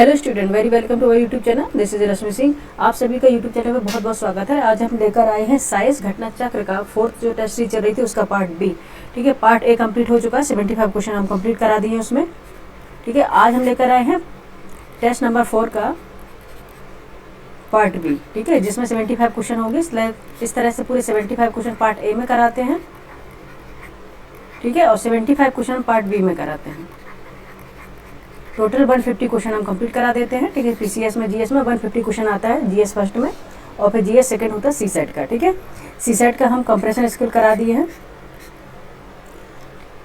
Hello student, very welcome to our YouTube channel. This is Rashmi Singh. आप सभी का YouTube channel में बहुत बहुत स्वागत है। आज हम लेकर आए हैं साइंस घटना चक्र का फोर्थ जो टेस्ट सीरीज चल रही थी उसका पार्ट बी। ठीक है, पार्ट ए कंप्लीट हो चुका है, 75 क्वेश्चन हम कंप्लीट करा दिए हैं उसमें। ठीक है, आज हम लेकर आए हैं टेस्ट नंबर 4 का पार्ट बी। ठीक है, जिसमें 75 क्वेश्चन होंगे। इस तरह से पूरे 75 क्वेश्चन पार्ट ए में कराते हैं। ठीक है, और 75 क्वेश्चन पार्ट बी में कराते हैं। टोटल 150 क्वेश्चन हम कंप्लीट करा देते हैं। ठीक है, पीसीएस में जीएस में 150 क्वेश्चन आता है, जीएस फर्स्ट में, और फिर जीएस सेकंड होता है सी सेट का। ठीक है, सी सेट का हम कंप्रेशन स्किल करा दिए हैं,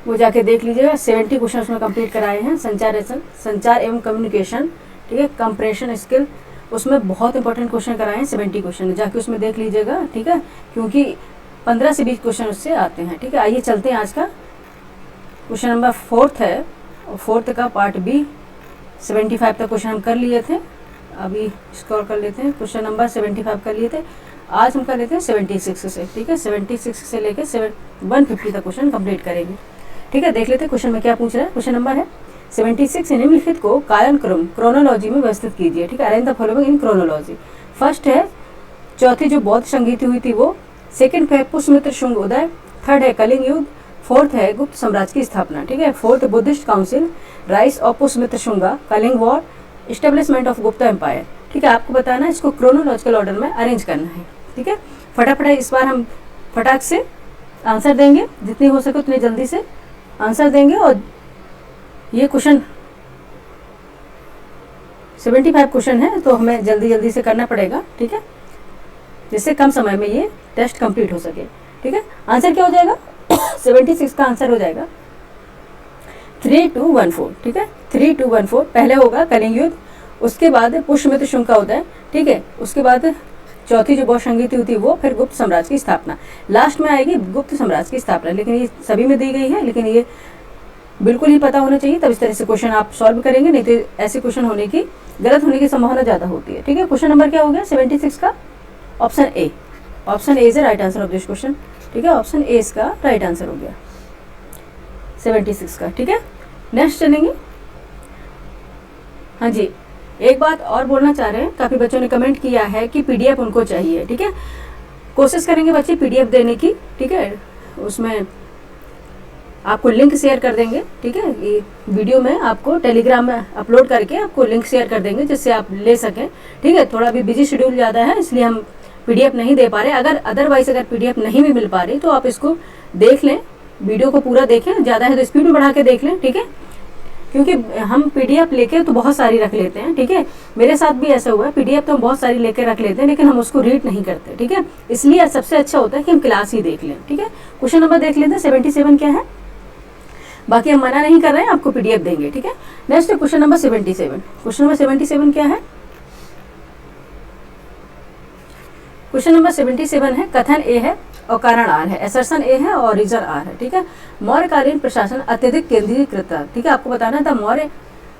वो जाके देख लीजिएगा। 70 क्वेश्चन उसमें कंप्लीट कराए हैं। संचार एवं कम्युनिकेशन, ठीक है, कंप्रेशन स्किल, उसमें बहुत इंपॉर्टेंट क्वेश्चन कराए हैं। 70 क्वेश्चन जाके उसमें देख लीजिएगा। ठीक है, क्योंकि 15 से 20 क्वेश्चन उससे आते हैं। ठीक है, आइए चलते हैं। आज का क्वेश्चन नंबर 4 है, और 4 का पार्ट बी। 75 तक क्वेश्चन हम कर लिए थे, अभी स्क्रॉल कर लेते हैं। क्वेश्चन नंबर 75 कर लिए थे, आज हम कर लेते हैं 76 से। ठीक है, 76 से लेकर 150 तक क्वेश्चन कंप्लीट करेंगे। ठीक है, देख लेते हैं क्वेश्चन में क्या पूछ रहा है। क्वेश्चन नंबर है 76, निम्नलिखित को कालानुक्रम क्रोनोलॉजी में व्यवस्थित कीजिए। ठीक है, arrange the following in chronology. First है चौथी जो बौद्ध संगीति हुई थी वो। सेकंड है पुष्यमित्र शुंग उदय। थर्ड है कलिंग युद्ध। फोर्थ है गुप्त साम्राज्य की स्थापना। ठीक है, fourth Buddhist council, rise of Pushyamitra Shunga, Kalinga war, establishment of Gupta empire. ठीक है, आपको बताना है, इसको क्रोनोलॉजिकल ऑर्डर में अरेंज करना है। ठीक है, फटाफट इस बार हम फटाक से आंसर देंगे, जितनी हो सके उतनी जल्दी से आंसर देंगे। और ये क्वेश्चन 75 क्वेश्चन है, तो हमें जल्दी जल्दी से करना पड़ेगा। ठीक है, जिससे कम समय में ये टेस्ट कंप्लीट हो सके। ठीक है, आंसर क्या हो जाएगा? 76 का आंसर हो जाएगा 3214। ठीक है, 3214 पहले होगा कलिंग युद्ध, उसके बाद पुष्यमित्र शुंग का उदय। ठीक है, उसके बाद चौथी जो बौद्ध संगीति थी वो, फिर गुप्त साम्राज्य की स्थापना, लास्ट में आएगी गुप्त साम्राज्य की स्थापना। लेकिन ये सभी में दी गई है, लेकिन ये बिल्कुल ही पता होना चाहिए, तब इस तरह से क्वेश्चन आप सॉल्व करेंगे, नहीं तो ऐसे क्वेश्चन होने की, गलत होने की संभावना ज़्यादा होती है। ठीक है, क्वेश्चन नंबर क्या हो गया 76 का? Option A. Option A is the right answer of this question. ठीक है, ऑप्शन ए इसका राइट आंसर हो गया 76 का। ठीक है, नेक्स्ट चलेंगे। हाँ जी, एक बात और बोलना चाह रहे हैं, काफ़ी बच्चों ने कमेंट किया है कि पीडीएफ उनको चाहिए। ठीक है, कोशिश करेंगे बच्चे पीडीएफ देने की। ठीक है, उसमें आपको लिंक शेयर कर देंगे। ठीक है, ये वीडियो में आपको टेलीग्राम में अपलोड करके आपको लिंक शेयर कर देंगे, जिससे आप ले सकें। ठीक है, थोड़ा भी बिजी शेड्यूल ज़्यादा है, इसलिए हम पीडीएफ नहीं दे पा रहे। अगर अदरवाइज अगर पीडीएफ नहीं भी मिल पा रही तो आप इसको देख लें, वीडियो को पूरा देखें, ज़्यादा है तो स्पीड में बढ़ा के देख लें। ठीक है, क्योंकि हम पीडीएफ लेके तो बहुत सारी रख लेते हैं। ठीक है, मेरे साथ भी ऐसा हुआ है, पीडीएफ तो हम बहुत सारी लेके रख लेते हैं, लेकिन हम उसको रीड नहीं करते। ठीक है, इसलिए सबसे अच्छा होता है कि हम क्लास ही देख लें। ठीक है, क्वेश्चन नंबर देख लेते हैं 77 क्या है। बाकी हम मना नहीं कर रहे हैं, आपको पीडीएफ देंगे। ठीक है, next question number 77। Question number 77 क्या है? क्वेश्चन नंबर 77 है, कथन ए है और कारण आर है, असर्शन ए है और रीजन आर है। ठीक है, मौर्यकालीन प्रशासन अत्यधिक केंद्रीकृत था। ठीक है, आपको बताना था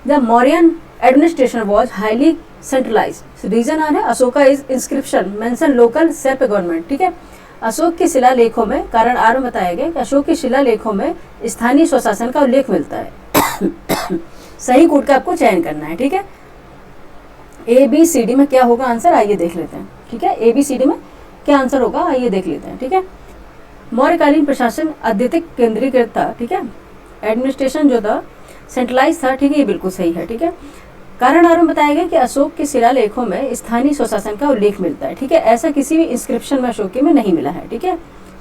the Mauryan administration was highly centralised. Reason are है, Ashoka is inscription mention local self government. ठीक है, अशोक के शिलालेखों में, कारण आर में बताया गया कि अशोक के शिलालेखों में स्थानीय स्वशासन का उल्लेख मिलता है। सही कोड का आपको चयन करना है। ठीक है, ए बी सी डी में क्या होगा आंसर, आइए देख लेते हैं। ठीक है, ए बी सी डी में क्या आंसर होगा, आइए देख लेते हैं। ठीक है, मौर्यकालीन प्रशासन अत्यधिक केंद्रीकृत था। ठीक है, एडमिनिस्ट्रेशन जो था सेंट्रलाइज था। ठीक है, ये बिल्कुल सही है। ठीक है, कारण आर में बताया गया कि अशोक के शिलालेखों में स्थानीय स्वशासन का उल्लेख मिलता है। ठीक है, ऐसा किसी भी इंस्क्रिप्शन में अशोक के में नहीं मिला है। ठीक है,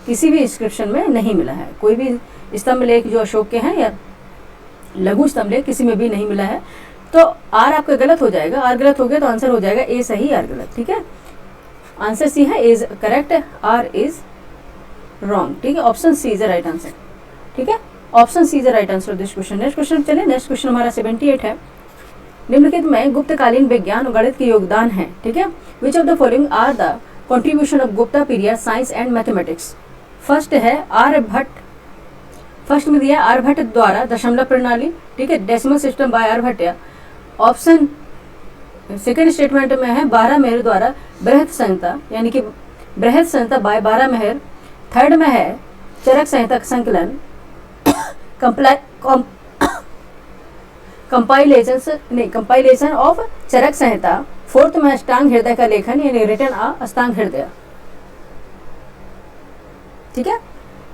किसी भी इंस्क्रिप्शन में नहीं मिला है, कोई भी स्तंभ लेख जो अशोक के हैं या लघु स्तंभ लेख किसी में भी नहीं मिला है। तो आर आपका गलत हो जाएगा, आर गलत हो गया तो आंसर हो जाएगा ए सही, आर गलत। ठीक है, आंसर सी है, is correct, R is wrong. ठीक है, option C is the right answer. ठीक है, option C is the right answer of this question. Next question चले। नेक्स्ट क्वेश्चन हमारा 78 है, निम्नलिखित में गुप्तकालीन विज्ञान और गणित के योगदान है। ठीक है, which of the following are the contribution of Gupta period science and mathematics. First है आर्यभट्ट, फर्स्ट में दिया आर्यभट्ट द्वारा दशमलव प्रणाली। ठीक है, decimal system by Aryabhata. Option second statement में है 12 मेहर द्वारा बृहत संहिता, यानी कि बृहत संहिता बाय 12 मेहर। थर्ड में है चरक संहिता संकलन, compilation of Charaka Samhita, fourth में अष्टांग हृदय का लेखन यानी रिटन अष्टांग हृदय, ठीक है,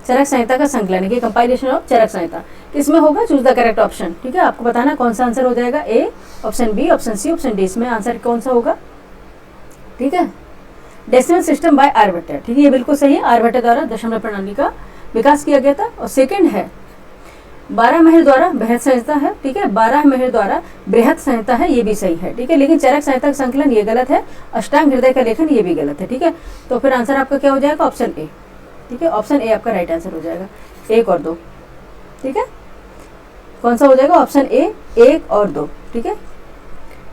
चरक संहिता का संकलन की कंपाइलेशन ऑफ चरक संहिता किसमें होगा, चूज द करेक्ट ऑप्शन, ठीक है, आपको बताना कौन सा आंसर हो जाएगा, A, option B, option C, option D, इसमें आंसर कौन सा होगा, ठीक है। डेसिमल सिस्टम बाय आर्यभट्ट, ठीक है, ये बिल्कुल सही है, आर्यभट्ट द्वारा दशमलव प्रणाली का विकास किया गया था। और सेकंड है बारहमाही द्वारा बृहत संहिता है, ठीक है, बारहमाही द्वारा बृहत संहिता है, ये भी सही है, ठीक है, लेकिन चरक संहिता का संकलन ये गलत है, अष्टांग हृदय का लेखन ये भी गलत है, ठीक है, तो फिर आंसर आपका क्या हो जाएगा, ऑप्शन ए, ठीक है, ऑप्शन ए आपका राइट आंसर हो जाएगा, 1 और 2, ठीक है, कौन सा हो जाएगा, ऑप्शन ए, 1 और 2, ठीक है।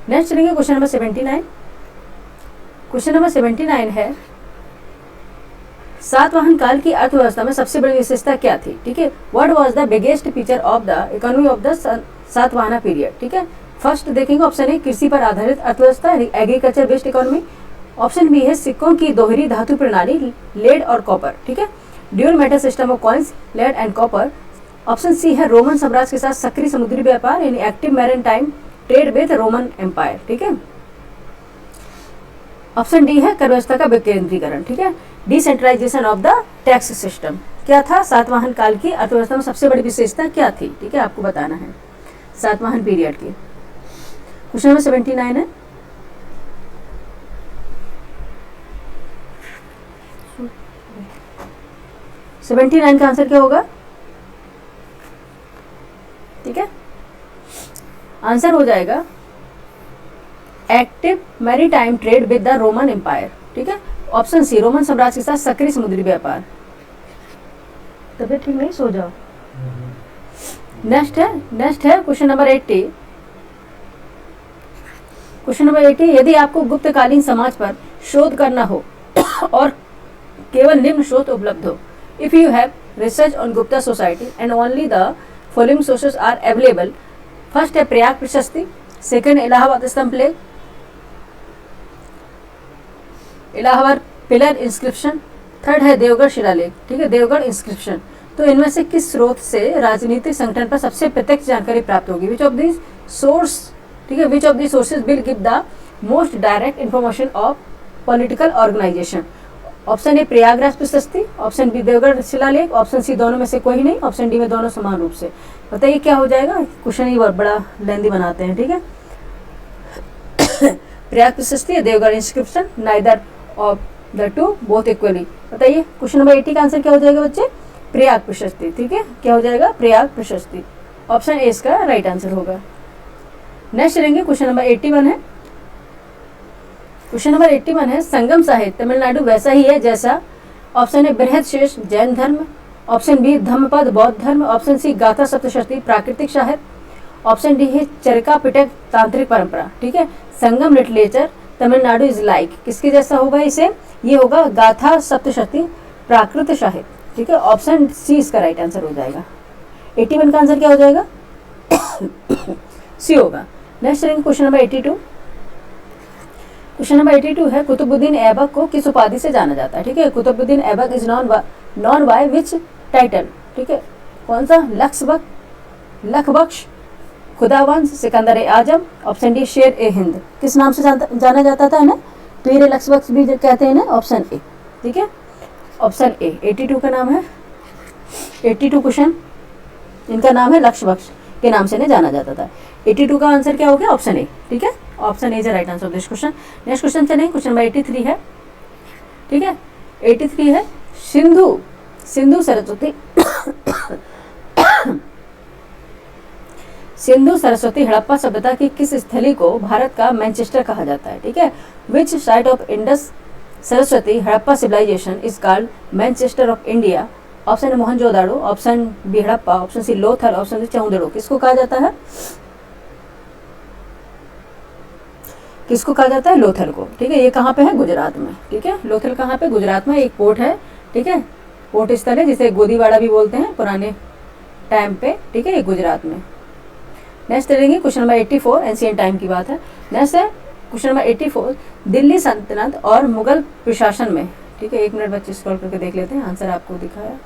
नेक्स्ट चलेंगे क्वेश्चन नंबर 79। क्वेश्चन नंबर 79 है सातवाहन काल की अर्थव्यवस्था में सबसे बड़ी विशेषता क्या थी, ठीक है, what was the biggest feature of the economy of the Satavahana period, ठीक है। फर्स्ट देखेंगे ऑप्शन ए कृषि पर आधारित अर्थव्यवस्था agriculture based economy, option B है सिक्कों की दोहरी धातु प्रणाली लेड और कॉपर, ठीक है, dual metal system of coins lead and copper, option C है रोमन साम्राज्य के साथ सक्रिय समुद्री व्यापार यानी active maritime trade with Roman empire, ठीक है, ऑप्शन डी है कर व्यवस्था का विकेंद्रीकरण, ठीक है, decentralisation of the tax system. क्या था सातवाहन काल की अर्थव्यवस्था में सबसे बड़ी विशेषता क्या थी, ठीक है, आपको बताना है सातवाहन पीरियड की। क्वेश्चन नंबर 79 है, सेवेंटी नाइन का आंसर क्या होगा, ठीक है, आंसर हो जाएगा active maritime trade with the Roman empire, ठीक है, ऑप्शन सी रोमन साम्राज्य के साथ सक्रिय समुद्री व्यापार। तबियत ठीक नहीं, सो जाओ। नेक्स्ट है क्वेश्चन नंबर 80। क्वेश्चन नंबर 80, यदि आपको गुप्तकालीन समाज पर शोध करना हो और केवल निम्न स्रोत उपलब्ध हो, if you have research on Gupta society and only the following sources are available, first है प्रयाग प्रशस्ति, सेकंड इलाहाबाद स्तंभ लेख, इलाहाबाद पिलर इंस्क्रिप्शन, थर्ड है देवगढ़ शिलालेख, ठीक है, देवगढ़ इंस्क्रिप्शन। तो इनमें से किस स्रोत से राजनीतिक संगठन पर सबसे प्रत्यक्ष जानकारी प्राप्त होगी, विच ऑफ दिस सोर्स, ठीक है, which of this sources will give the most direct information of political organisation, option A Prayagraj Prashasti, option B Deogarh शिलालेख, ऑप्शन सी दोनों में से कोई नहीं, ऑप्शन डी में दोनों समान रूप से। बताइए क्या हो जाएगा, क्वेश्चन ही बड़ा लेंदी बनाते हैं, ठीक है, प्रयाग प्रशस्ति या Deogarh inscription, neither of the two both equally. बताइए क्वेश्चन नंबर 80 का आंसर क्या हो जाएगा बच्चे, प्रयाग प्रशस्ति, ठीक है, क्या हो जाएगा, प्रयाग प्रशस्ति, ऑप्शन ए इसका राइट आंसर होगा। नेक्स्ट लेंगे क्वेश्चन नंबर 81 है। क्वेश्चन नंबर 81 है संगम साहित्य तमिलनाडु वैसा ही है जैसा, ऑप्शन ए बृहद शेष जैन धर्म, ऑप्शन बी धम्मपद बौद्ध धर्म, ऑप्शन सी गाथा सप्तशती प्राकृतिक साहित्य, ऑप्शन डी है चरका पिटक तांत्रिक परंपरा, ठीक है, संगम लिटरेचर तमिलनाडु इज लाइक, किसके जैसा होगा इसे, ये होगा गाथा सप्तशती प्राकृत साहित्य, ठीक है, ऑप्शन सी इसका राइट आंसर हो जाएगा। 81 का आंसर क्या हो जाएगा, सी होगा। नेक्स्ट चलेंगे क्वेश्चन नंबर 82। क्वेश्चन नंबर 82 है कुतुबुद्दीन ऐबक को किस उपाधि से जाना जाता है, ठीक है, Qutbuddin Aibak is known by which title, ठीक है, कौन सा, लखबख्श, खुदावंश, सिकंदर ए आजम, ऑप्शन डी शेर ए हिंद, किस नाम से जाना जाता था ना, पीर लखबख्श भी कहते हैं ना, ऑप्शन ए, ठीक है, ऑप्शन ए। 82 का नाम है, 82 क्वेश्चन इनका नाम है लखबख्श के नाम से जाना जाता था। 82 का आंसर क्या हो गया, ऑप्शन ए, ठीक है, option A is the right answer of this question. Next question चलें, क्वेश्चन नंबर 83 है, ठीक है, 83 है सिंधु सरस्वती सिंधु सरस्वती हड़प्पा सभ्यता की किस स्थली को भारत का मैनचेस्टर कहा जाता है, ठीक है, which site of Indus Saraswati Harappa civilisation is called Manchester of India, option है Mohenjodaro, option B Harappa, option C Lothal, option C Chanhudaro, किसको कहा जाता है, किसको कहा जाता है, लोथल को, ठीक है, ये कहाँ पे है, गुजरात में, ठीक है, लोथल कहाँ पे, गुजरात में एक पोर्ट है, ठीक है, पोर्ट स्थल है जिसे गोदीवाड़ा भी बोलते हैं पुराने टाइम पे, ठीक है, ये गुजरात में। नेक्स्ट चलेंगे क्वेश्चन नंबर 84, एंशिएंट टाइम की बात है। नेक्स्ट है क्वेश्चन नंबर 84, दिल्ली सल्तनत और मुगल प्रशासन में, ठीक है, 1 मिनट बच्चे स्क्रॉल करके देख लेते हैं, आंसर आपको दिखाया।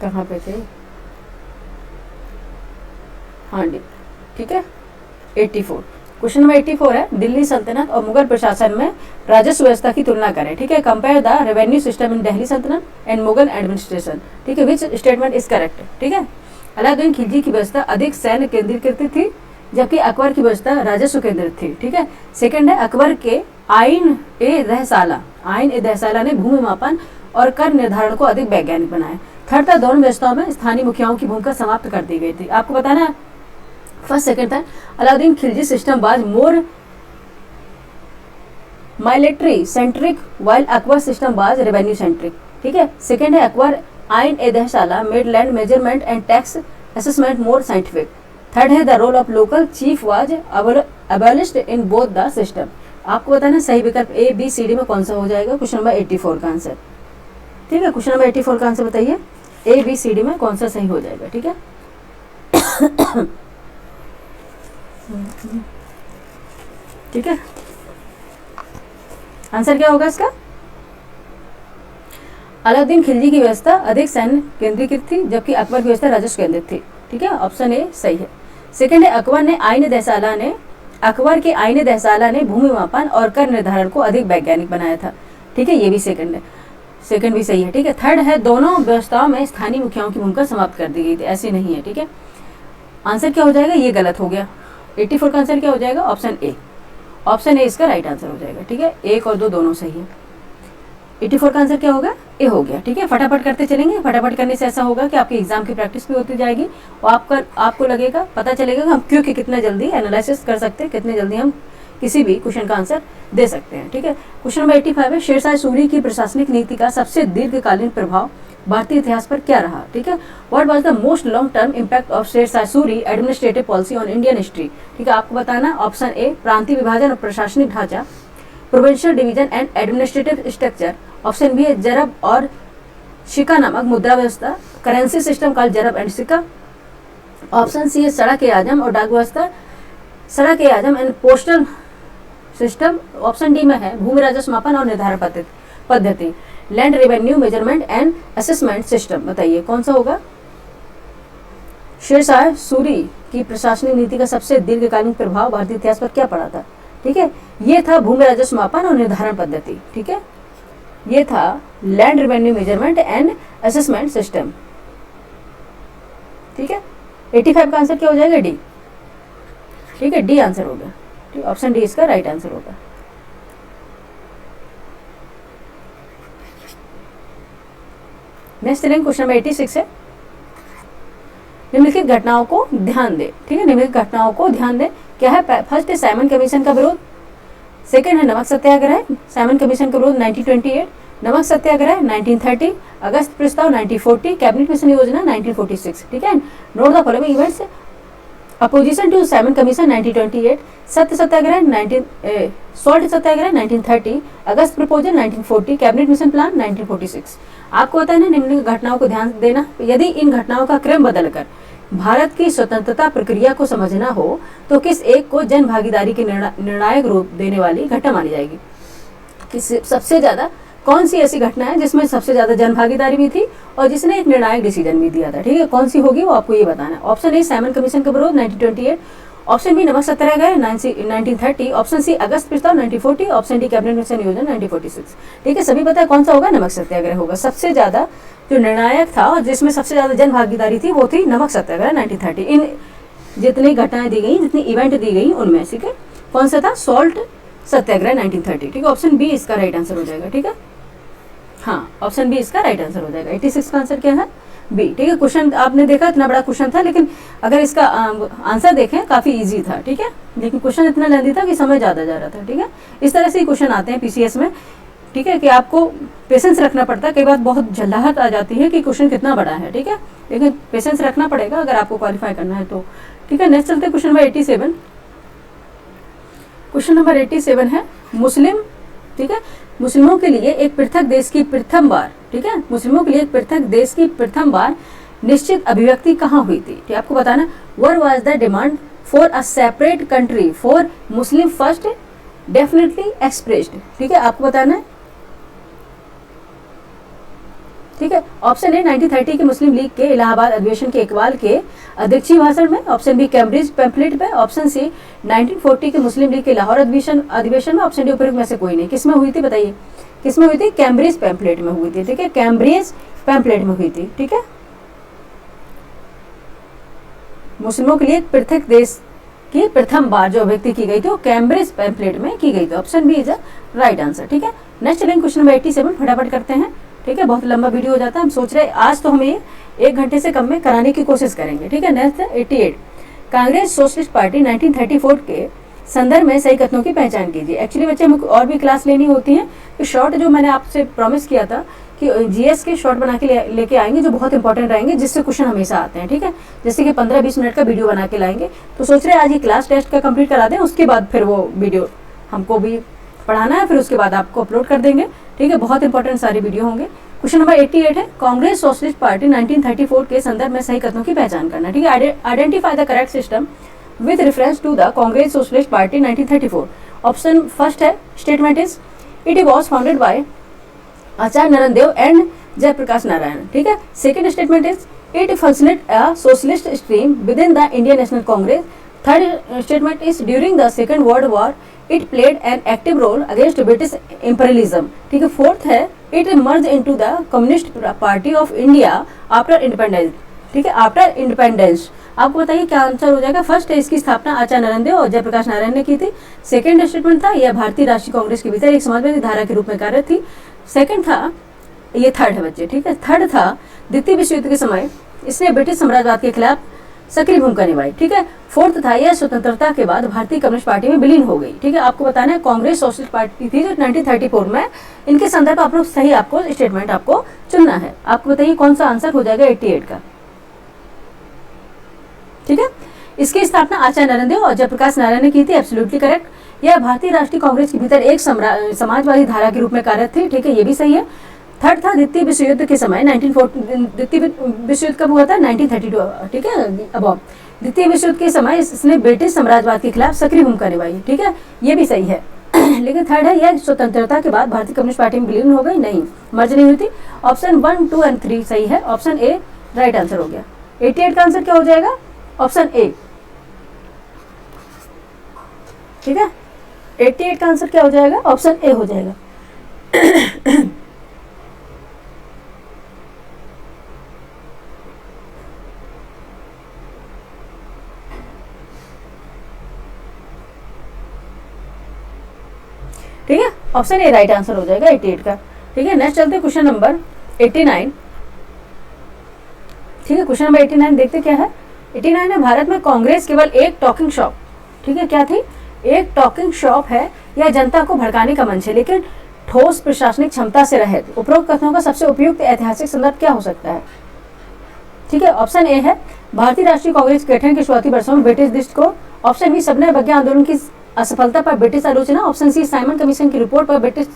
कहाँ पे थे, हाँ जी, ठीक है 84। क्वेश्चन नंबर 84 है, दिल्ली सल्तनत और मुगल प्रशासन में राजस्व व्यवस्था की तुलना करें, ठीक है। Compare the revenue system in Delhi सल्तनत एंड मुगल एडमिनिस्ट्रेशन, ठीक है, विच स्टेटमेंट इज करेक्ट, ठीक है। अलाउद्दीन खिलजी की व्यवस्था अधिक सैन्य केंद्रीकृत थी, जबकि अकबर की व्यवस्था राजस्व केंद्रित थी, ठीक है। सेकंड है, अकबर के आइन ए दहसाला ने भूमि मापन और कर निर्धारण को अधिक वैज्ञानिक बनाया। थर्ड था, दोनों व्यवस्थाओं में स्थानीय मुखियाओं की भूमिका समाप्त कर दी गई थी। आपको बताना है फर्स्ट सेकंड था, Alauddin Khilji system was more military centric while Akbar system was revenue centric, ठीक है। सेकंड है, Akbar Ain e Dahsala made land measurement and tax assessment more scientific. Third है, the role of local chief was abolished in both the system. आपको बताना सही विकल्प ए B C D में कौन सा हो जाएगा क्वेश्चन नंबर 84 का आंसर, ठीक है। क्वेश्चन नंबर 84 का आंसर बताइए, ए बी सी डी में कौन सा सही हो जाएगा, ठीक है। ठीक है, आंसर क्या होगा इसका, अलाउद्दीन खिलजी की व्यवस्था अधिक सैन्य केंद्रीकृत थी, जबकि अकबर की व्यवस्था राजस्व केंद्रित थी, ठीक है, ऑप्शन ए सही है। सेकंड है, अकबर के आईने दहसाला ने भूमि मापन और कर निर्धारण को अधिक वैज्ञानिक बनाया था, ठीक है, ये भी सेकंड है, सेकंड भी सही है, ठीक है। थर्ड है, दोनों व्यवस्थाओं में स्थानीय मुखियाओं की भूमिका समाप्त कर दी गई थी, ऐसी नहीं है, ठीक है। आंसर क्या हो जाएगा, ये गलत हो गया, 84 का आंसर क्या हो जाएगा, ऑप्शन ए, ऑप्शन ए इसका राइट आंसर हो जाएगा, ठीक है। 1 और 2 दोनों सही है। 84 का आंसर क्या होगा, ए हो गया, ठीक है। फटाफट करते चलेंगे, फटाफट करने से ऐसा होगा कि आपकी एग्जाम की प्रैक्टिस भी होती जाएगी और आपको लगेगा, पता चलेगा कि हम क्यों कि कितना जल्दी एनालिसिस कर सकते हैं, कितने जल्दी हम किसी भी क्वेश्चन का आंसर दे सकते हैं, ठीक है। क्वेश्चन नंबर 85 है, शेरशाह सूरी की प्रशासनिक नीति का सबसे दीर्घकालीन प्रभाव भारतीय इतिहास पर क्या रहा, ठीक है। What was the most long term impact of Sher Shah Suri administrative policy on Indian history, ठीक है। आपको बताना ऑप्शन ए, प्रांतीय विभाजन और प्रशासनिक ढांचा, provincial division and administrative structure. Option B है, जरब और शिका नामक मुद्रा व्यवस्था, currency system called Zarb and Shika. Option C है, सड़क ए आजम और डाक व्यवस्था, सड़क ए Azam and postal system. Option D में है, भूमि राजस्व मापन और निर्धारण पद्धति, land revenue measurement and assessment system. बताइए कौन सा होगा। शेरशाह सूरी की प्रशासनिक नीति का सबसे दीर्घकालीन प्रभाव भारतीय इतिहास पर क्या पड़ा था, ठीक है। ये था भूमि राजस्व मापन और निर्धारण पद्धति, ठीक है। ये था land revenue measurement and assessment system, ठीक है। 85 का आंसर क्या हो जाएगा, डी, ठीक है, डी आंसर होगा, ठीक, ऑप्शन डी इसका राइट आंसर होगा। नेक्स्ट चलेंगे, क्वेश्चन नंबर 86 है, निम्नलिखित घटनाओं को ध्यान दे, ठीक है, निम्नलिखित घटनाओं को ध्यान दे। क्या है, फर्स्ट है साइमन कमीशन का विरोध, सेकंड है नमक सत्याग्रह, साइमन कमीशन का विरोध 1928, नमक सत्याग्रह 1930, अगस्त प्रस्ताव 1940, कैबिनेट मिशन योजना 1946, ठीक है। Note the following events, opposition to Simon Commission 1928, Satya Satyagraha salt Satyagraha 1930, August proposal 1940, cabinet mission plan 1946। आपको पता है ना, निम्नलिखित घटनाओं को ध्यान देना। यदि इन घटनाओं का क्रम बदलकर भारत की स्वतंत्रता प्रक्रिया को समझना हो तो किस एक को जन भागीदारी के निर्णायक रूप देने वाली घटना मानी जाएगी। सबसे ज्यादा कौन सी ऐसी घटना है जिसमें सबसे ज्यादा जन भागीदारी भी थी और जिसने एक निर्णायक डिसीजन भी दिया था, ठीक है, कौन सी होगी वो आपको ये बताना है। ऑप्शन ए, साइमन कमीशन का विरोध 1928, ऑप्शन बी, नमक सत्याग्रह 1930, ऑप्शन सी, अगस्त प्रस्ताव 1940, ऑप्शन डी, कैबिनेट मिशन योजना 1946, ठीक है। सभी पता है कौन सा होगा, नमक सत्याग्रह होगा। सबसे ज्यादा जो निर्णायक था और जिसमें सबसे ज्यादा जन भागीदारी थी वो थी नमक सत्याग्रह 1930। इन जितनी घटनाएं दी गई, जितनी इवेंट दी गई उनमें, ठीक है, कौन सा था, सॉल्ट सत्याग्रह 1930, ठीक है। ऑप्शन बी इसका राइट आंसर हो जाएगा, ठीक है, हाँ, ऑप्शन बी इसका राइट आंसर हो जाएगा। 86 का आंसर क्या है, बी, ठीक है। क्वेश्चन आपने देखा इतना बड़ा क्वेश्चन था, लेकिन अगर इसका आंसर देखें काफी इजी था, ठीक है, लेकिन क्वेश्चन इतना लेंदी था कि समय ज्यादा जा रहा था, ठीक है। इस तरह से क्वेश्चन आते हैं पीसीएस में, ठीक है, कि आपको पेशेंस रखना पड़ता है। कई बार बहुत झल्लाहट आ जाती है कि क्वेश्चन कितना बड़ा है, ठीक है, लेकिन पेशेंस रखना पड़ेगा अगर आपको क्वालिफाई करना है तो, ठीक है। नेक्स्ट चलते हैं क्वेश्चन नंबर 87। क्वेश्चन नंबर 87 है, मुस्लिम, ठीक है, मुस्लिमों के लिए एक पृथक देश की प्रथम बार, ठीक है, मुस्लिमों के लिए एक पृथक देश की प्रथम बार निश्चित अभिव्यक्ति कहाँ हुई थी, ठीक है। आपको बताना, what was the demand for a separate country for Muslim first definitely expressed, ठीक है। आपको बताना है ठीक है। ऑप्शन ए 1930 के मुस्लिम लीग के इलाहाबाद अधिवेशन के इकबाल के अध्यक्षीय भाषण में, ऑप्शन बी कैम्ब्रिज पैम्फलेट पे, ऑप्शन सी 1940 के मुस्लिम लीग के लाहौर अधिवेशन में, ऑप्शन डी उपयुक्त में से कोई नहीं। किसमें हुई थी बताइए, किसमें हुई थी? कैम्ब्रिज पैम्फलेट में हुई थी, ठीक है, कैम्ब्रिज पैम्फलेट में हुई थी, ठीक है। मुस्लिमों के लिए एक पृथक देश की प्रथम बार जो अभिव्यक्ति की गई थी वो कैम्ब्रिज पैम्फलेट में की गई थी। Option B is a right answer, ठीक है। नेक्स्ट चलेंगे क्वेश्चन नंबर 87, फटाफट करते हैं, ठीक है, बहुत लंबा वीडियो हो जाता है। हम सोच रहे हैं आज तो हम ये 1 घंटे से कम में कराने की कोशिश करेंगे, ठीक है। नेक्स्ट 88, कांग्रेस सोशलिस्ट पार्टी 1934 के संदर्भ में सही कथनों की पहचान कीजिए। एक्चुअली बच्चे हमें और भी क्लास लेनी होती है, तो शॉर्ट जो मैंने आपसे प्रॉमिस किया था कि जीएस के शॉर्ट बना के लेके आएंगे जो बहुत इंपॉर्टेंट रहेंगे, जिससे क्वेश्चन हमेशा आते हैं, ठीक है। जैसे कि 15-20 मिनट का वीडियो बना के लाएंगे, तो सोच रहे हैं आज ये क्लास टेस्ट का कंप्लीट करा दें, उसके बाद फिर वो वीडियो हमको भी पढ़ाना है, फिर उसके बाद आपको अपलोड कर देंगे, ठीक है। बहुत इंपॉर्टेंट सारे वीडियो होंगे। क्वेश्चन नंबर 88 है, कांग्रेस सोशलिस्ट पार्टी 1934 के संदर्भ में सही कथनों की पहचान करना, ठीक है। Identify the correct system with reference to the Congress Socialist Party 1934। Option first है, statement is it was founded by Acharya Narendra Dev and Jayaprakash Narayan, ठीक है। Second statement is it functioned a socialist stream within the Indian National Congress. Third statement is during the second world war it played an active role against British imperialism, ठीक है। Fourth है it merge into the communist party of India after independence, ठीक है, after independence. आपको बताइए क्या answer हो जाएगा। फर्स्ट है, इसकी स्थापना आचार्य नरेंद्र देव और जयप्रकाश नारायण ने की थी। सेकंड स्टेटमेंट था, यह भारतीय राष्ट्रीय कांग्रेस के भीतर एक समाजवादी धारा के रूप में कार्यरत थी। सेकंड था, ये थर्ड है बच्चे, ठीक है। थर्ड था, द्वितीय विश्व युद्ध के समय इसने ब्रिटिश साम्राज्यवाद के खिलाफ सक्रिय भूमिका निभाई, ठीक है। फोर्थ था, यह स्वतंत्रता के बाद भारतीय कम्युनिस्ट पार्टी में विलीन हो गई, ठीक है। आपको बताना है कांग्रेस सोशलिस्ट पार्टी थी जो 1934 में, इनके संदर्भ आप लोग सही आपको स्टेटमेंट आपको चुनना है। आपको बताइए कौन सा आंसर हो जाएगा 88 का, ठीक है। इसकी स्थापना आचार्य नरेंद्र देव और जयप्रकाश नारायण ने की थी, एब्सोल्युटली करेक्ट। यह भारतीय राष्ट्रीय कांग्रेस के भीतर एक समाजवादी धारा के रूप में कार्यरत थी, ठीक है, ये भी सही है। थर्ड था, द्वितीय विश्व युद्ध के समय द्वितीय विश्व युद्ध कब हुआ था? 1932, ठीक है, अब द्वितीय विश्व युद्ध के समय इसने ब्रिटिश साम्राज्यवाद के खिलाफ सक्रिय भूमिका निभाई, ठीक है, ये भी सही है। लेकिन थर्ड है, यह स्वतंत्रता के बाद भारतीय कम्युनिस्ट पार्टी में विलीन हो गई, नहीं, मर्ज नहीं हुई थी। ऑप्शन 1, 2 एंड 3 सही है, ऑप्शन ए राइट आंसर हो गया। 88 का आंसर क्या हो जाएगा? ऑप्शन ए, ठीक है। 88 का आंसर क्या हो जाएगा? ऑप्शन ए हो जाएगा। ठीक है, ऑप्शन ए राइट आंसर हो जाएगा 88 का, ठीक है। नेक्स्ट चलते हैं क्वेश्चन नंबर 89, ठीक है। क्वेश्चन नंबर 89 देखते क्या है। 89 है, भारत में कांग्रेस केवल एक टॉकिंग शॉप, ठीक है, क्या थी? एक टॉकिंग शॉप है या जनता को भड़काने का मंच है, लेकिन ठोस प्रशासनिक क्षमता से रहित। उपरोक्त कथनों का सबसे उपयुक्त ऐतिहासिक संदर्भ क्या हो सकता है? ठीक है, ऑप्शन ए है भारतीय राष्ट्रीय कांग्रेस के गठन के शुरुआती वर्षों में ब्रिटिश दृष्टिकोण। ऑप्शन बी सबने अवज्ञा आंदोलन की असफलता पर ब्रिटिश आलोचना। ऑप्शन सी साइमन कमीशन की रिपोर्ट पर ब्रिटिश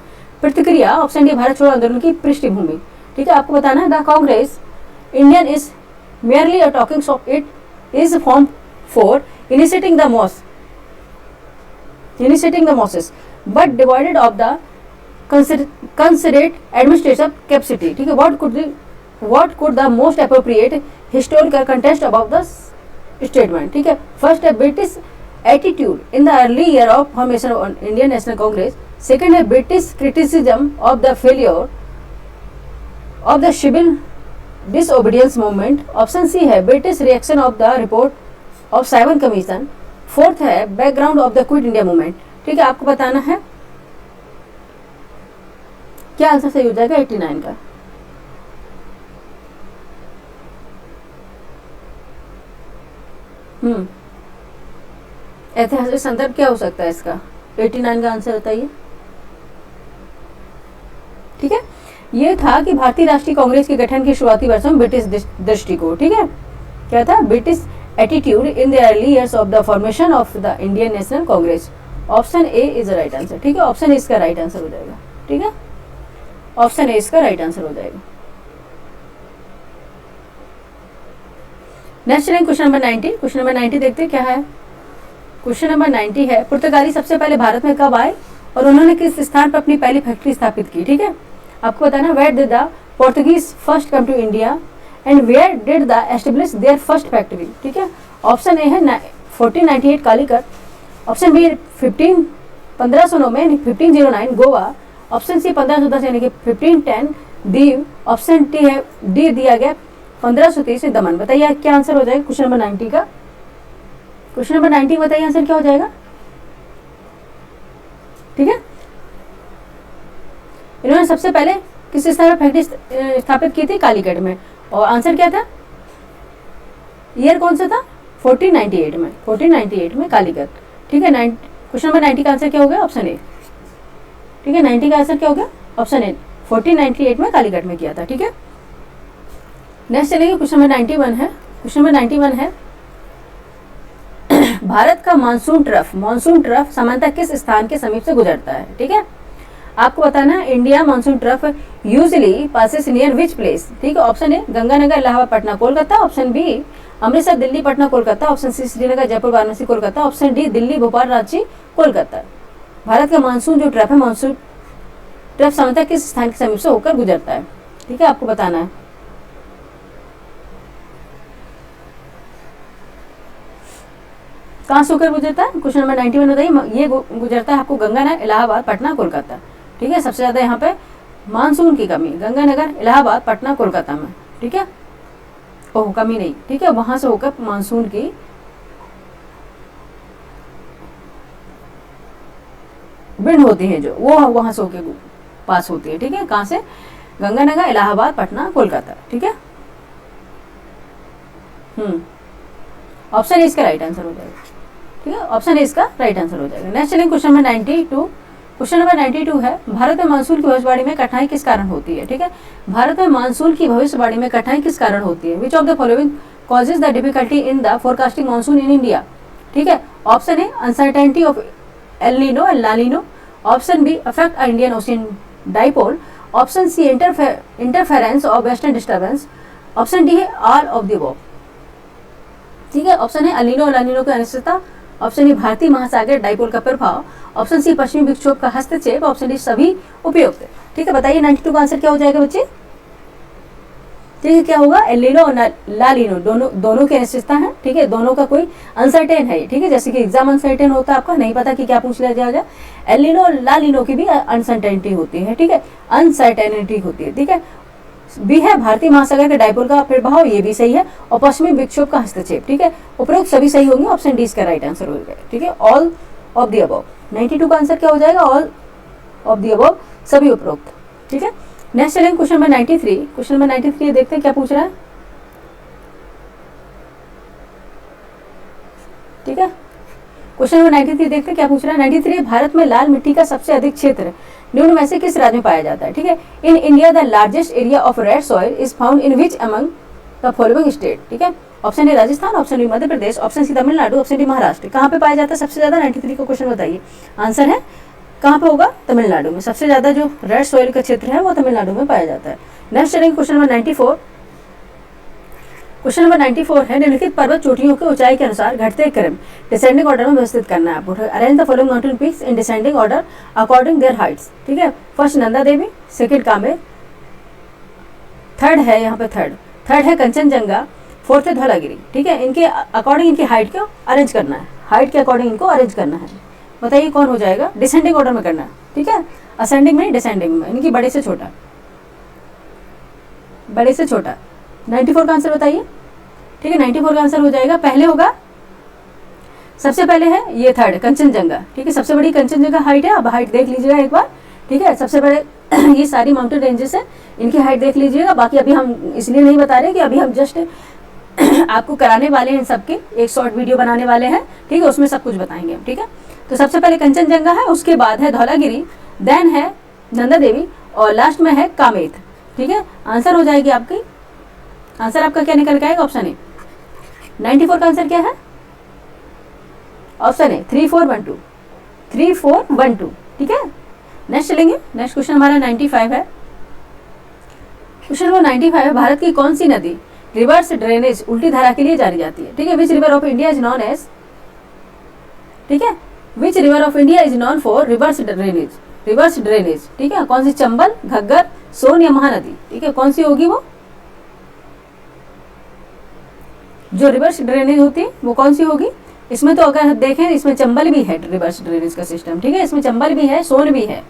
प्रतिक्रिया। ऑप्शन डी भारत छोड़ो आंदोलन की पृष्ठभूमि। ठीक है, आपको बताना है the Congress Indian is merely a talking shop. It is formed for initiating the masses, but devoid of the considerate administrative capacity. ठीक है, what could the most appropriate historical context about the statement? ठीक है, first है British attitude in the early year of formation of Indian National Congress. Second है British criticism of the failure of the civil disobedience movement. Option C है British reaction of the report of Simon Commission. Fourth है background of the Quit India movement. ठीक है, आपको बताना है क्या answer सही हो जाएगा 89 का. ऐतिहासिक संदर्भ क्या हो सकता है इसका? 89 का आंसर बताइए. ठीक है, ये था कि भारतीय राष्ट्रीय कांग्रेस के गठन के शुरुआती वर्षों में ब्रिटिश दृष्टिकोण. ठीक है, क्या था? British attitude in the early years of the formation of the Indian National Congress. Option A is the right answer. ठीक है, ऑप्शन ए इसका राइट आंसर हो जाएगा. ठीक है, ऑप्शन ए इसका राइट आंसर हो जाएगा. नेक्स्ट चलेंगे क्वेश्चन नंबर 90. क्वेश्चन नंबर 90 देखते हैं क्या है. क्वेश्चन नंबर 90 है पुर्तगाली सबसे पहले भारत में कब आए और उन्होंने किस स्थान पर अपनी पहली फैक्ट्री स्थापित की. ठीक है, आपको बताना where did the Portuguese first come to India and where did the establish their first factory, ठीक है। ऑप्शन ए है 1498 कालीकट, ऑप्शन बी 1509 में 1509 गोवा, ऑप्शन सी 1510 यानी कि 1510 दीव, ऑप्शन डी दिया गया 1530 दमन। बताइए क्या आंसर हो जाएगा क्वेश्चन नंबर 90 का। क्वेश्चन नंबर 90 बताइए आंसर क्या हो जाएगा, ठीक है। इन्होंने सबसे पहले किस स्थान पर फैक्ट्री स्थापित की थी, कालीकट में, और आंसर क्या था, ईयर कौन सा था, 1498 में कालीकट, ठीक है। क्वेश्चन नंबर 90 का आंसर क्या हो गया, ऑप्शन ए, ठीक है। 90 का आंसर क्या हो गया, ऑप्शन ए, 1498 में कालीकट में किया था, ठीक है। नेक्स्ट चलेंगे, क्वेश्चन नंबर 91 है। क्वेश्चन नंबर 91 है भारत का मानसून ट्रफ सामान्यतः किस स्थान के समीप से गुजरता है, ठीक है। आपको बताना है India monsoon trough usually passes near which place, ठीक है। Option A Ganganagar, Allahabad, Patna, Kolkata, option B Amritsar, Delhi, Patna, Kolkata, option C Srinagar, Jaipur, Varanasi, Kolkata, option D Delhi, Bhopal, Ranchi, Kolkata. Bharat का मानसून जो ट्रफ है, मानसून ट्रफ सामान्यतः किस स्थान के समीप से होकर गुजरता है, ठीक है, आपको बताना है। कहाँ से होकर गुजरता है, क्वेश्चन नंबर 91 बताइए। ये गुजरता है आपको गंगानगर, इलाहाबाद, पटना, कोलकाता, ठीक है। सबसे ज्यादा यहाँ पे मानसून की कमी गंगानगर, इलाहाबाद, पटना, कोलकाता में, ठीक है। ओह कमी नहीं, ठीक है, वहां से होकर मानसून की विंड होती है जो वो वहां से होकर पास होती है, ठीक है। कहां से, गंगानगर, इलाहाबाद, पटना, कोलकाता, ठीक है। ऑप्शन ए इसका राइट आंसर हो जाएगा, ठीक है। ऑप्शन ए इसका राइट आंसर हो जाएगा। नेक्स्ट चलेंगे क्वेश्चन नंबर 92। क्वेश्चन नंबर 92 है भारत में मानसून की भविष्यवाणी में कठिनाई किस कारण होती है, ठीक है। भारत में मानसून की भविष्यवाणी में कठिनाई किस कारण होती है, which of the following causes the difficulty in the forecasting monsoon in India, ठीक है। Option A uncertainty of El Nino and La Nino, option B affect Indian Ocean dipole, option C interference of western disturbance, option D है all of the above, ठीक है। Option है अलीनो और लानीनो की अनिश्चितता, option A भारतीय महासागर डाइपोल का प्रभाव, ऑप्शन सी पश्चिमी विक्षोभ का हस्तक्षेप, ऑप्शन डी सभी उपयुक्त, ठीक है। बताइए 92 का आंसर क्या हो जाएगा बच्चे, ठीक है। क्या होगा, एलिनो और लालिनो दोनों की अनिश्चितता है, ठीक है। दोनों का कोई अनसर्टेन है, ठीक है। जैसे कि एग्जाम अनसर्टेन होता है, आपका नहीं पता कि क्या पूछ लिया जाएगा, एलिनो और लालिनो की भी अनसर्टेनिटी होती है, ठीक है, अनसर्टेनिटी होती है, ठीक है। बी है भारतीय महासागर के डाइपोल का प्रभाव, ये भी सही है, और पश्चिमी विक्षोभ का हस्तक्षेप, ठीक है। उपरोक्त सभी सही होंगे, ऑप्शन डी इसका राइट आंसर हो जाएगा, ठीक है। All of the above. 92 का आंसर क्या हो जाएगा, ऑल ऑफ द अबव, सभी उपरोक्त, ठीक है। नेक्स्ट चलेंगे क्वेश्चन नंबर 93। क्वेश्चन नंबर 93 देखते हैं क्या पूछ रहा है, ठीक है। क्वेश्चन नंबर 93 देखते हैं क्या पूछ रहा है। 93 भारत में लाल मिट्टी का सबसे अधिक क्षेत्र निम्न में से किस राज्य में पाया जाता है, ठीक है। In India the largest area of red soil is found in which among the following state, ठीक है। Option A Rajasthan, option B Madhya Pradesh, option C Tamil Nadu, option D Maharashtra. कहाँ पे पाया जाता है सबसे ज्यादा, 93 का क्वेश्चन बताइए। आंसर है कहाँ पे होगा, तमिलनाडु में। सबसे ज्यादा जो रेड सॉइल का क्षेत्र है वो तमिलनाडु में पाया जाता है। नेक्स्ट चलेंगे क्वेश्चन नंबर 94। क्वेश्चन नंबर 94 है निम्नलिखित पर्वत चोटियों की ऊंचाई के अनुसार घटते क्रम डिसेंडिंग ऑर्डर में व्यवस्थित करना है आपको। Arrange the following mountain peaks in descending order according there Heights, ठीक है। फर्स्ट नंदा देवी, सेकंड कामेर, थर्ड है यहाँ पे थर्ड है कंचनजंगा, फोर्थ है धौलागिरी, ठीक है। इनके अकॉर्डिंग इनकी हाइट को अरेंज करना है, हाइट के अकॉर्डिंग इनको अरेंज करना है। बताइए कौन हो जाएगा, डिसेंडिंग ऑर्डर में करना है, ठीक है। असेंडिंग में, डिसेंडिंग में, इनकी बड़े से छोटा, बड़े से छोटा। 94 का आंसर बताइए, ठीक है। 94 का आंसर हो जाएगा, पहले होगा, सबसे पहले है ये थर्ड कंचनजंगा, ठीक है। सबसे बड़ी कंचनजंगा हाइट है, अब हाइट देख लीजिएगा एक बार, ठीक है। सबसे बड़े ये सारी माउंटेन रेंजेस है, इनकी हाइट देख लीजिएगा। बाकी अभी हम इसलिए नहीं बता रहे कि अभी हम जस्ट आपको कराने वाले हैं, सबके एक शॉर्ट वीडियो बनाने वाले हैं, ठीक है। उसमें सब कुछ बताएंगे, ठीक है। तो सबसे पहले कंचनजंगा है, उसके बाद है धौलागिरी, देन है नंदा देवी, और लास्ट में है कामेत, ठीक है। आंसर हो जाएगी आपकी, आंसर आपका क्या निकल के आएगा, ऑप्शन ए। 94 का आंसर क्या है, ऑप्शन ए 3412, 3412, ठीक है। नेक्स्ट चलेंगे, नेक्स्ट क्वेश्चन हमारा 95 है। क्वेश्चन नंबर 95 है भारत की कौन सी नदी रिवर्स ड्रेनेज उल्टी धारा के लिए जानी जाती है, ठीक है। Which river of India is known as, ठीक है, which river of India is known for reverse drainage, ठीक है। कौन सी, चंबल, घग्गर, सोन या महानदी, ठीक है, कौन सी होगी वो? जो रिवर्स ड्रेनेज होती है वो कौन सी होगी? इसमें तो अगर देखें इसमें चंबल भी है रिवर्स ड्रेनेज का सिस्टम, ठीक है, इसमें चंबल भी है, सोन भी है,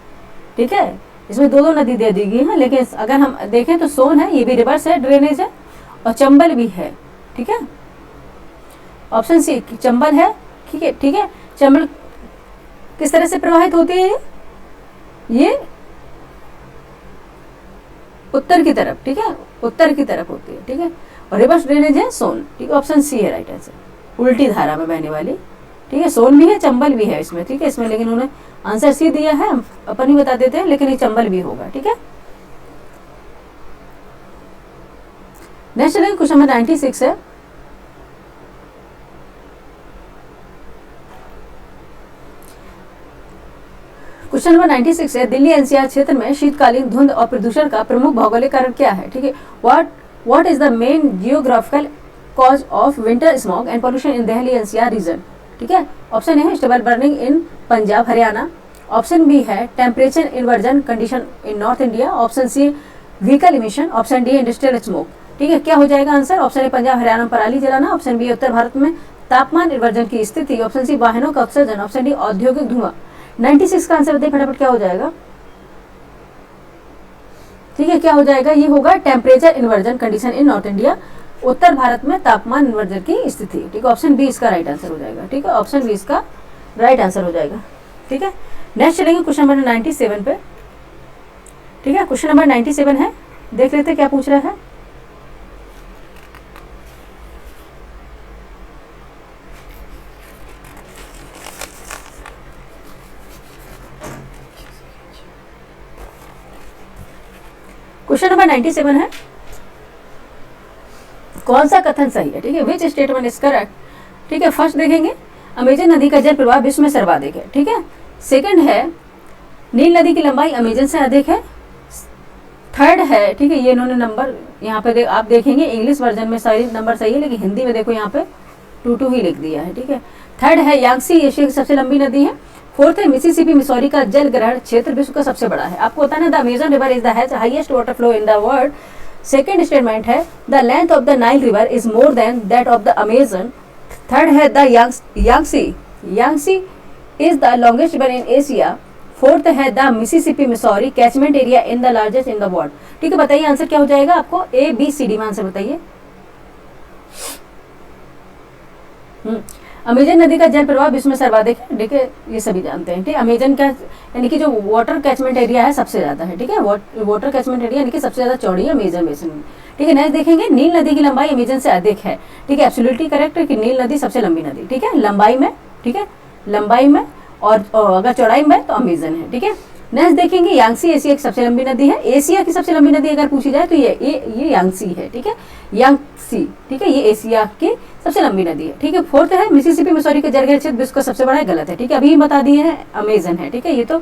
ठीक है, इसमें दो नदी दे दी गई है, लेकिन अगर हम देखें तो सोन है, ये भी रिवर्स है ड्रेनेज है, और चंबल भी है, ठीक है। ऑप्शन सी चंबल है, ठीक है, ठीक है। चंबल किस तरह से प्रवाहित होती है? ये उत्तर की तरफ, ठीक है, उत्तर की तरफ होती है, ठीक है, और रिवर्स ड्रेनेज है सोन, ठीक है, ऑप्शन सी है राइट आंसर, उल्टी धारा में बहने वाली, ठीक है, सोन भी है चंबल भी है इसमें, ठीक है, इसमें लेकिन उन्होंने आंसर सी दिया है, अपन ही बता देते हैं, लेकिन ये चंबल भी होगा, ठीक है। नेक्स्ट क्वेश्चन नंबर 96 है, क्वेश्चन नंबर 96 है, दिल्ली एनसीआर क्षेत्र में शीतकालीन धुंध और प्रदूषण का प्रमुख भौगोलिक कारण क्या है, ठीक है। What is the main geographical cause of winter smog and pollution in Delhi NCR region, ठीक है। ऑप्शन ए है stubble burning in Punjab Haryana, option B है temperature inversion condition in north India, option C vehicle emission, option D industrial smoke, ठीक है। क्या हो जाएगा answer? Option A Punjab Haryana में पराली जलाना, ऑप्शन बी उत्तर भारत में तापमान इन्वर्जन की स्थिति, ऑप्शन सी वाहनों का उत्सर्जन, ऑप्शन डी औद्योगिक धुआं। 96 का आंसर बताइए फटाफट, क्या हो जाएगा? ठीक है, क्या हो जाएगा? ये होगा temperature inversion condition in north India, उत्तर भारत में तापमान इन्वर्जन की स्थिति, ठीक है, ऑप्शन बी इसका राइट आंसर हो जाएगा, ठीक है, ऑप्शन बी इसका राइट आंसर हो जाएगा, ठीक है। नेक्स्ट चलेंगे क्वेश्चन नंबर 97 पे, ठीक है, क्वेश्चन नंबर 97 है, देख लेते हैं क्या पूछ रहा है। क्वेश्चन नंबर 97 है, कौन सा कथन सही है, ठीक है, विच स्टेटमेंट इज करेक्ट, ठीक है। फर्स्ट देखेंगे अमेजन नदी का जल प्रवाह विश्व में सर्वाधिक है, ठीक है। सेकंड है नील नदी की लंबाई अमेजन से अधिक है। थर्ड है, ठीक है, ये इन्होंने नंबर यहाँ पे आप देखेंगे इंग्लिश वर्जन में सारी नंबर सही है, लेकिन हिंदी में देखो यहाँ पे 2 ही लिख दिया है, ठीक है। थर्ड है यांगसी एशिया की सबसे लंबी नदी है। फोर्थ है मिसिसिपी मिसौरी का जल ग्रहण क्षेत्र विश्व का सबसे बड़ा है। आपको पता है the Amazon river is the highest water flow in the world. Second statement है the length of the Nile river is more than that of the Amazon. Third है the Yangtze is the longest river in Asia. Fourth है the Mississippi Missouri catchment area in the largest in the world. ठीक है, बताइए answer क्या हो जाएगा आपको, A B C D में आंसर बताइए। अमेजन नदी का जल प्रवाह विश्व में सर्वाधिक है, ठीक है, ये सभी जानते हैं, ठीक है। अमेजन का यानी कि जो वाटर कैचमेंट एरिया है सबसे ज्यादा है, ठीक है, वाटर कैचमेंट एरिया यानी कि सबसे ज्यादा चौड़ी है अमेजन बेसिन में, ठीक है। नेक्स्ट देखेंगे नील नदी की लंबाई अमेजन से अधिक है, ठीक है, एब्सोल्युटली करेक्ट है कि नील नदी सबसे लंबी नदी, ठीक है, लंबाई में, ठीक है, लंबाई में और अगर चौड़ाई में तो अमेजन है, ठीक है। नेक्स्ट देखेंगे यांगसी एशिया की सबसे लंबी नदी है। एशिया की सबसे लंबी नदी अगर पूछी जाए तो ये यांगसी है, ठीक है, यांगसी, ठीक है, ये एशिया की सबसे लंबी नदी है, ठीक है। फोर्थ है मिसिसिपी मिसौरी के जलग्रहण क्षेत्र विश्व का सबसे बड़ा है, गलत है, ठीक है, अभी बता दिए हैं अमेजन है, ठीक है, ये तो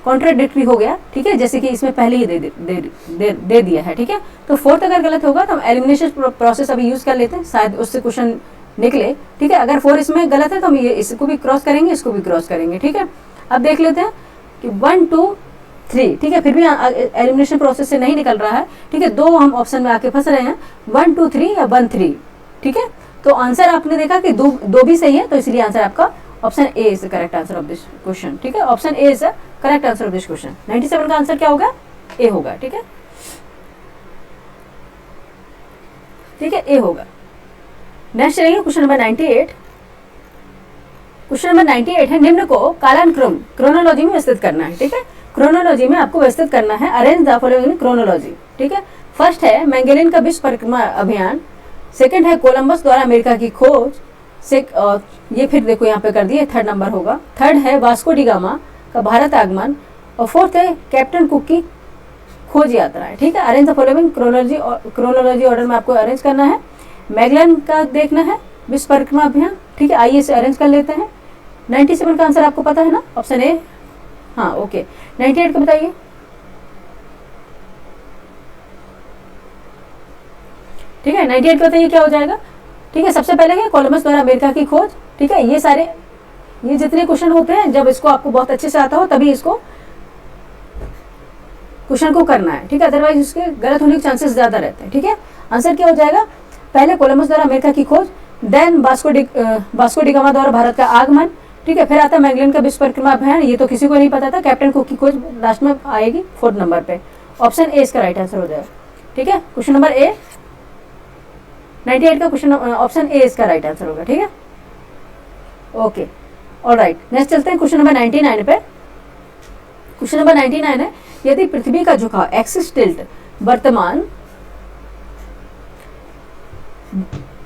कॉन्ट्राडिक्टरी हो गया, ठीक है, जैसे कि इसमें पहले ही दे दिया है, ठीक है। तो फोर्थ अगर गलत होगा तो हम एलिमिनेशन प्रोसेस अभी यूज कर लेते हैं, शायद उससे क्वेश्चन निकले, ठीक है। अगर 4 इसमें गलत है तो हम ये इसको भी क्रॉस करेंगे, इसको भी क्रॉस करेंगे, ठीक है। अब देख लेते हैं कि 1 2 3, ठीक है, फिर भी एलिमिनेशन प्रोसेस से नहीं निकल रहा है, ठीक है, 2 हम ऑप्शन में आके फंस रहे हैं, 1 2 3 या 1 3, ठीक है। तो आंसर आपने देखा कि दो भी सही है, तो इसलिए आंसर आपका option A is the correct answer of this question, ठीक है, option A is the correct answer of this question. 97 का आंसर क्या होगा, ए होगा, ठीक है, ठीक है, ए होगा। नेक्स्ट चलेंगे क्वेश्चन नंबर 98। क्वेश्चन नंबर 98 है, निम्न को कालानुक्रम क्रोनोलॉजी में विस्तृत करना है, ठीक है, क्रोनोलॉजी में आपको विस्तृत करना है, अरेंज द फॉलोइंग क्रोनोलॉजी, ठीक है। फर्स्ट है मैगेलन का विश्व परिक्रमा अभियान। सेकंड है कोलंबस द्वारा अमेरिका की खोज, ये फिर देखो यहाँ पे कर दिए, थर्ड नंबर होगा। थर्ड है वास्को डी गामा का भारत आगमन, और फोर्थ है कैप्टन कुक की खोज यात्रा है, ठीक है। Arrange the following chronology order में आपको अरेंज करना है। मैगेलन का देखना है विश्व परिक्रमा अभियान, ठीक है, आइए इसे अरेंज कर लेते हैं। 97 का आंसर आपको पता है ना, ऑप्शन ए, हाँ ओके। 98 का बताइए, ठीक है, 98 का बताइए क्या हो जाएगा, ठीक है। सबसे पहले है कोलंबस द्वारा अमेरिका की खोज, ठीक है, ये जितने क्वेश्चन होते हैं जब इसको आपको बहुत अच्छे से आता हो तभी इसको क्वेश्चन को करना है, ठीक है, अदरवाइज उसके गलत होने के चांसेस ज़्यादा रहते हैं, ठीक है। आंसर क्या हो जाएगा, पहले कोलंबस द्वारा अमेरिका की खोज, देन वास्को डी गामा द्वारा भारत का आगमन, ठीक है, फिर आता है मैगलन का विश्व परिक्रमा अभियान, ये तो किसी को नहीं पता था, कैप्टन कुक की खोज लास्ट में आएगी 4th नंबर पे। ऑप्शन ए इसका राइट आंसर हो जाएगा, ठीक है। क्वेश्चन नंबर ए 98 का क्वेश्चन, ऑप्शन ए इसका राइट आंसर होगा, ठीक है। ओके, ऑलराइट, नेक्स्ट चलते हैं क्वेश्चन नंबर 99 पे। क्वेश्चन नंबर 99 है, यदि पृथ्वी का झुकाव एक्सिस टिल्ट वर्तमान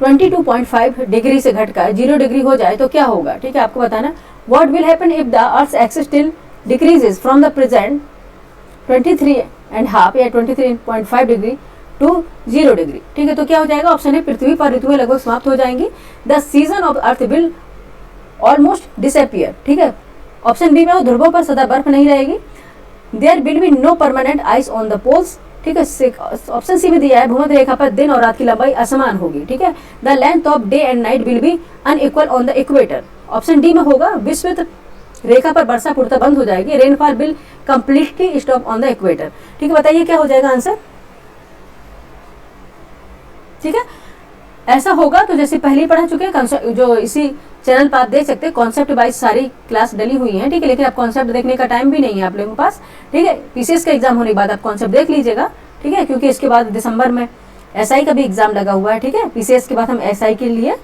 22.5 डिग्री से घटकर 0 डिग्री हो जाए तो क्या होगा, ठीक है, आपको बताना। What will happen if the earth axis tilt decreases from the present 23.5 या 23.5 डिग्री टू 0 डिग्री, ठीक है, तो क्या हो जाएगा। ऑप्शन है, पृथ्वी पर ऋतुएं लगभग समाप्त हो जाएंगी, the season of earth will almost disappear, ठीक है। ऑप्शन बी में ध्रुवों पर सदा बर्फ नहीं रहेगी, there will be no permanent ice on the poles, ठीक है। ऑप्शन सी में दिया है, भूमध्य रेखा पर दिन और रात की लंबाई असमान होगी, ठीक है। The length of day and night will be unequal on the equator. Option D में होगा, विश्व रेखा पर वर्षा पूर्णतः बंद हो जाएगी, rainfall will completely stop on the equator, ठीक है। बताइए क्या हो जाएगा आंसर, ठीक है। ऐसा होगा तो जैसे पहले ही पढ़ा चुके हैं, जो इसी चैनल पर आप देख सकते हैं, कॉन्सेप्ट वाइज सारी क्लास डली हुई है, ठीक है, लेकिन आप कॉन्सेप्ट देखने का टाइम भी नहीं है आप लोगों के पास, ठीक है। पीसीएस का एग्जाम होने के बाद आप कॉन्सेप्ट देख लीजिएगा, ठीक है, क्योंकि इसके बाद दिसंबर में एसआई का भी एग्जाम लगा हुआ है, ठीक है। पीसीएस के बाद हम एसआई के लिए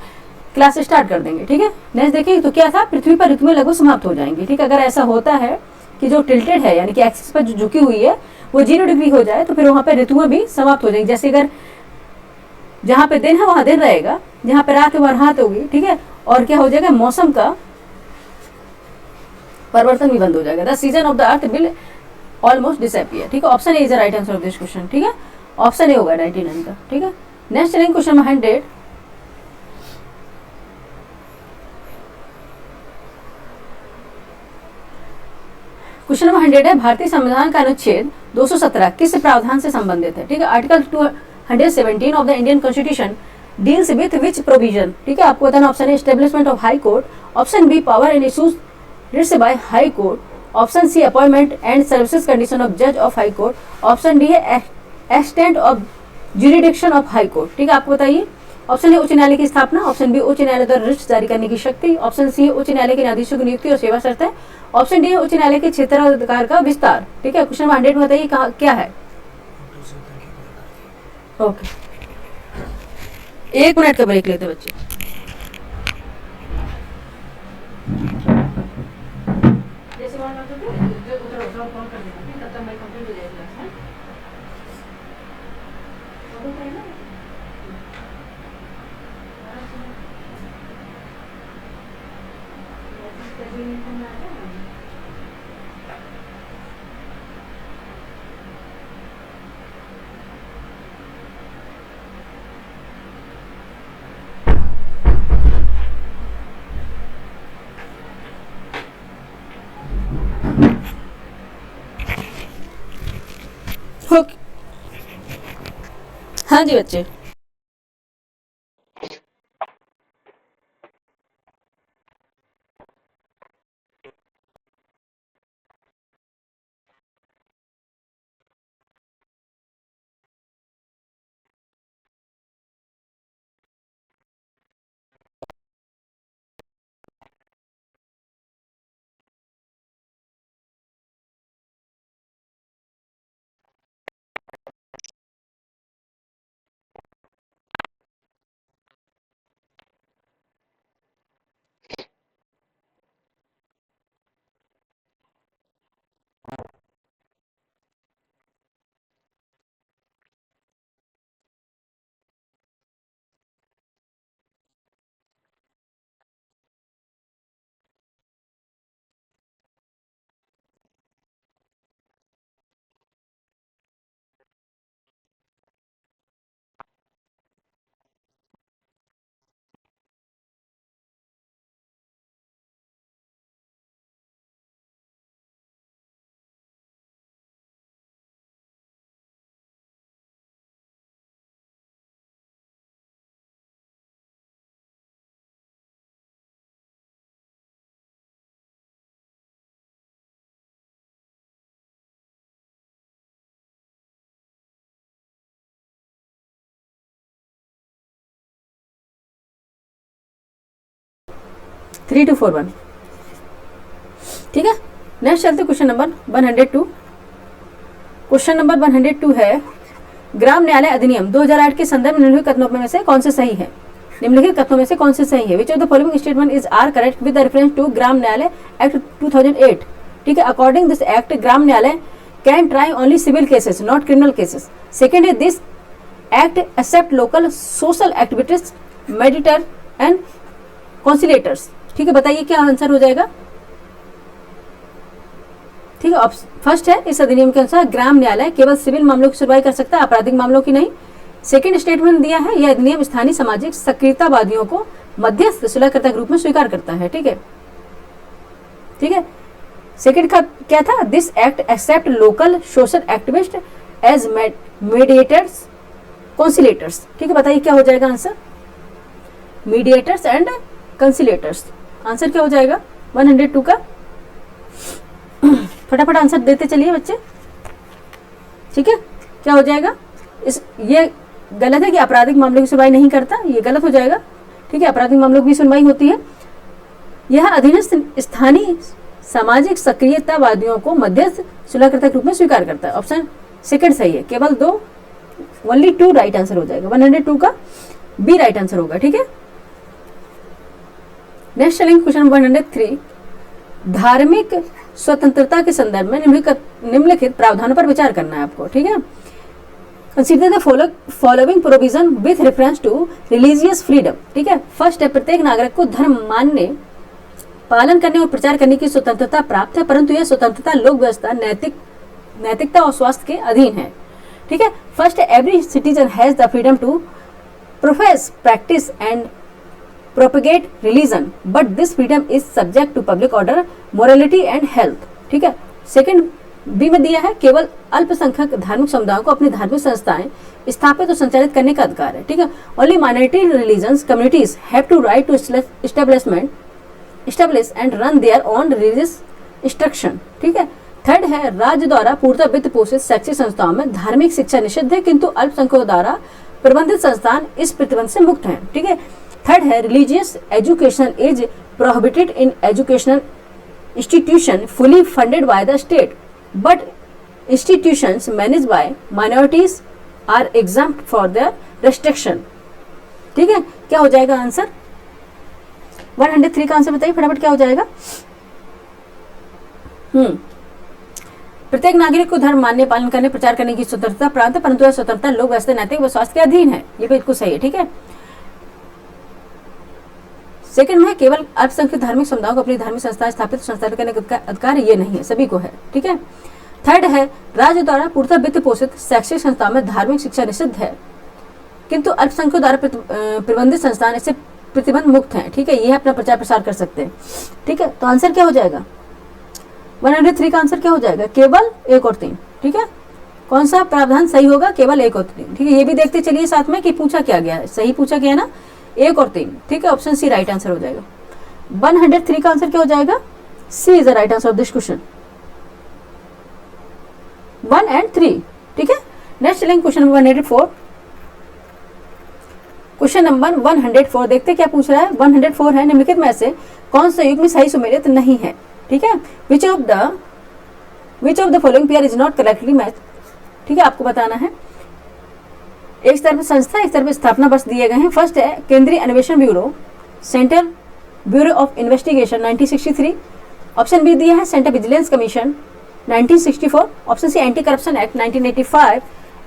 क्लास स्टार्ट कर देंगे, ठीक है। नेक्स्ट देखिए, तो क्या था, पृथ्वी पर ऋतुएं लगभग समाप्त हो जाएंगी, ठीक है। अगर ऐसा होता है कि जो टिल्टेड है यानी कि एक्सिस पर जो झुकी हुई है वो 0 डिग्री हो जाए, तो फिर वहां पर ऋतुएं भी समाप्त हो जाएंगी। जैसे अगर जहां पे दिन है वहां दिन रहेगा, जहां पे रात है वहां रात होगी, ठीक है। और क्या हो जाएगा, मौसम का परिवर्तन भी बंद हो जाएगा, the season of the earth will almost disappear, ठीक है। Option A is the right answer of this question, ठीक है। ऑप्शन ए होगा 99 का, ठीक है। नेक्स्ट चलेंगे क्वेश्चन नंबर 100। क्वेश्चन नंबर 100 है, भारतीय संविधान का अनुच्छेद 217 किस प्रावधान से संबंधित है, ठीक है। Article 217 of the Indian constitution deals with which provision, ठीक है। आपको बताना, option A establishment of high court, option B power and issues writs by high court, option C appointment and services condition of जज of high court, option D है extent of jurisdiction of high court, ठीक है। आपको बताइए, option A उच्च न्यायालय की स्थापना, ऑप्शन बी उच्च न्यायालय द्वारा रिट्स जारी करने की शक्ति, ऑप्शन सी उच्च न्यायालय के न्यायाधीशों की नियुक्ति और सेवा शर्तें, ऑप्शन डी है उच्च न्यायालय के क्षेत्राधिकार का विस्तार, ठीक है। क्वेश्चन नंबर 100 में बताइए क्या है। ओके, 1 मिनट का ब्रेक लेते बच्चे। जैसे वहां कर दो, उधर उधर कॉल कर देना, फिर तब तक मैं कंप्लीट हो जाएगी क्लास, है वो तो है ना। ओके, हाँ जी बच्चे। 3241। ठीक है, नेक्स्ट चलते क्वेश्चन नंबर 102। क्वेश्चन नंबर 102 है, ग्राम न्यायालय अधिनियम 2008 के संदर्भ में निम्नलिखित कथनों में से कौन से सही है? निम्नलिखित कथनों में से कौन से सही है? Which of the following statement is are correct with reference to Gram Nyayalaya act 2008? ठीक है, according this act Gram Nyayalaya can try only civil cases not criminal cases. Second है, this act except local social activities mediator and conciliators. ठीक है, बताइए क्या answer हो जाएगा? ठीक है, फर्स्ट है, इस अधिनियम के अनुसार ग्राम न्यायालय केवल सिविल मामलों की सुनवाई कर सकता है, आपराधिक मामलों की नहीं। सेकेंड स्टेटमेंट दिया है, यह अधिनियम स्थानीय सामाजिक सक्रियतावादियों को मध्यस्थ सुलहकर्ता के रूप में स्वीकार करता है। ठीक है, ठीक है। सेकेंड का क्या था? This act except local social activist as mediators conciliators. ठीक है, बताइए क्या हो जाएगा answer? Mediators and conciliators. Answer क्या हो जाएगा 102 का? फटाफट आंसर देते चलिए बच्चे। ठीक है, क्या हो जाएगा? ये गलत है कि आपराधिक मामलों की सुनवाई नहीं करता, ये गलत हो जाएगा। ठीक है, आपराधिक मामलों की सुनवाई होती है। यह अधिनियम स्थानीय सामाजिक सक्रियतावादियों को मध्यस्थ सुलहकर्ता के रूप में स्वीकार करता है। ऑप्शन सेकंड सही है, केवल दो, ओनली 2 राइट आंसर हो जाएगा। 102 का बी राइट आंसर होगा। ठीक है, नेक्स्ट चलेंगे क्वेश्चन 103। धार्मिक स्वतंत्रता के संदर्भ में निम्नलिखित प्रावधानों पर विचार करना है आपको। ठीक है, consider the following provision with reference to religious freedom. ठीक है, फर्स्ट है, प्रत्येक नागरिक को धर्म मानने, पालन करने और प्रचार करने की स्वतंत्रता प्राप्त है, परंतु यह स्वतंत्रता लोक व्यवस्था, नैतिकता और स्वास्थ्य के अधीन है। ठीक है, फर्स्ट है, every citizen has the freedom to profess, practice and propagate religion but this freedom is subject to public order, morality and health। ठीक है, सेकंड बी में दिया है, केवल अल्पसंख्यक धार्मिक समुदायों को अपनी धार्मिक संस्थाएं स्थापित और संचालित करने का अधिकार है। ठीक है, only minority religions communities have to right to establish and run their own religious instruction. ठीक है, थर्ड है, राज्य द्वारा पूर्णतः वित्त पोषित शैक्षिक संस्थाओं में धार्मिक शिक्षा निषिद्ध है, किंतु अल्पसंख्यकों द्वारा प्रबंधित संस्थान इस प्रतिबंध से मुक्त हैं। ठीक है, थर्ड है, religious education is prohibited in educational institution fully funded by the state but institutions manage by minorities are exempt for the restriction. ठीक है, क्या हो जाएगा आंसर? 103 का आंसर बताइए फटाफट, क्या हो जाएगा? प्रत्येक नागरिक को धर्म मानने, पालन करने, प्रचार करने की स्वतंत्रता प्राप्त है, परंतु यह स्वतंत्रता लोक व्यवस्था, नैतिक व स्वास्थ्य के अधीन है। ये बिल्कुल सही है। ठीक है, सेकंड में केवल अल्पसंख्यक धार्मिक समुदायों को अपनी धार्मिक संस्थाएं स्थापित संचालित करने का अधिकार ये नहीं है, सभी को है। ठीक है, थर्ड है, राज्य द्वारा पूर्णतः वित्त पोषित शैक्षिक संस्थाओं में धार्मिक शिक्षा निषिद्ध है, किंतु अल्पसंख्यकों द्वारा प्रबंधित संस्थान इससे प्रतिबंध मुक्त है। ठीक है, ये अपना प्रचार प्रसार कर सकते हैं। ठीक है, तो आंसर क्या हो जाएगा? 103 का आंसर क्या हो जाएगा? केवल 1 और 3। ठीक है, कौन सा प्रावधान सही होगा? केवल 1 और 3। ठीक है, ये भी देखते चलिए साथ में कि पूछा क्या गया है, सही पूछा गया है ना, 1 और 3। ठीक है, ऑप्शन सी राइट आंसर हो जाएगा। 103 का आंसर क्या हो जाएगा? C is the right answer of this question, 1 and 3। ठीक है, नेक्स्ट चलेंगे क्वेश्चन नंबर 104। क्वेश्चन नंबर 104 देखते क्या पूछ रहा है। 104 है, निम्नलिखित में से कौन सा युग्म सही सुमेलित नहीं है? ठीक है, which of the following pair is not correctly match. ठीक है, आपको बताना है। एक तरफ संस्था, एक तरफ स्थापना वर्ष दिए गए हैं। फर्स्ट है, केंद्रीय अन्वेषण bureau, central bureau of investigation 1963। Option B दिया है central vigilance commission 1964। Option C anti corruption act 1985।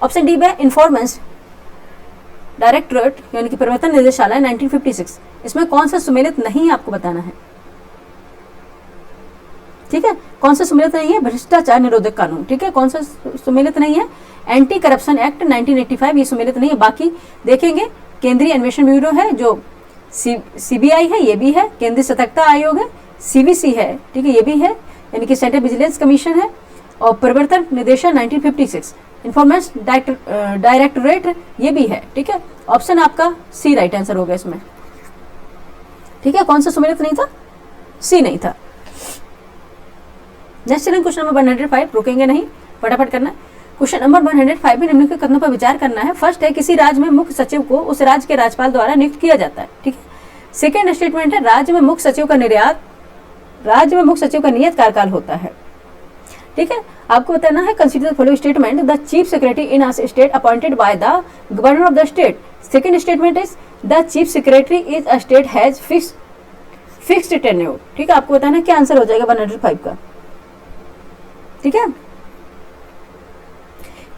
Option D है इन्फॉर्मेंस डायरेक्टरेट यानी कि प्रवर्तन निदेशालय 1956। इसमें कौन सा सुमेलित नहीं है आपको बताना है। ठीक है, कौन सा सुमेलित नहीं है? भ्रष्टाचार निरोधक कानून। ठीक है, कौन सा सुमेलित नहीं है? एंटी करप्शन एक्ट 1985, ये सुमेलित नहीं है। बाकी देखेंगे, केंद्रीय अन्वेषण ब्यूरो है जो सीबीआई है, ये भी है। केंद्रीय सतर्कता आयोग है, सीवीसी है। ठीक है, ये भी है, यानी कि सेंट्रल विजिलेंस कमीशन है। और प्रवर्तन निदेशालय 1956, इन्फॉर्मेशन डायरेक्टोरेट ये भी है। ठीक है, ऑप्शन आपका सी राइट आंसर होगा इसमें। ठीक है, कौन सा सुमेलित नहीं था? सी नहीं था। नेक्स्ट चलेंगे क्वेश्चन नंबर 105, रुकेंगे नहीं, फटाफट करना। क्वेश्चन नंबर 105 में निम्नलिखित कथनों पर विचार करना है। फर्स्ट है, किसी राज्य में मुख्य सचिव को उस राज्य के राज्यपाल द्वारा नियुक्त किया जाता है। ठीक है, सेकेंड स्टेटमेंट है राज्य में मुख्य सचिव का नियत कार्यकाल होता है। ठीक है, आपको बताना है consider the following statement, the chief secretary in a state appointed by the governor of the state. Second statement is the chief secretary is a state has fixed tenure. ठीक है, आपको बताना क्या आंसर हो जाएगा 105 का। ठीक है,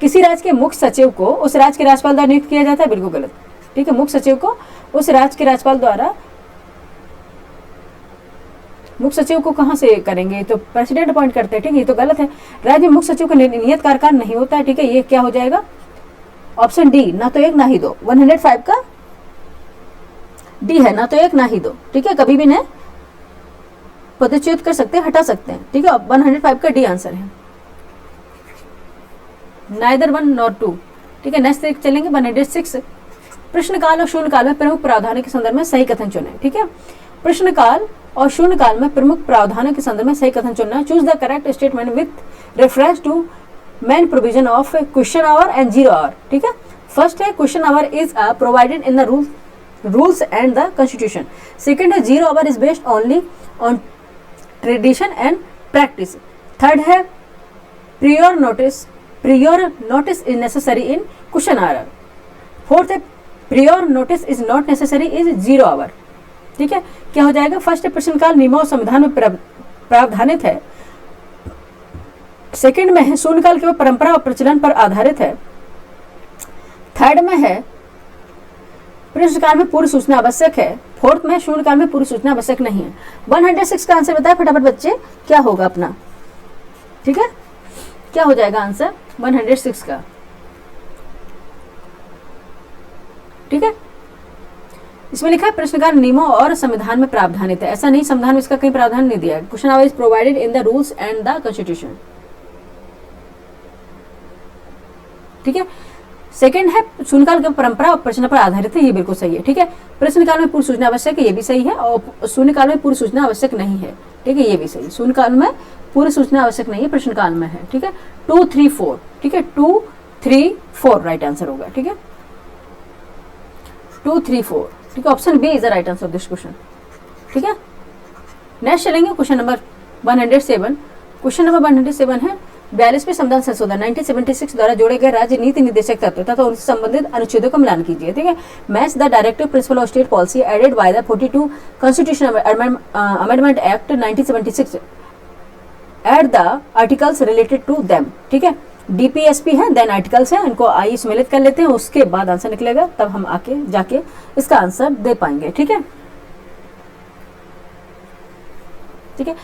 किसी राज्य के मुख्य सचिव को उस राज्य के राज्यपाल द्वारा नियुक्त किया जाता है, बिल्कुल गलत। ठीक है, मुख्य सचिव को उस राज्य के राज्यपाल द्वारा, मुख्य सचिव को कहां से करेंगे, तो प्रेसिडेंट अपॉइंट करते हैं। ठीक है, ये तो गलत है। राज्य में मुख्य सचिव का नियत कार्यकाल नहीं होता है। ठीक है, ये क्या हो जाएगा, ऑप्शन डी, ना तो एक ना ही दो। 105 का डी है, ना तो एक ना ही दो। ठीक है, कभी भी नहीं पदच्युत कर सकते हैं, हटा सकते हैं। ठीक है, 105 का डी आंसर है, नाइदर 1 नॉर 2। ठीक है, नेक्स्ट चलेंगे 106। प्रश्नकाल और शून्यकाल में प्रमुख प्रावधानों के संदर्भ में सही कथन चुनें। ठीक है, प्रश्नकाल और शून्यकाल में प्रमुख प्रावधानों के संदर्भ में सही कथन चुनना। Choose the correct statement with reference to main provision of question hour and zero hour. ठीक है, फर्स्ट है question hour is provided in the rules and the constitution. Second है zero hour is based only on tradition and practice. Third है prior notice is necessary in question hour। Fourth है prior notice is not necessary is 0 hour। ठीक है, क्या हो जाएगा, first प्रश्नकाल नियमों और संविधान में प्रावधानित है। सेकंड में है शून्यकाल केवल परंपरा और प्रचलन पर आधारित है। थर्ड में है प्रश्नकाल में पूर्व सूचना आवश्यक है। फोर्थ में शून्यकाल में पूर्व सूचना आवश्यक नहीं है। 106 का आंसर बताए फटाफट बच्चे, क्या होगा अपना। ठीक है, क्या हो जाएगा आंसर 106 का। ठीक है, इसमें लिखा है प्रश्नकाल नियमों और संविधान में प्रावधानित है। ऐसा नहीं, संविधान में इसका कहीं प्रावधान नहीं दिया है। Question hour is provided in the rules and the constitution. ठीक है, सेकंड है शून्यकाल की परंपरा और प्रचलन पर आधारित है, ये बिल्कुल सही है। ठीक है, प्रश्नकाल में पूर्व सूचना आवश्यक है, ये भी सही है। और शून्यकाल में पूर्व सूचना आवश्यक नहीं है। ठीक है, ये भी सही। शून्यकाल में पूर्व सूचना आवश्यक नहीं है, प्रश्नकाल में है। ठीक है, 2, 3, 4। ठीक है, 2, 3, 4 राइट आंसर होगा। ठीक है, 2, 3, 4। ठीक है, option B is the right answer of this question. ठीक है, नेक्स्ट चलेंगे क्वेश्चन नंबर 107। क्वेश्चन नंबर 107 है 42वें संविधान संशोधन 1976 द्वारा जोड़े गए राज्य नीति निर्देशक तत्व तथा उनसे संबंधित अनुच्छेदों का मिलान कीजिए। ठीक है, match the directive principle of state policy added by the 42 constitution amendment act 1976 at the articles related to them. ठीक है, डीपीएसपी है, देन आर्टिकल्स है, इनको आइए सम्मिलित कर लेते हैं, उसके बाद आंसर निकलेगा, तब हम आके जाके इसका आंसर दे पाएंगे। ठीक है, ठीक है,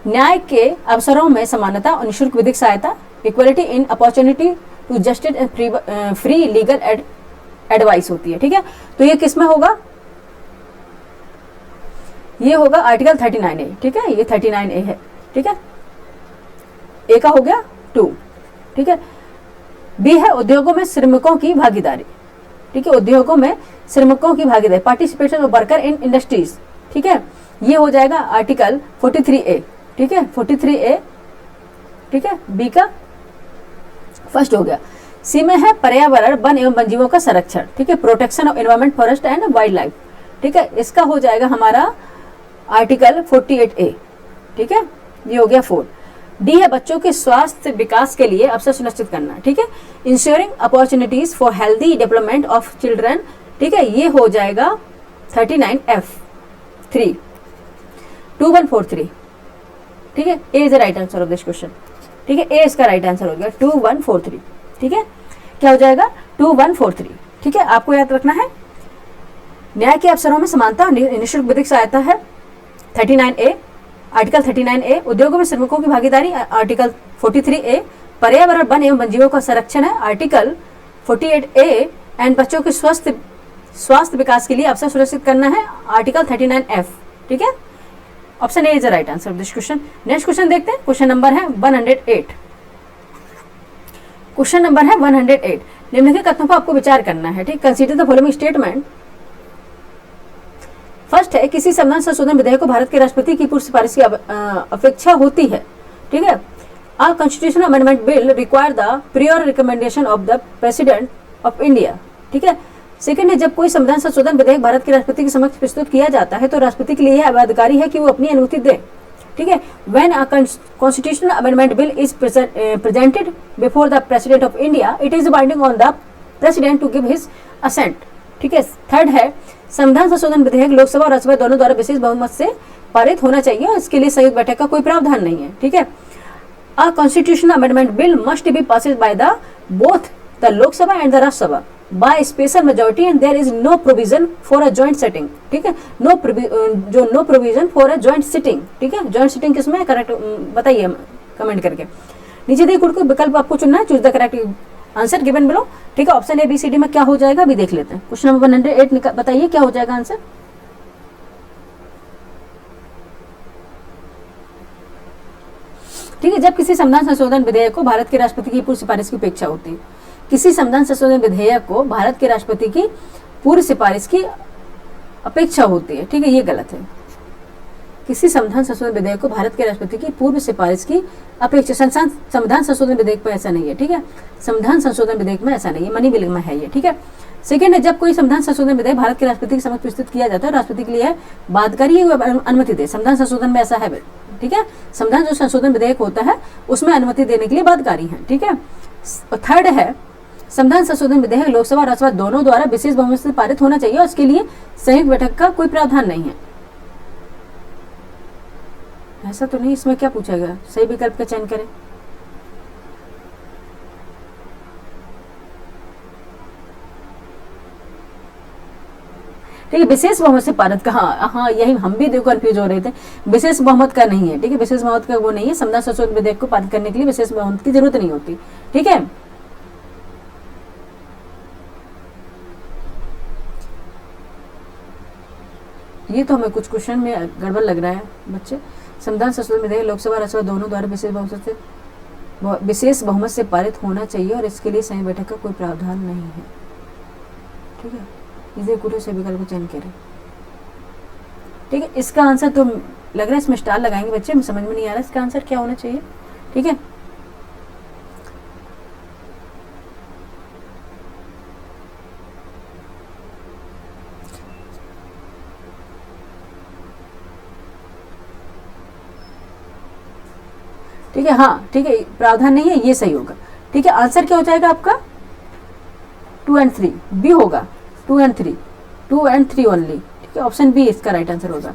न्याय के अवसरों में समानता और निःशुल्क विधिक सहायता, equality in opportunity to justice and free legal advice होती है। ठीक है, तो ये किस में होगा, ये होगा आर्टिकल 39A। ठीक है, ये 39A है। ठीक है, ए का हो गया 2। ठीक है, बी है उद्योगों में श्रमिकों की भागीदारी। ठीक है, उद्योगों में श्रमिकों की भागीदारी, participation of worker in industries. ठीक है, ये हो जाएगा आर्टिकल 43A। ठीक है, 43A। ठीक है, बी का फर्स्ट हो गया। सी में है पर्यावरण वन एवं वन्यजीवों का संरक्षण। ठीक है, protection of environment forest and wild life. ठीक है, इसका हो जाएगा हमारा आर्टिकल 48A। ठीक है, ये हो गया 4। डी है बच्चों के स्वास्थ्य विकास के लिए अवसर सुनिश्चित करना। ठीक है, ensuring opportunities for healthy development of children. ठीक है, ये हो जाएगा 39F3 2143। ठीक है, A is the right answer of this question. ठीक है, ए इसका राइट आंसर हो गया 2143। ठीक है, क्या हो जाएगा 2143। ठीक है, आपको याद रखना है न्याय के अवसरों में समानता, निःशुल्क विधिक सहायता है 39A, आर्टिकल 39A। उद्योगों में श्रमिकों की भागीदारी आर्टिकल 43A। पर्यावरण वन एवं वन्यजीवों का संरक्षण है आर्टिकल 48A। एंड बच्चों के स्वास्थ्य विकास के लिए अवसर सुनिश्चित करना है आर्टिकल 39F। ठीक है, option A is the right answer of this question. Next question देखते हैं, क्वेश्चन नंबर है 108। क्वेश्चन नंबर है 108। निम्नलिखित कथनों पर आपको विचार करना है। ठीक, consider the following statement. First है किसी संविधान संशोधन विधेयक को भारत के राष्ट्रपति की पूर्व सिफारिश की अपेक्षा होती है। ठीक है, a constitutional amendment bill require the prior recommendation of the president of India. ठीक है, सेकंड है, जब कोई संविधान संशोधन विधेयक भारत के राष्ट्रपति के समक्ष प्रस्तुत किया जाता है तो राष्ट्रपति के लिए यह बाध्यकारी है कि वो अपनी अनुमति दे, ठीक है। When a constitutional amendment bill is presented before the president of India, it is binding on the president to give his assent, ठीक है। थर्ड है, संविधान संशोधन विधेयक लोकसभा और राज्यसभा दोनों द्वारा विशेष बहुमत से पारित होना चाहिए और इसके लिए संयुक्त बैठक का कोई प्रावधान नहीं है, ठीक है। A constitutional amendment bill must be passed by the both the Lok Sabha and the Rajya Sabha by special majority and there is no provision for a joint sitting, ठीक है। No provision for a joint sitting, ठीक है। Joint sitting किसमें है, correct बताइए comment करके। नीचे देखिए कुछ विकल्प आपको चुनना है, choose the correct answer given below, ठीक है। Option A B C D में क्या हो जाएगा अभी देख लेते हैं। क्वेश्चन नंबर 108 बताइए क्या हो जाएगा आंसर। ठीक है, जब किसी संविधान संशोधन विधेयक को भारत के राष्ट्रपति की पूर्व सिफारिश की अपेक्षा होती है, किसी संविधान संशोधन विधेयक को भारत के राष्ट्रपति की पूर्व सिफारिश की अपेक्षा होती है, ठीक है, ये गलत है। किसी संविधान संशोधन विधेयक को भारत के राष्ट्रपति की पूर्व सिफारिश की अपेक्षा, संविधान संशोधन विधेयक में ऐसा नहीं है, ठीक है। संविधान संशोधन विधेयक में ऐसा नहीं है, मनी बिल में है ये, ठीक है। सेकेंड है, जब कोई संविधान संशोधन विधेयक भारत के राष्ट्रपति के समक्ष प्रस्तुत किया जाता है, राष्ट्रपति के लिए बाध्यकारी अनुमति दे। संविधान संशोधन में ऐसा है, ठीक है। संविधान जो संशोधन विधेयक होता है उसमें अनुमति देने के लिए बाध्यकारी है, ठीक है। थर्ड है, संविधान संशोधन विधेयक लोकसभा और राज्यसभा दोनों द्वारा विशेष बहुमत से पारित होना चाहिए और इसके लिए संयुक्त बैठक का कोई प्रावधान नहीं है। ऐसा तो नहीं, इसमें क्या पूछा गया, सही विकल्प का चयन करें। ठीक है, विशेष बहुमत से पारित का, हाँ यही हम भी देखो कंफ्यूज हो रहे थे, विशेष बहुमत का नहीं है, ठीक है। विशेष बहुमत का वो नहीं है, संविधान संशोधन विधेयक को पारित करने के लिए विशेष बहुमत की जरूरत नहीं होती, ठीक है। ये तो हमें कुछ क्वेश्चन में गड़बड़ लग रहा है बच्चे। संविधान संशोधन विधेयक लोकसभा राज्यसभा दोनों द्वारा विशेष बहुमत से पारित होना चाहिए और इसके लिए संयुक्त बैठक का कोई प्रावधान नहीं है, ठीक है। इसे कुछ से विकल्प को चयन करें, ठीक है। इसका आंसर तो लग रहा है इसमें स्टार लगाएंगे बच्चे, समझ में नहीं आ रहा इसका आंसर क्या होना चाहिए, ठीक है। ठीक है, हाँ ठीक है, प्रावधान नहीं है, ये सही होगा, ठीक है। आंसर क्या हो जाएगा आपका 2 और 3, बी होगा 2 और 3 ओनली, ठीक है। ऑप्शन बी इसका राइट आंसर होगा,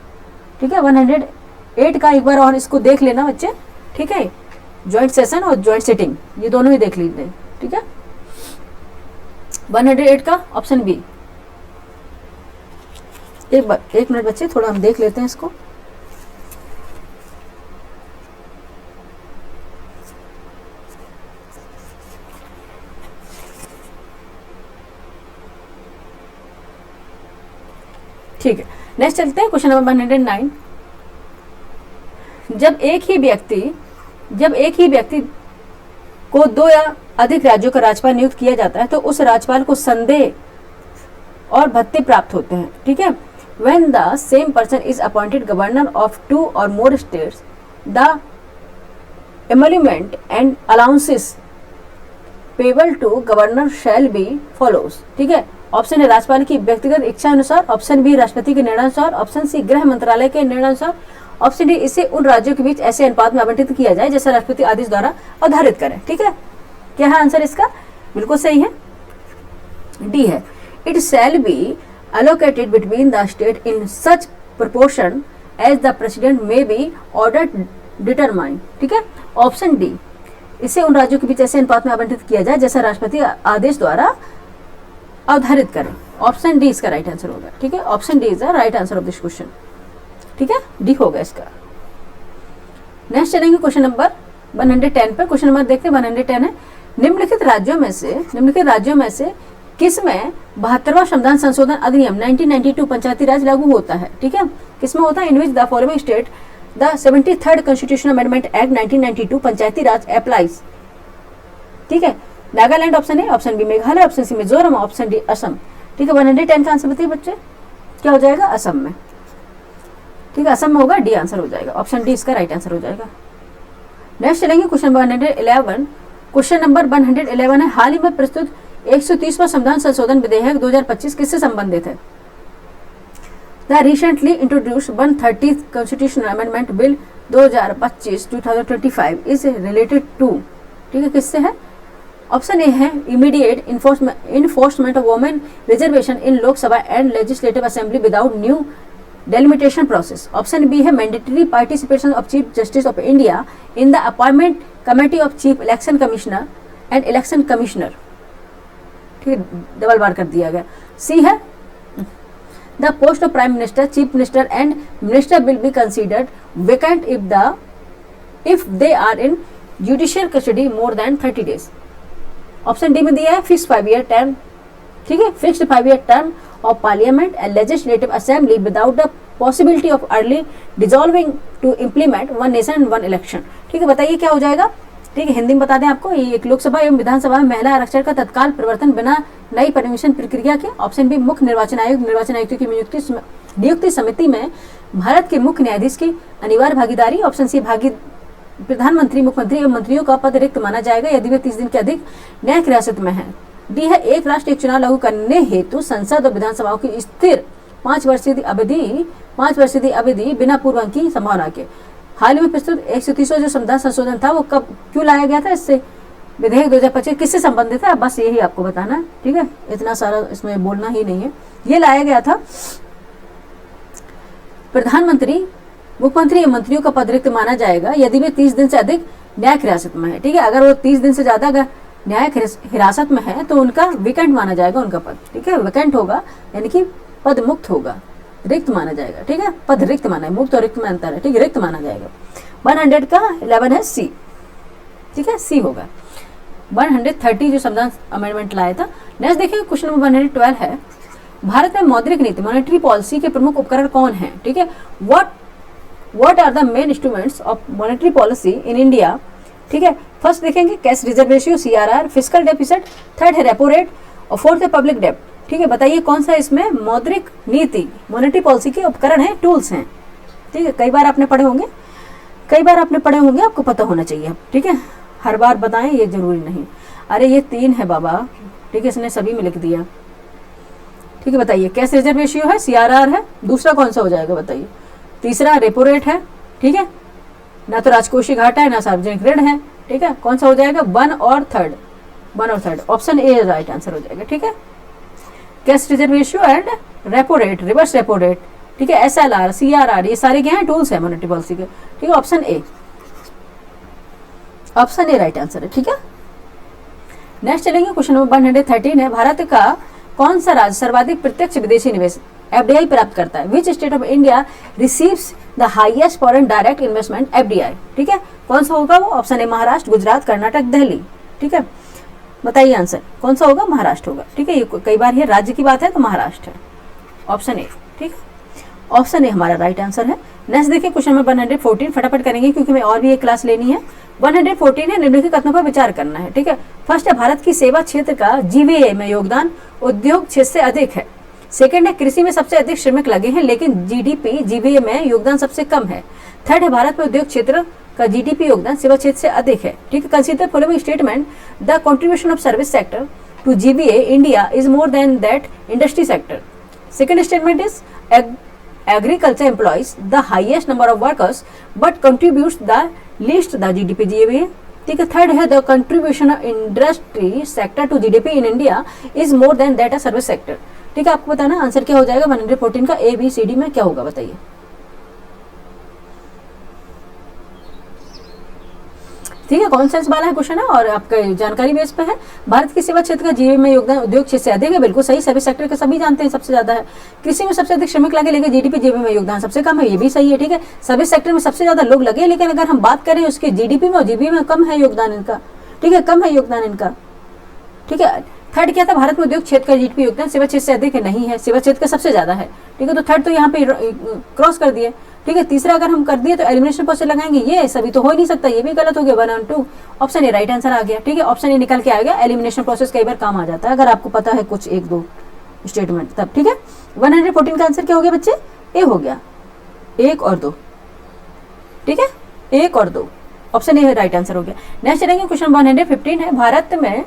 ठीक है। 108 का एक बार और इसको देख लेना बच्चे, ठीक है। ज्वाइंट सेशन और ज्वाइंट सिटिंग ये दोनों ही देख लीजिए, ठीक है। 108 का ऑप्शन बी। एक मिनट बच्चे, थोड़ा हम देख लेते हैं इसको। ठीक है, नेक्स्ट चलते हैं क्वेश्चन नंबर 109। जब एक ही व्यक्ति को 2 या अधिक राज्यों का राज्यपाल नियुक्त किया जाता है तो उस राज्यपाल को संदेह और भत्ते प्राप्त होते हैं, ठीक है। When the same person is appointed governor of 2 और more states, the emolument and allowances payable to governor shall be follows, ठीक है। ऑप्शन है राज्यपाल की व्यक्तिगत इच्छा अनुसार, ऑप्शन बी राष्ट्रपति के निर्णयानुसार, ऑप्शन सी गृह मंत्रालय के निर्णयानुसार, ऑप्शन डी इसे उन राज्यों के बीच ऐसे अनुपात में आवंटित किया जाए जैसा राष्ट्रपति आदेश द्वारा अवधारित करे, ठीक है। क्या है आंसर इसका, बिल्कुल सही है, डी है। It shall be allocated between the state in such proportion as the president may be ordered determine, ठीक है। ऑप्शन डी, इसे उन राज्यों के बीच ऐसे अनुपात में आवंटित किया जाए जैसा राष्ट्रपति आदेश द्वारा अवधारित करें। ऑप्शन डी इसका राइट आंसर होगा, ठीक है। Option D is the right answer of this question, ठीक है, डी होगा इसका। नेक्स्ट चलेंगे क्वेश्चन नंबर 110 पर। क्वेश्चन नंबर देखते हैं 110 है, निम्नलिखित राज्यों में से किसमें 72वां संविधान संशोधन अधिनियम 1992 पंचायती राज लागू होता है, ठीक है। किसमें होता है, in which the following state the 73rd constitutional amendment act 1992 Panchayati Raj applies, ठीक है। Nagaland option A, option B Meghalaya, option C Mizoram, option D Assam, ठीक है। 110 का आंसर बताइए बच्चे, क्या हो जाएगा, असम में, ठीक है, असम में होगा, डी आंसर हो जाएगा, ऑप्शन डी इसका राइट आंसर हो जाएगा। नेक्स्ट चलेंगे क्वेश्चन नंबर 111। क्वेश्चन नंबर 111 है, हाल ही में प्रस्तुत 130वां संविधान संशोधन विधेयक 2025 किससे संबंधित है? The recently introduced 130th constitutional amendment bill 2025 is related to, ठीक है, किससे है? ऑप्शन ए है immediate enforcement of women reservation in Lok Sabha and legislative assembly without new delimitation process. Option B है mandatory participation of chief justice of India in the appointment committee of chief election commissioner and election commissioner, ठीक है, double बार कर दिया गया। C है the post of prime minister, chief minister and minister will be considered vacant if they are in judicial custody more than 30 days। Option D में दिया है फिक्स 5-year टर्म, ठीक है, fixed 5-year term of parliament and legislative assembly without the possibility of early dissolving to implement one nation one election, ठीक है। बताइए क्या हो जाएगा? ठीक है, हिंदी में बता दें आपको, ये एक लोकसभा एवं विधानसभा में महिला आरक्षण का तत्काल परिवर्तन बिना नई परमिशन प्रक्रिया के। ऑप्शन बी मुख्य निर्वाचन आयोग निर्वाचन आयुक्तों की नियुक्ति समिति में भारत के मुख्य न्यायाधीश की अनिवार्य भागीदारी। ऑप्शन सी प्रधानमंत्री, मुख्यमंत्री एवं मंत्रियों का पद रिक्त माना जाएगा यदि वे 30 दिन के अधिक न्यायिक हिरासत में है। डी है एक राष्ट्र एक चुनाव लागू करने हेतु संसद और विधानसभाओं की स्थिर 5 वर्षीय अवधि बिना पूर्व की संभावना के। हाल में प्रस्तुत 130वां जो संविधान संशोधन था वो कब क्यों लाया गया था? इससे विधेयक 2025 किससे संबंधित है? बस यही आपको बताना है, ठीक है, इतना सारा इसमें बोलना ही नहीं है। ये लाया गया था प्रधानमंत्री, मुख्यमंत्री या मंत्रियों का पद रिक्त माना जाएगा यदि वे 30 दिन से अधिक न्यायिक हिरासत में है, ठीक है। अगर वो 30 दिन से ज्यादा न्यायिक हिरासत में है तो उनका वेकेंट माना जाएगा उनका पद, ठीक है, वेकेंट होगा यानी कि पद मुक्त होगा, रिक्त माना जाएगा, ठीक है, पद रिक्त माना है, मुक्त और रिक्त में अंतर है, ठीक है, रिक्त माना जाएगा। 100 का 11 है सी, ठीक है, सी होगा। 130 जो संविधान अमेंडमेंट लाया था। नेक्स्ट देखिए क्वेश्चन नंबर 112 है, भारत में मौद्रिक नीति मॉनेटरी पॉलिसी के प्रमुख उपकरण कौन है? ठीक है, what are the main instruments of monetary policy in India? ठीक है, फर्स्ट देखेंगे cash reserve ratio CRR, fiscal deficit, third है रेपो रेट और फोर्थ है पब्लिक डेब्ट। ठीक है, बताइए कौन सा इसमें मौद्रिक नीति मॉनेटरी पॉलिसी के उपकरण है, टूल्स हैं। ठीक है, कई बार आपने पढ़े होंगे, आपको पता होना चाहिए। ठीक है, हर बार बताएं ये जरूरी नहीं। अरे ये 3 है बाबा, ठीक है, इसने सभी में लिख दिया। ठीक है, बताइए कैश रिजर्व रेशियो है, CRR है, दूसरा कौन सा हो जाएगा बताइए? तीसरा रेपो रेट है। ठीक है, ना तो राजकोषीय घाटा है ना सार्वजनिक ऋण है। ठीक है, कौन सा हो जाएगा? 1 और 3rd। Option A right answer हो जाएगा। ठीक है, cash reserve ratio and repo rate, reverse repo rate. ठीक है, SLR, CRR, ये सारे क्या हैं? टूल्स है मॉनेटरी पॉलिसी के। ठीक है, ऑप्शन ए राइट आंसर है। ठीक है, नेक्स्ट चलेंगे क्वेश्चन नंबर 113 है, भारत का कौन सा राज्य सर्वाधिक प्रत्यक्ष विदेशी निवेश FDI प्राप्त करता है? Which state of India receives the highest foreign direct investment FDI? ठीक है, कौन सा होगा वो? Option A Maharashtra, Gujarat, Karnataka, Delhi. ठीक है, बताइए आंसर कौन सा होगा? महाराष्ट्र होगा। ठीक है, ये कई बार ये राज्य की बात है तो महाराष्ट्र है, ऑप्शन ए। ठीक है, ऑप्शन ए हमारा राइट आंसर है। नेक्स्ट देखिए क्वेश्चन नंबर 114, फटाफट करेंगे क्योंकि हमें और भी एक क्लास लेनी है। 114 है, निम्नलिखित कथनों पर विचार करना है। ठीक है, फर्स्ट है भारत की सेवा क्षेत्र का GVA में योगदान उद्योग क्षेत्र से अधिक है। सेकंड है कृषि में सबसे अधिक श्रमिक लगे हैं लेकिन GDP GVA में योगदान सबसे कम है। थर्ड है भारत में उद्योग क्षेत्र का GDP योगदान सेवा क्षेत्र से अधिक है। ठीक है, consider following statement, the contribution of service sector to GVA India is more than that industry sector. Second statement is agriculture employs the highest number of workers but contributes the least the GDP GVA। ठीक है, third है the contribution of industry sector to GDP in India is more than that of service sector. ठीक है, आपको बताना answer क्या हो जाएगा 114 का ABCD में क्या होगा बताइए? ठीक है, कौन सेंस वाला है क्वेश्चन है और आपके जानकारी बेस पे है। भारत की सेवा क्षेत्र का GVA में योगदान उद्योग क्षेत्र से अधिक है, बिल्कुल सही। सर्विस सेक्टर के सभी जानते हैं सबसे ज्यादा है। कृषि में सबसे अधिक श्रमिक लगे लेकिन GDP GVA में योगदान सबसे कम है, ये भी सही है। ठीक है, सर्विस सेक्टर में सबसे ज्यादा लोग लगे लेकिन अगर हम बात करें उसके GDP में और GVA में कम है योगदान इनका। ठीक है, कम है योगदान इनका। ठीक है, थर्ड क्या था? भारत में उद्योग क्षेत्र का GDP योगदान सेवा क्षेत्र से अधिक है, नहीं है, सेवा क्षेत्र का सबसे ज्यादा है। ठीक है, तो थर्ड तो यहाँ पे क्रॉस कर दिए। ठीक है, तीसरा अगर हम कर दिए तो एलिमिनेशन प्रोसेस लगाएंगे, ये सभी तो हो ही नहीं सकता, ये भी गलत हो गया। 1 और 2 ऑप्शन ए राइट आंसर आ गया। ठीक है, ऑप्शन ए निकल के आएगा। एलिमिनेशन प्रोसेस कई बार काम आ जाता है अगर आपको पता है कुछ 1-2 स्टेटमेंट तब। ठीक है, 114 का आंसर क्या हो गया बच्चे? ए हो गया, 1 और 2। ठीक है, 1 और 2 ऑप्शन ए राइट आंसर हो गया। नेक्स्ट चलेंगे क्वेश्चन 115 है, भारत में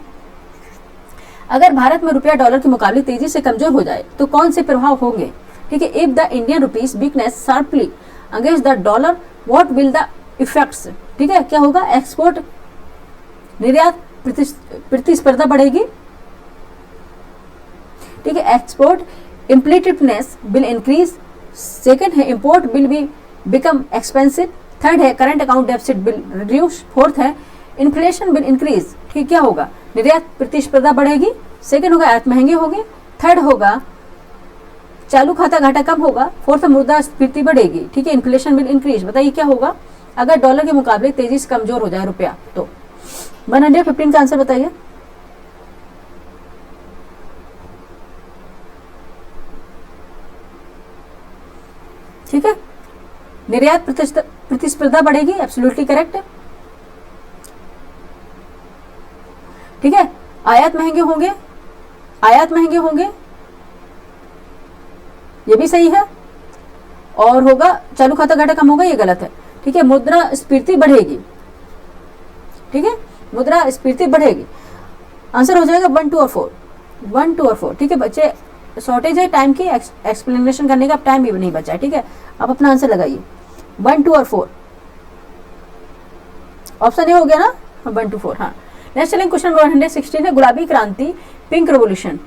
अगर भारत में रुपया डॉलर के मुकाबले तेजी से कमजोर हो जाए तो कौन से प्रभाव होंगे? ठीक है, if the Indian rupees weakness sharply against the dollar what will the effects? ठीक है, क्या होगा? एक्सपोर्ट, निर्यात प्रतिस्पर्धा बढ़ेगी। ठीक है, export competitiveness will increase. Second है import will be become expensive. Third है current account deficit will reduce. Fourth है इन्फ्लेशन विल इंक्रीज। ठीक, क्या होगा? निर्यात प्रतिस्पर्धा बढ़ेगी। सेकंड होगा आयात महंगे होंगे। थर्ड होगा चालू खाता घाटा कम होगा। फोर्थ मुद्रास्फीति बढ़ेगी। ठीक है, इन्फ्लेशन विल इंक्रीज। बताइए क्या होगा अगर डॉलर के मुकाबले तेजी से कमजोर हो जाए रुपया? तो 115 का आंसर बताइए। ठीक है, निर्यात प्रतिस्पर्धा बढ़ेगी, एब्सोल्युटली करेक्ट। ठीक है, आयात महंगे होंगे, आयात महंगे होंगे, ये भी सही है। और होगा चालू खाता घाटा कम होगा, ये गलत है। ठीक है, मुद्रास्फीति बढ़ेगी। ठीक है, मुद्रास्फीति बढ़ेगी। आंसर हो जाएगा 1, 2 और 4। 1, 2 और 4। ठीक है बच्चे, शॉर्टेज है टाइम की, एक्सप्लेनेशन करने का अब टाइम भी नहीं बचा है। ठीक है, आप अपना आंसर लगाइए 1, 2 और 4। ऑप्शन ए हो गया ना? 1, 2, 4। हाँ, नेक्स्ट चलेंगे क्वेश्चन 116 है गुलाबी क्रांति पिंक रेवोल्यूशन।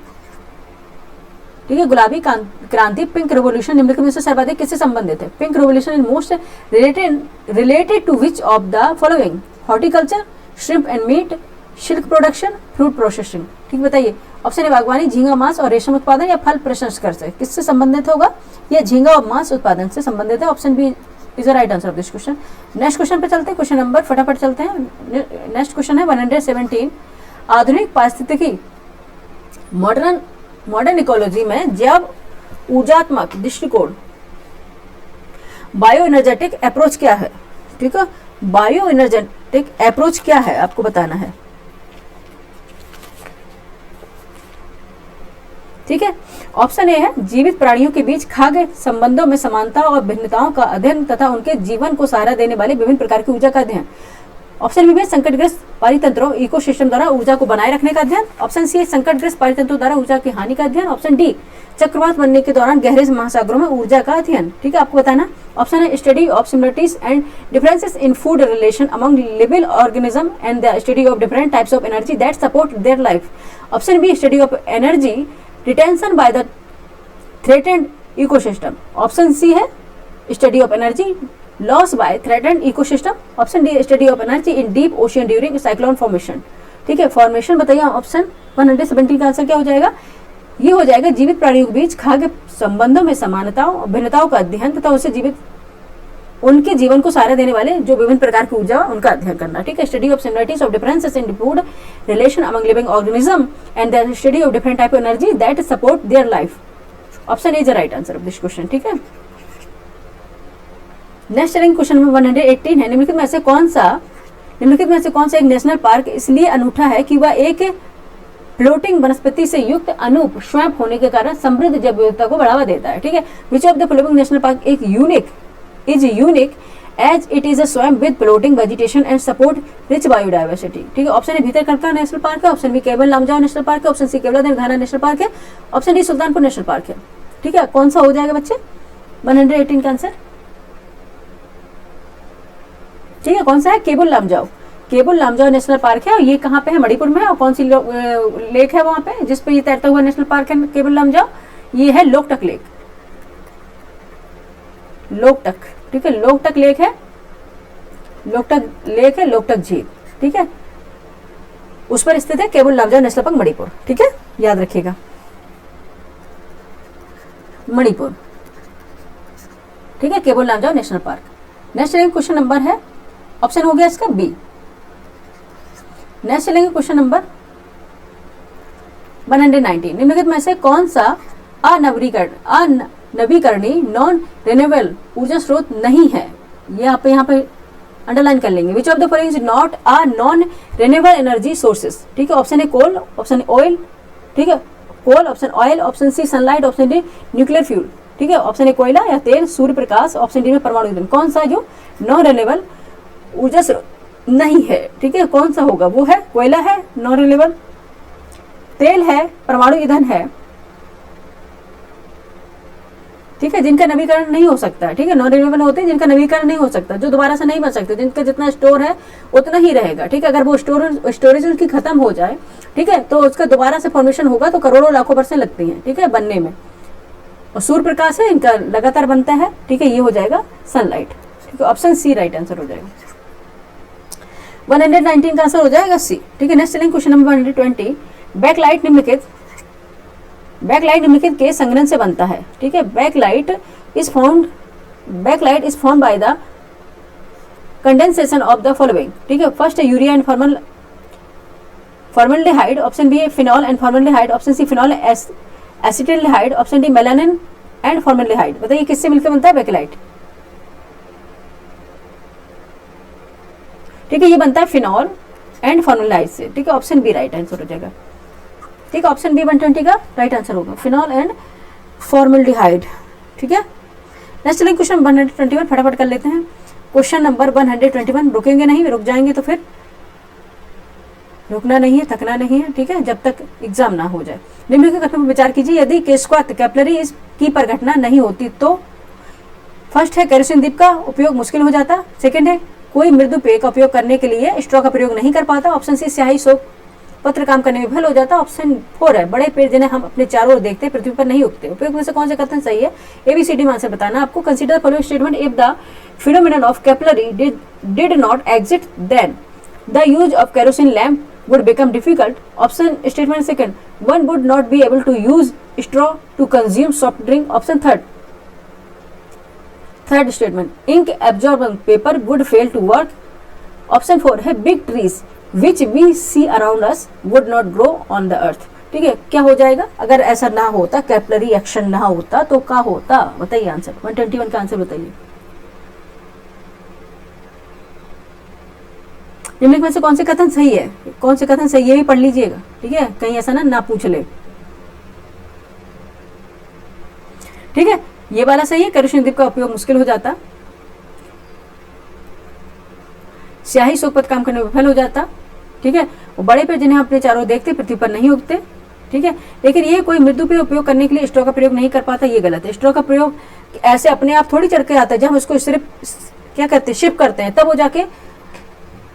ठीक है, गुलाबी क्रांति पिंक रेवोल्यूशन निम्नलिखित में से सर्वाधिक किससे संबंधित है? Pink revolution in most related to which of the following? Horticulture, shrimp and meat, silk production, fruit processing. ठीक, बताइए। ऑप्शन ए बागवानी, झींगा मांस और रेशम उत्पादन या फल प्रसंस्करण से किससे संबंधित होगा? यह झींगा और मांस उत्पादन से संबंधित है। Option B is the right answer of this question. Next question पे चलते हैं, क्वेश्चन नंबर फटाफट चलते हैं। नेक्स्ट क्वेश्चन है 117। आधुनिक पारिस्थितिकी मॉडर्न इकोलॉजी में जैव ऊर्जात्मक दृष्टिकोण बायो एनर्जेटिक अप्रोच क्या है? ठीक है, बायो एनर्जेटिक अप्रोच क्या है आपको बताना है। ठीक है, ऑप्शन ए है जीवित प्राणियों के बीच खाद्य संबंधों में समानता और भिन्नताओं का अध्ययन तथा उनके जीवन को सहारा देने वाले विभिन्न प्रकार की ऊर्जा का अध्ययन। ऑप्शन बी में संकटग्रस्त पारितंत्रों इकोसिस्टम द्वारा ऊर्जा को बनाए रखने का अध्ययन। ऑप्शन सी संकटग्रस्त पारितंत्रों द्वारा ऊर्जा की हानि का अध्ययन। ऑप्शन डी चक्रवात बनने के दौरान गहरे महासागरों में ऊर्जा का अध्ययन। ठीक है, आपको बताना। ऑप्शन है study of similarities and differences in food relation among living organism and the study of different types of energy that support their life. Option B study of energy retention by the threatened ecosystem. Option C है study of energy loss by threatened ecosystem. Option D study of energy in deep ocean during cyclone formation. ठीक है, formation बताइए। Option 117 का answer क्या हो जाएगा? ये हो जाएगा जीवित प्राणियों के बीच खाद्य संबंधों में समानताओं और भिन्नताओं का अध्ययन तथा उसे जीवित उनके जीवन को सहारा देने वाले जो विभिन्न प्रकार की ऊर्जा उनका अध्ययन करना। ठीक है, study of similarities of differences in food relation among living organism and the study of different type of energy that support their life. Option is the right answer of this question. ठीक है, next चलेंगे question number 118 है निम्नलिखित में से कौन सा एक नेशनल पार्क इसलिए अनूठा है कि वह एक फ्लोटिंग वनस्पति से युक्त अनूप स्वयं होने के कारण समृद्ध जैव विविधता को बढ़ावा देता है। ठीक है, which of the following national park is unique as it is a swamp with floating vegetation and support rich biodiversity. ठीक है, option A Bhitarkanika national park है। Option B Keibul Lamjao national park है। Option C Keoladeo Ghana national park है। Option D Sultanpur national park है। ठीक है, कौन सा हो जाएगा बच्चे 118 का आंसर? ठीक है, कौन सा है? केबुल लामजाओ नेशनल पार्क है। और ये कहाँ पे है? मणिपुर में है। और कौन सी लेक है वहां पे जिसपे ये तैरता हुआ नेशनल पार्क है केबुल लामजाओ? ये है लोकटक लेक। ठीक है, लोकटक लेक है, लोकटक झील। ठीक है, उस पर स्थित है केबुल लामजाओ नेशनल पार्क मणिपुर। ठीक है, याद रखिएगा मणिपुर। ठीक है, Keibul Lamjao national park. Next question number है, ऑप्शन हो गया इसका बी। नेक्स्ट चलेंगे क्वेश्चन नंबर 119। निम्नलिखित में से कौन सा अनवीकरणीय नॉन रिन्यूएबल ऊर्जा स्रोत नहीं है? ये आप यहाँ पे अंडरलाइन कर लेंगे। Which of the following is not a non renewable energy sources? ठीक है, option A coal, option oil. ठीक है, coal, option oil, option C sunlight, option D nuclear fuel. ठीक है, ऑप्शन ए कोयला या तेल, सूर्य प्रकाश, ऑप्शन डी में परमाणु ईंधन। कौन सा जो नॉन रिन्यूएबल ऊर्जा स्रोत नहीं है? ठीक है, कौन सा होगा? वो है कोयला है नॉन रिन्यूएबल। तेल है, परमाणु ईंधन है, ठीक है, जिनका नवीकरण नहीं हो सकता, ठीक है, नॉन रिन्यूएबल होते हैं जिनका नवीकरण नहीं हो सकता, जो दोबारा से नहीं बन सकते, जिनका जितना स्टोर है उतना ही रहेगा, ठीक है। अगर वो स्टोरेज उनकी खत्म हो जाए, ठीक है, तो उसका दोबारा से फॉर्मेशन होगा तो करोड़ों लाखों वर्ष लगती हैं, ठीक है, बनने में। और सूर्य प्रकाश है, इनका लगातार बनता है, ठीक है, ये हो जाएगा सनलाइट, ठीक है। ऑप्शन सी राइट आंसर हो जाएगा। 119 का आंसर हो जाएगा सी, ठीक है। नेक्स्ट चलेंगे क्वेश्चन नंबर 120। बैकलाइट निम्नलिखित के संघनन से बनता है, ठीक है। Bakelite is formed by the condensation of the following, ठीक है। फर्स्ट है urea and formaldehyde, option B है phenol and formaldehyde, option C phenol acetaldehyde, option D melanin and formaldehyde. बताइए किससे मिलकर बनता है बैकलाइट, ठीक है, ये बनता है फिनॉल एंड फॉर्मल्डिहाइड से, ठीक है। ऑप्शन बी राइट आंसर हो जाएगा, ठीक है। ऑप्शन बी 120 का राइट आंसर होगा, फिनॉल एंड फॉर्मल्डिहाइड, ठीक है। नेक्स्ट चलिए क्वेश्चन 121 फटाफट कर लेते हैं। क्वेश्चन नंबर 121, रुकेंगे नहीं, रुक जाएंगे तो फिर रुकना नहीं है, थकना नहीं है, ठीक है, जब तक एग्जाम ना हो जाए। निम्नलिखित कथन पर विचार कीजिए। यदि केस्क्वाथ कैपिलरी की परिघटना नहीं होती तो फर्स्ट है केरोसिन दीप का उपयोग मुश्किल हो जाता, सेकंड है कोई मृदु पेय का उपयोग करने के लिए स्ट्रॉ का प्रयोग नहीं कर पाता, ऑप्शन सी स्याही सोप पत्र काम करने में विफल हो जाता, ऑप्शन 4 है बड़े पेड़ जिन्हें हम अपने चारों ओर देखते हैं पृथ्वी पर नहीं उगते। उपयोग में से कौन से कथन सही है, ABCD में आंसर बताना आपको। Consider the following statement if the phenomenon of capillary did not exist then the use of kerosene lamp would become difficult. Option statement second, one would not be able to use straw to consume soft drink. Option third statement, ink absorbing paper would fail to work. Option 4 है big trees which we see around us would not grow on the earth. ठीक है, क्या हो जाएगा अगर ऐसा ना होता, कैपिलरी एक्शन ना होता तो क्या होता, बताइए आंसर। 121 का आंसर बताइए। निम्नलिखित में से कौन से कथन सही है, कौन से कथन सही है भी पढ़ लीजिएगा, ठीक है, कहीं ऐसा ना पूछ ले, ठीक है। ये वाला सही है, केरोसिन दीप का उपयोग मुश्किल हो जाता, स्याही सोपत काम करने में विफल हो जाता, ठीक है। वो बड़े पेड़ जिन्हें अपने चारों देखते पृथ्वी पर नहीं उगते, ठीक है। लेकिन ये कोई मृदु पे उपयोग करने के लिए स्ट्रॉ का प्रयोग नहीं कर पाता, ये गलत है। स्ट्रॉ का प्रयोग ऐसे अपने आप थोड़ी चढ़ के आता है, जब हम उसको सिर्फ क्या करते हैं, शिप करते हैं, तब वो जाके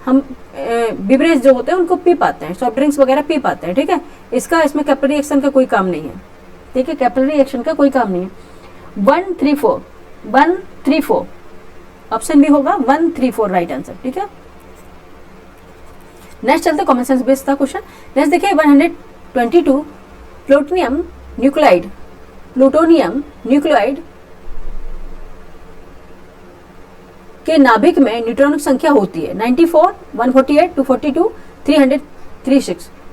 हम बिवरेज जो होते हैं उनको पी पाते हैं, सॉफ्ट ड्रिंक्स वगैरह पी पाते हैं, ठीक है। इसका इसमें कैपिलरी एक्शन का कोई काम नहीं है, ठीक है, कैपिलरी एक्शन का कोई काम नहीं है। 134 ऑप्शन बी होगा 134 राइट आंसर, ठीक है। नेक्स्ट चलते कॉमन सेंस बेस्ड था क्वेश्चन। नेक्स्ट देखिए 122, प्लूटोनियम न्यूक्लियोइड के नाभिक में न्यूट्रॉन की संख्या होती है 94, 148, 242,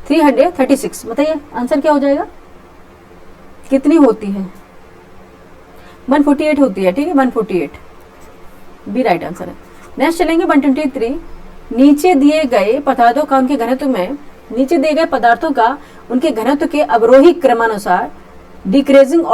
336। बताइए आंसर क्या हो जाएगा, कितनी होती है, 148 होती है, ठीक है, 148 बी राइट आंसर है। नेक्स्ट चलेंगे 123, नीचे दिए गए पदार्थों का उनके घनत्व के अवरोही क्रमानुसार डिक्रीजिंग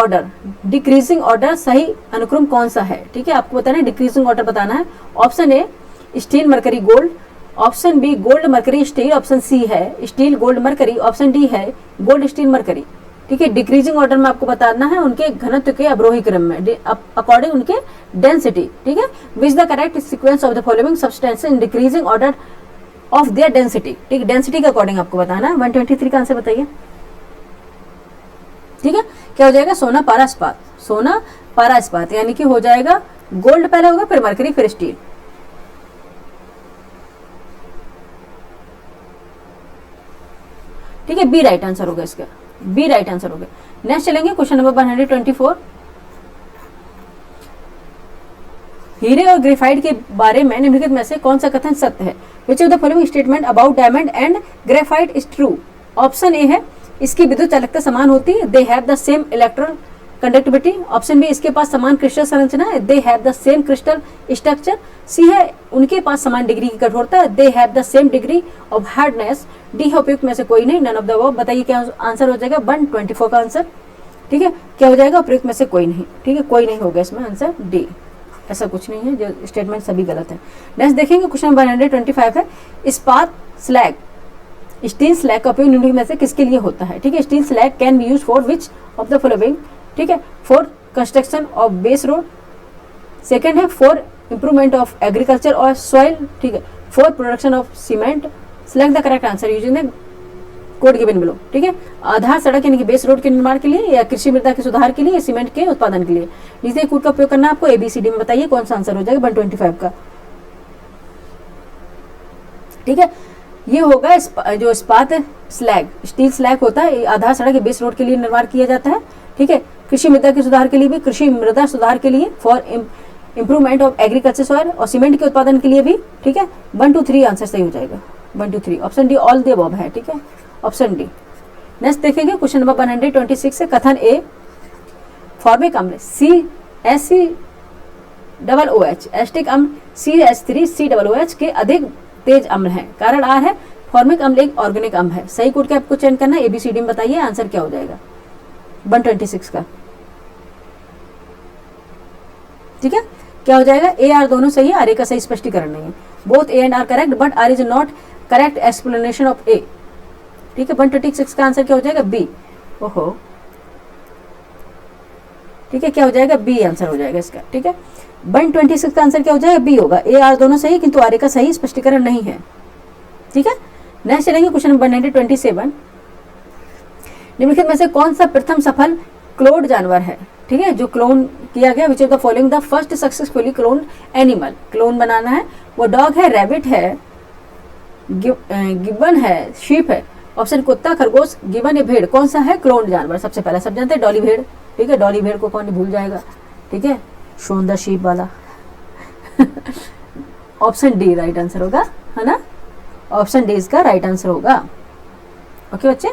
ऑर्डर सही अनुक्रम कौन सा है, ठीक है, आपको बताना है, डिक्रीजिंग ऑर्डर बताना है। Option A steel mercury gold, option B gold mercury steel, option C है steel gold mercury, option D है गोल्ड स्टील मरकरी, ठीक है। डिक्रीजिंग ऑर्डर में आपको बताना है उनके घनत्व के अवरोही क्रम में अकॉर्डिंग उनके डेंसिटी, ठीक है। Which the correct sequence of the following substance in decreasing order of their density, ठीक है, डेंसिटी के अकॉर्डिंग आपको बताना है। 123 का आंसर बताइए, ठीक है, क्या हो जाएगा, सोना पारा इस्पात, यानी कि हो जाएगा गोल्ड पहले होगा, फिर मरकरी, फिर स्टील, ठीक है, बी राइट आंसर होगा इसका, बी राइट आंसर होगा। नेक्स्ट चलेंगे क्वेश्चन नंबर 124, हीरे और ग्रेफाइट के बारे में निम्नलिखित में से कौन सा कथन सत्य है। Which of the following statement about diamond and graphite is true. Option A है इसकी विद्युत चालकता समान होती है, they have the same electron conductivity. Option B इसके पास समान क्रिस्टल संरचना है, they have the same crystal structure. C है उनके पास समान डिग्री की कठोरता है, they have the same degree of hardness. D है उपयुक्त में से कोई नहीं, नन ऑफ द अबव। बताइए क्या आंसर हो जाएगा, 124 का आंसर, ठीक है, क्या हो जाएगा, उपयुक्त में से कोई नहीं, ठीक है, कोई नहीं होगा इसमें आंसर डी, ऐसा कुछ नहीं है, जो स्टेटमेंट सभी गलत है। नेक्स्ट देखेंगे क्वेश्चन 125 है, इस्पात स्लैग स्टील स्लैग का उपयोग निम्नलिखित में से किसके लिए होता है? ठीक है, steel slag can be use for which of the following? ठीक है, for construction of base road, second है फॉर इंप्रूवमेंट ऑफ एग्रीकल्चर और सॉइल, ठीक है, for production of cement. Select the correct answer using the code given below. ठीक है, आधार सड़क यानी कि बेस रोड के निर्माण के लिए, या कृषि मृदा के सुधार के लिए, या सीमेंट के उत्पादन के लिए। नीचे कोड का उपयोग करना आपको ABCD में बताइए कौन सा आंसर हो जाएगा 125 का। ठीक है, ये होगा जो इस्पात स्लैग, स्टील स्लैग होता है, आधार सड़क या बेस रोड के लिए निर्माण किया जाता है। ठीक है, कृषि मृदा के सुधार के लिए भी, कृषि मृदा सुधार के लिए, for improvement of agriculture soil, और सीमेंट के उत्पादन के लिए भी। ठीक है, 1 2 3 आंसर सही हो जाएगा, 1 2 3 option D all the above है। ठीक है, ऑप्शन डी। नेक्स्ट देखेंगे क्वेश्चन नंबर 126 से, कथन ए फॉर्मिक अम्ल CSOH एस्टिक अम्ल CH3COOH के अधिक तेज अम्ल है। कारण आर है फॉर्मिक अम्ल एक ऑर्गेनिक अम्ल है। सही कोड के आपको चयन करना है, ABCD में बताइए आंसर क्या हो जाएगा 126 का। ठीक है, क्या हो जाएगा? ए आर दोनों सही है, आर ए का सही स्पष्टीकरण नहीं है। Both A and R correct but R is not correct explanation of A. ठीक है, 126 का आंसर क्या हो जाएगा? बी। ओहो, ठीक है, क्या हो जाएगा? बी आंसर हो जाएगा इसका। ठीक है, 126 का आंसर क्या हो जाएगा? बी होगा। ए आर दोनों सही, किंतु आर ए का सही स्पष्टीकरण नहीं है। ठीक है, नेक्स्ट चलेंगे क्वेश्चन नंबर 127। निम्नलिखित में से कौन सा प्रथम सफल क्लोन्ड जानवर है? ठीक है, जो क्लोन किया गया, which of the following the first successfully cloned animal? Clone बनाना है, वो डॉग है, रैबिट है, गिब्बन है, शीप है। ऑप्शन कुत्ता, खरगोश, गिबन या भेड़, कौन सा है क्लोन्ड जानवर? सबसे पहला सब जानते हैं डॉली भेड़। ठीक है, डॉली भेड़ को कौन भूल जाएगा? ठीक है, शोन द शीप वाला। ऑप्शन डी राइट आंसर होगा, है ना? ऑप्शन डी इसका राइट आंसर होगा। ओके बच्चे,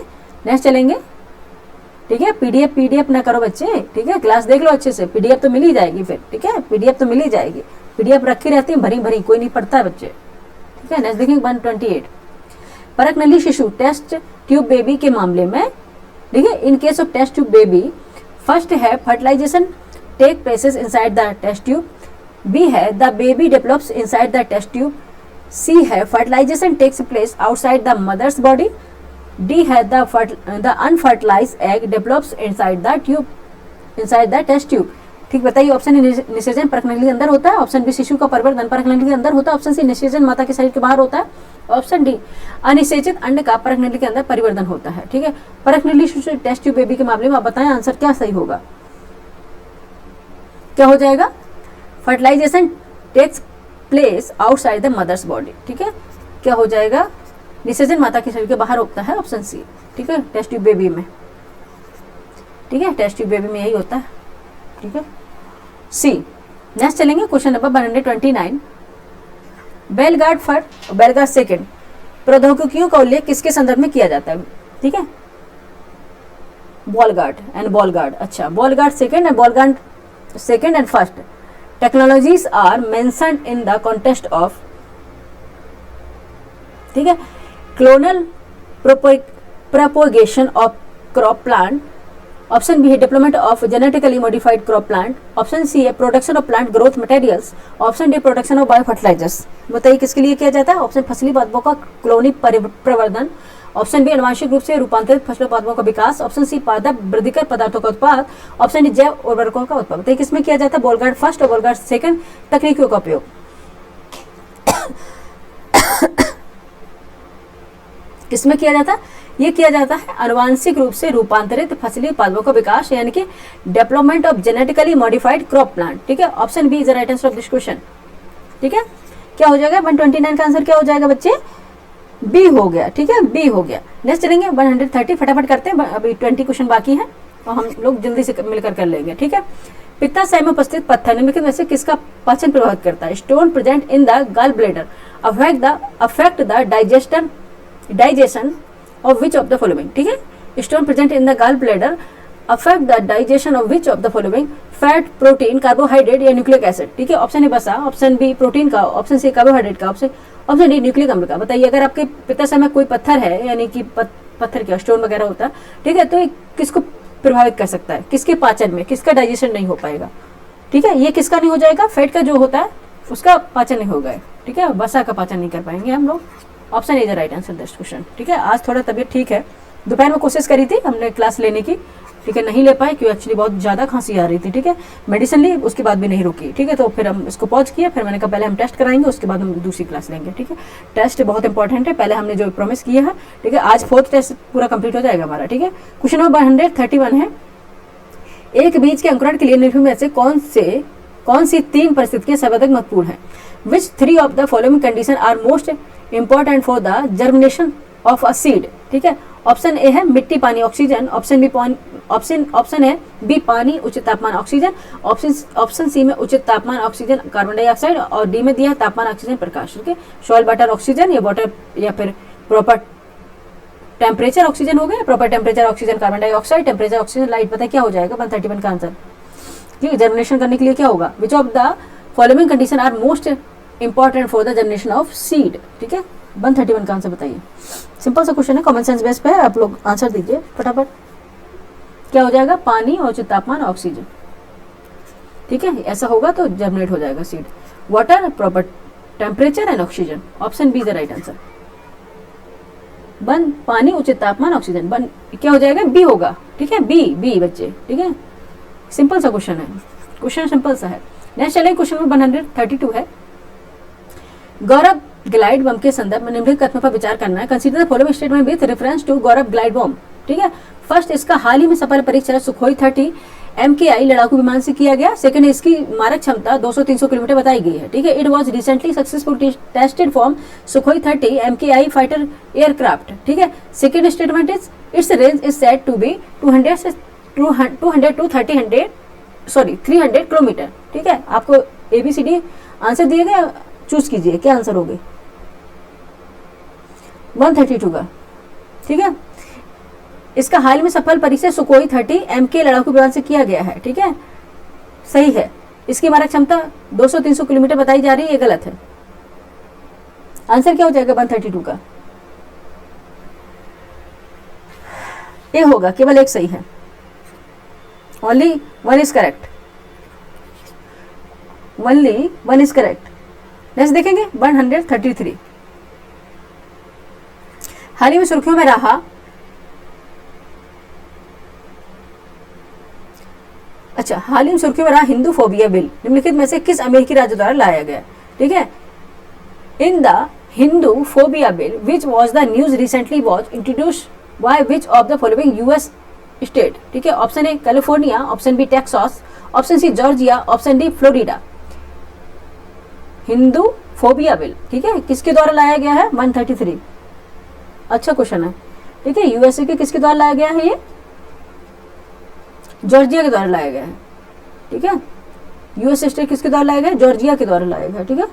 नेक्स्ट चलेंगे। ठीक है, पीडीएफ ना करो बच्चे। ठीक है, क्लास देख लो अच्छे से, पीडीएफ तो मिल ही जाएगी फिर। ठीक है, पीडीएफ तो मिल ही जाएगी, पीडीएफ रखी रहती है भरी भरी, कोई नहीं पढ़ता है बच्चे। ठीक है, नेक्स्ट देखेंगे 128। परख नली शिशु टेस्ट ट्यूब बेबी के मामले में, ठीक है, in case of test tube baby, first है fertilisation take places inside the test tube, B है the baby develops inside the test tube, C है fertilisation takes place outside the mother's body, D है the unfertilised egg develops inside the tube, inside the test tube. ठीक बताइए, option A निषेचन परख नली के अंदर होता है, ऑप्शन बी शिशु का परिवर्तन परख नली के अंदर होता है, ऑप्शन सी निषेचन माता के शरीर के बाहर होता है, ऑप्शन डी अनिषेचित अंड का परख नली के अंदर परिवर्तन होता है। ठीक है, परख नली शिशु टेस्ट ट्यूब बेबी के मामले में आप बताएं आंसर क्या सही होगा? क्या हो जाएगा? Fertilisation takes place outside the mother's body. ठीक है, क्या हो जाएगा? निषेचन माता के शरीर के बाहर होता है, ऑप्शन सी। ठीक है, टेस्ट ट्यूब बेबी में। ठीक है, टेस्ट ट्यूब बेबी में यही होता है। ठीक है, सी। नेक्स्ट चलेंगे क्वेश्चन नंबर 129। बेलगार्ड फर्स्ट और बेलगार्ड सेकेंड प्रौद्योगिकियों का उल्लेख किसके संदर्भ में किया जाता है? ठीक है, बॉलगार्ड एंड बॉलगार्ड। अच्छा, Bollgard second and Bollgard second and first technologies are mentioned in the context of, ठीक है, clonal propagation of crop plant, option B है development of genetically modified crop plant, option C है production of plant growth materials, option D production of bio fertilisers. बताइए किसके लिए किया जाता है? ऑप्शन फसली पादपों का क्लोनिक प्रवर्धन, ऑप्शन बी अनुवांशिक रूप से रूपांतरित फसलों पादपों का विकास, ऑप्शन सी पादप वृद्धिकर पदार्थों का उत्पाद, ऑप्शन डी जैव उर्वरकों का उत्पाद। बताइए किसमें किया जाता है? बॉलगार्ड फर्स्ट और बॉलगार्ड सेकंड तकनीकियों का उपयोग किसमें किया जाता है? ये किया जाता है अनुवांशिक रूप से रूपांतरित फसली पादपों का विकास, यानी कि development of genetically modified crop plant. ठीक है, option B is the right answer of this question. ठीक है, क्या हो जाएगा? 129 का आंसर क्या हो जाएगा बच्चे? बी हो गया। ठीक है, बी हो गया। नेक्स्ट चलेंगे 130। फटाफट करते हैं, अभी 20 क्वेश्चन बाकी है और हम लोग जल्दी से मिलकर कर लेंगे। ठीक है, पित्ताशय में उपस्थित पत्थर निम्नलिखित में से किसका पाचन प्रभावित करता है? Stone present in the gall bladder affect the digestion of which of the following? ठीक है, stone present in the gall bladder affect the digestion of which of the following? Fat, protein, carbohydrate या nucleic acid. ठीक है, option ए बसा, option B protein का, option C carbohydrate का, option D nucleic अम्ल का। बताइए अगर आपके पित्ताशय में कोई पत्थर है, यानी कि पत्थर क्या स्टोन वगैरह होता है, ठीक है, तो ये किसको प्रभावित कर सकता है? किसके पाचन में, किसका डाइजेशन नहीं हो पाएगा? ठीक है, ये किसका नहीं हो जाएगा? फैट का जो होता है उसका पाचन नहीं होगा। ठीक है, वसा का पाचन नहीं कर पाएंगे हम लोग। Option is the right answer this question. ठीक है, आज थोड़ा तबीयत ठीक है, दोपहर में कोशिश करी थी हमने क्लास लेने की, ठीक है, नहीं ले पाए क्योंकि एक्चुअली बहुत ज़्यादा खांसी आ रही थी। ठीक है, मेडिसिन ली, उसके बाद भी नहीं रुकी। ठीक है, तो फिर हम इसको पॉज किया, फिर मैंने कहा पहले हम टेस्ट कराएंगे, उसके बाद हम दूसरी क्लास लेंगे। ठीक है, टेस्ट बहुत इंपॉर्टेंट है, पहले हमने जो प्रॉमिस किया है। ठीक है, आज 4th टेस्ट पूरा कंप्लीट हो जाएगा हमारा। ठीक है, क्वेश्चन नंबर 131 है, एक बीज के अंकुरण के लिए निम्न में से कौन सी 3 परिस्थितियां सर्वाधिक महत्वपूर्ण है? Which 3 of the following condition are most important for the germination of a seed? ठीक है, ऑप्शन ए है मिट्टी, पानी, ऑक्सीजन, ऑप्शन है बी पानी, उचित तापमान, ऑक्सीजन, ऑप्शन सी में उचित तापमान, ऑक्सीजन, कार्बन डाइऑक्साइड, और डी में दिया तापमान, ऑक्सीजन, प्रकाश। ठीक है, सॉइल, वाटर, ऑक्सीजन, या वाटर या फिर प्रॉपर टेम्परेचर ऑक्सीजन हो गया, proper temperature oxygen, carbon dioxide, temperature oxygen, light. पता है क्या हो जाएगा 131 का आंसर? ठीक है, जर्मिनेशन करने के लिए क्या होगा? Which of the following condition are most important for the germination of seed? ठीक है, 131 का आंसर बताइए। सिंपल सा क्वेश्चन है, कॉमन सेंस बेस पे है, आप लोग आंसर दीजिए फटाफट। क्या हो जाएगा? पानी, उचित तापमान, ऑक्सीजन। ठीक है, ऐसा होगा तो जर्मिनेट हो जाएगा seed. Water, proper temperature and oxygen, option B is the right answer. पानी, उचित तापमान, ऑक्सीजन, क्या हो जाएगा? बी होगा। ठीक है, बी बच्चे। ठीक है, सिंपल सा क्वेश्चन है, क्वेश्चन सिंपल सा है। नेक्स्ट चलिए, क्वेश्चन नंबर 132 है, गौरव ग्लाइड बम के संदर्भ में निम्नलिखित कथनों पर विचार करना है। Consider the following statement with reference to Gaurav glide bomb. ठीक है, फर्स्ट, इसका हाल ही में सफल परीक्षण सुखोई 30 MKI लड़ाकू विमान से किया गया। सेकंड, इसकी मारक क्षमता 200-300 किलोमीटर बताई गई है। ठीक है, it was recently successful tested from Sukhoi 30 MKI fighter aircraft. ठीक है, second statement is its range is said to be 200 to 300 kilometre. ठीक है, आपको ABCD आंसर दिए गए, चूज कीजिए क्या आंसर होगे 132 का। ठीक है, इसका हाल में सफल परीक्षण सुखोई 30 MK लड़ाकू विमान से किया गया है। ठीक है, सही है। इसकी मारक क्षमता 200-300 किलोमीटर बताई जा रही है, ये गलत है। आंसर क्या हो जाएगा 132 का? ये होगा, केवल एक सही है, only one is correct, only one is correct. Next देखेंगे 133, हाल ही में सुर्खियों में रहा, अच्छा, हाल ही में सुर्खियों में रहा हिंदू फोबिया बिल निम्नलिखित में से किस अमेरिकी राज्य द्वारा लाया गया? ठीक है, in the Hindu phobia bill which was the news recently was introduced by which of the following US state? ठीक है, option A California, option B Texas, option C Georgia, option D Florida. Hindu phobia bill, ठीक है, किसके द्वारा लाया गया है? 133। अच्छा क्वेश्चन है। ठीक है, USA के किसके द्वारा लाया गया है? ये जॉर्जिया के द्वारा लाया गया है। ठीक है, US स्टेट किसके द्वारा लाया गया है? जॉर्जिया के द्वारा लाया गया है। ठीक है,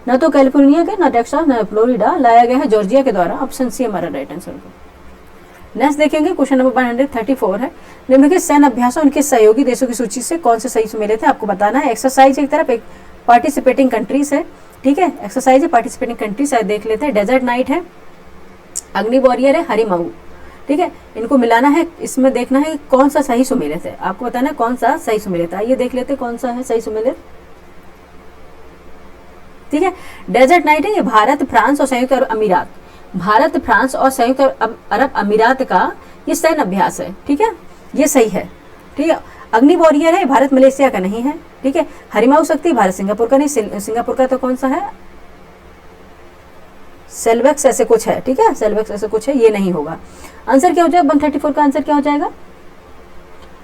ना तो कैलिफोर्निया के, ना टेक्सास, ना फ्लोरिडा, लाया गया है जॉर्जिया के द्वारा। ऑप्शन सी हमारा राइट आंसर होगा। नेक्स्ट देखेंगे, क्वेश्चन नंबर 134 है, निम्नलिखित सैन्य अभ्यासों उनके सहयोगी देशों की सूची से कौन से सही सुमेलित थे? आपको बताना है। एक्सरसाइज एक तरफ, एक पार्टिसिपेटिंग कंट्रीज है। ठीक है, एक्सरसाइज है, पार्टिसिपेटिंग कंट्रीज है, देख लेते हैं। डेजर्ट नाइट है, अग्नि वॉरियर है, हरिमाऊ। ठीक है, इनको मिलाना है, इसमें देखना है कौन सा सही सुमेलित है, आपको बताना है कौन सा सही सुमेलित है। आइए देख लेते हैं कौन सा है सही सुमेलित। ठीक है, डेजर्ट नाइट है, ये भारत, फ्रांस और संयुक्त अरब अमीरात, भारत, फ्रांस और संयुक्त अरब अमीरात का ये सैन्य अभ्यास है। ठीक है, ये सही है। ठीक है, अग्नि वॉरियर है, भारत मलेशिया का नहीं है। ठीक है, हरिमाऊ शक्ति भारत सिंगापुर का नहीं, सिंगापुर का तो कौन सा है? सेल्वेक्स ऐसे कुछ है। ठीक है, सेल्वेक्स ऐसे कुछ है, ये नहीं होगा। आंसर क्या हो जाएगा 134 का? आंसर क्या हो जाएगा?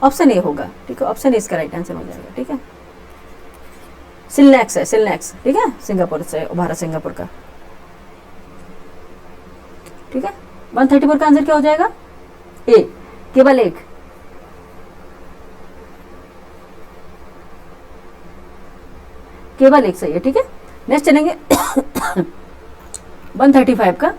ऑप्शन ए होगा। ठीक है, ऑप्शन ए इसका राइट आंसर हो जाएगा। ठीक है, सिलनेक्स है, सिलनेक्स। ठीक है, सिंगापुर से, भारत सिंगापुर का। ठीक है, 134 का आंसर क्या हो जाएगा? ए, केवल एक। केवल एक सही है। ठीक है, नेक्स्ट चलेंगे 135 का,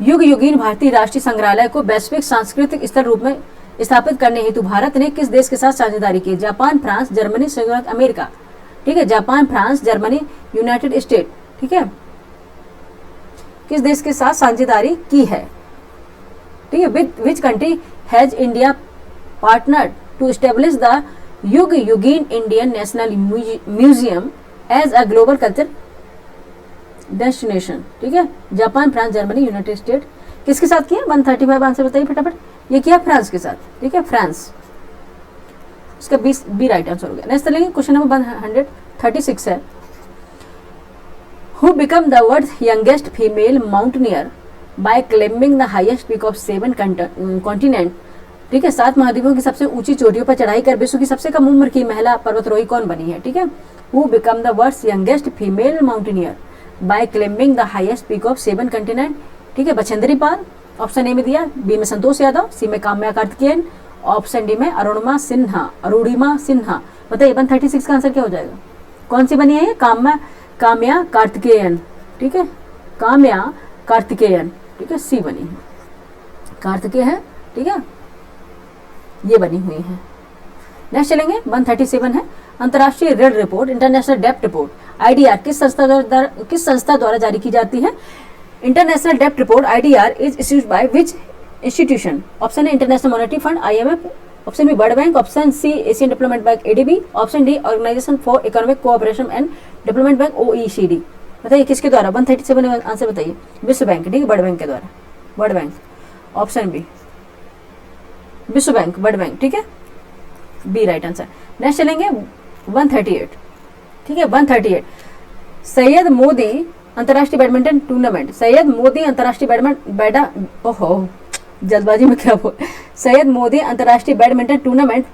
युग युगीन भारतीय राष्ट्रीय संग्रहालय को वैश्विक सांस्कृतिक स्तर रूप में स्थापित करने हेतु भारत ने किस देश के साथ साझेदारी की? जापान, फ्रांस, जर्मनी, संयुक्त अमेरिका। ठीक है, Japan, France, Germany, United state. ठीक है, किस देश के साथ साझेदारी की है? ठीक है, which country has India partner to establish the Yug Yugeen Indian national museum as a global culture destination, ठीक है, Japan, France, Germany, United State. किसके साथ किया? 135 आंसर बताइए फटाफट। ये किया फ्रांस के साथ, ठीक है, फ्रांस। इसका 20 बी राइट आंसर हो गया। नेक्स्ट चलेंगे, क्वेश्चन नंबर 136 है, who became the world's youngest female mountaineer by climbing the highest peak of 7 continent, ठीक है, 7 महाद्वीपों की सबसे ऊंची चोटियों पर चढ़ाई कर विश्व की सबसे कम उम्र की महिला पर्वतारोही कौन बनी है? ठीक है, who became the world's youngest female mountaineer by climbing the highest peak of 7 continent, ठीक है, बछेंद्री पाल, ऑप्शन ए में दिया, बी में संतोष यादव, सी में काम्या कार्तिकेयन, ऑप्शन डी में अरुणिमा सिन्हा। बताइए 136 का आंसर क्या हो जाएगा? कौन सी बनी है ये? काम्या कार्तिकेयन, ठीक है, काम्या कार्तिकेयन, ठीक है, सी बनी है, कार्तिकेय है, ठीक है, ये बनी हुई है। नेक्स्ट चलेंगे, 137 है, अंतर्राष्ट्रीय ऋण रिपोर्ट, इंटरनेशनल डेप्ट रिपोर्ट आईडीआर किस संस्था द्वारा जारी की जाती है? इंटरनेशनल डेप्ट report IDR is issued by which institution? Option A International Monetary Fund IMF, option B World Bank, option C Asian Development Bank ADB, option D Organisation for Economic Cooperation and Development bank OECD. बताइए किसके द्वारा? 137 answer बताइए। विश्व bank, ठीक है, world bank के द्वारा, world Bank, option B विश्व बैंक, वर्ल्ड बैंक, ठीक है, बी राइट आंसर। नेक्स्ट चलेंगे 138, ठीक है, 138 सैयद मोदी अंतर्राष्ट्रीय बैडमिंटन टूर्नामेंट, सैयद मोदी अंतर्राष्ट्रीय ओहो जल्दबाजी में क्या बोल, सैयद मोदी अंतर्राष्ट्रीय बैडमिंटन टूर्नामेंट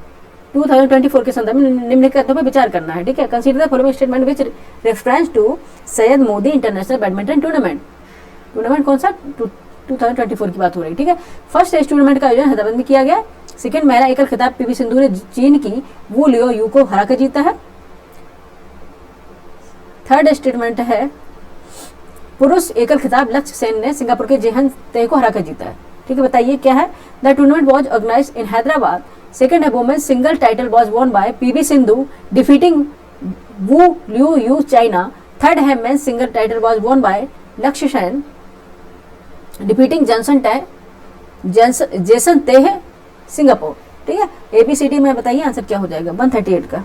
2024 के संदर्भ में निम्नलिखित पर विचार करना है, ठीक है, consider the following statement which reference to Syed Modi international badminton tournament कौन सा? 2024 की बात हो रही है, ठीक है। फर्स्ट इस टूर्नामेंट का आयोजन हैदराबाद में किया गया। सेकंड, महिला एकल खिताब पीवी सिंधु ने चीन की वू लियो यू को हराकर जीता है। थर्ड स्टेटमेंट है, पुरुष एकल खिताब लक्ष्य सेन ने सिंगापुर के जेहन तय को हराकर जीता है, ठीक है, बताइए क्या है? The tournament was organised in Hyderabad. Second है, women's single title was won by PV Sindhu defeating Wu Luo Yu China. Third है, men's single title was won by Lakshya Sen defeating Jason Teh Singapore, ठीक है, एबीसीडी में बताइए आंसर क्या हो जाएगा 138 का,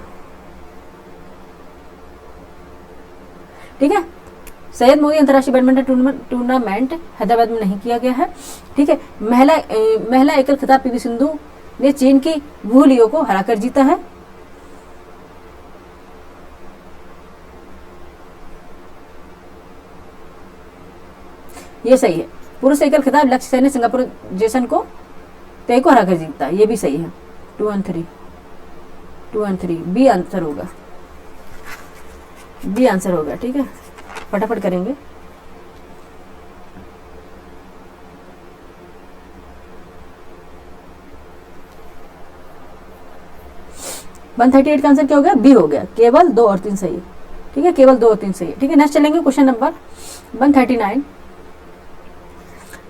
ठीक है। सैयद मोदी अंतर्राष्ट्रीय बैडमिंटन टूर्नामेंट हैदराबाद में नहीं किया गया है, ठीक है। महिला एकल खिताब पीवी सिंधु ने चीन की वू लियो को हराकर जीता है। ये सही है। पुरुष एकल खिताब लक्ष्य सेन ने सिंगापुर जेसन को तय को हराकर जीता, ये भी सही है। 2 और 3 बी आंसर होगा, बी आंसर होगा, ठीक है, फटाफट करेंगे। वन 138 का आंसर क्या हो गया? बी हो गया, केवल 2 और 3 सही है, ठीक है, केवल 2 और 3 सही है, ठीक है। नेक्स्ट चलेंगे क्वेश्चन नंबर 139,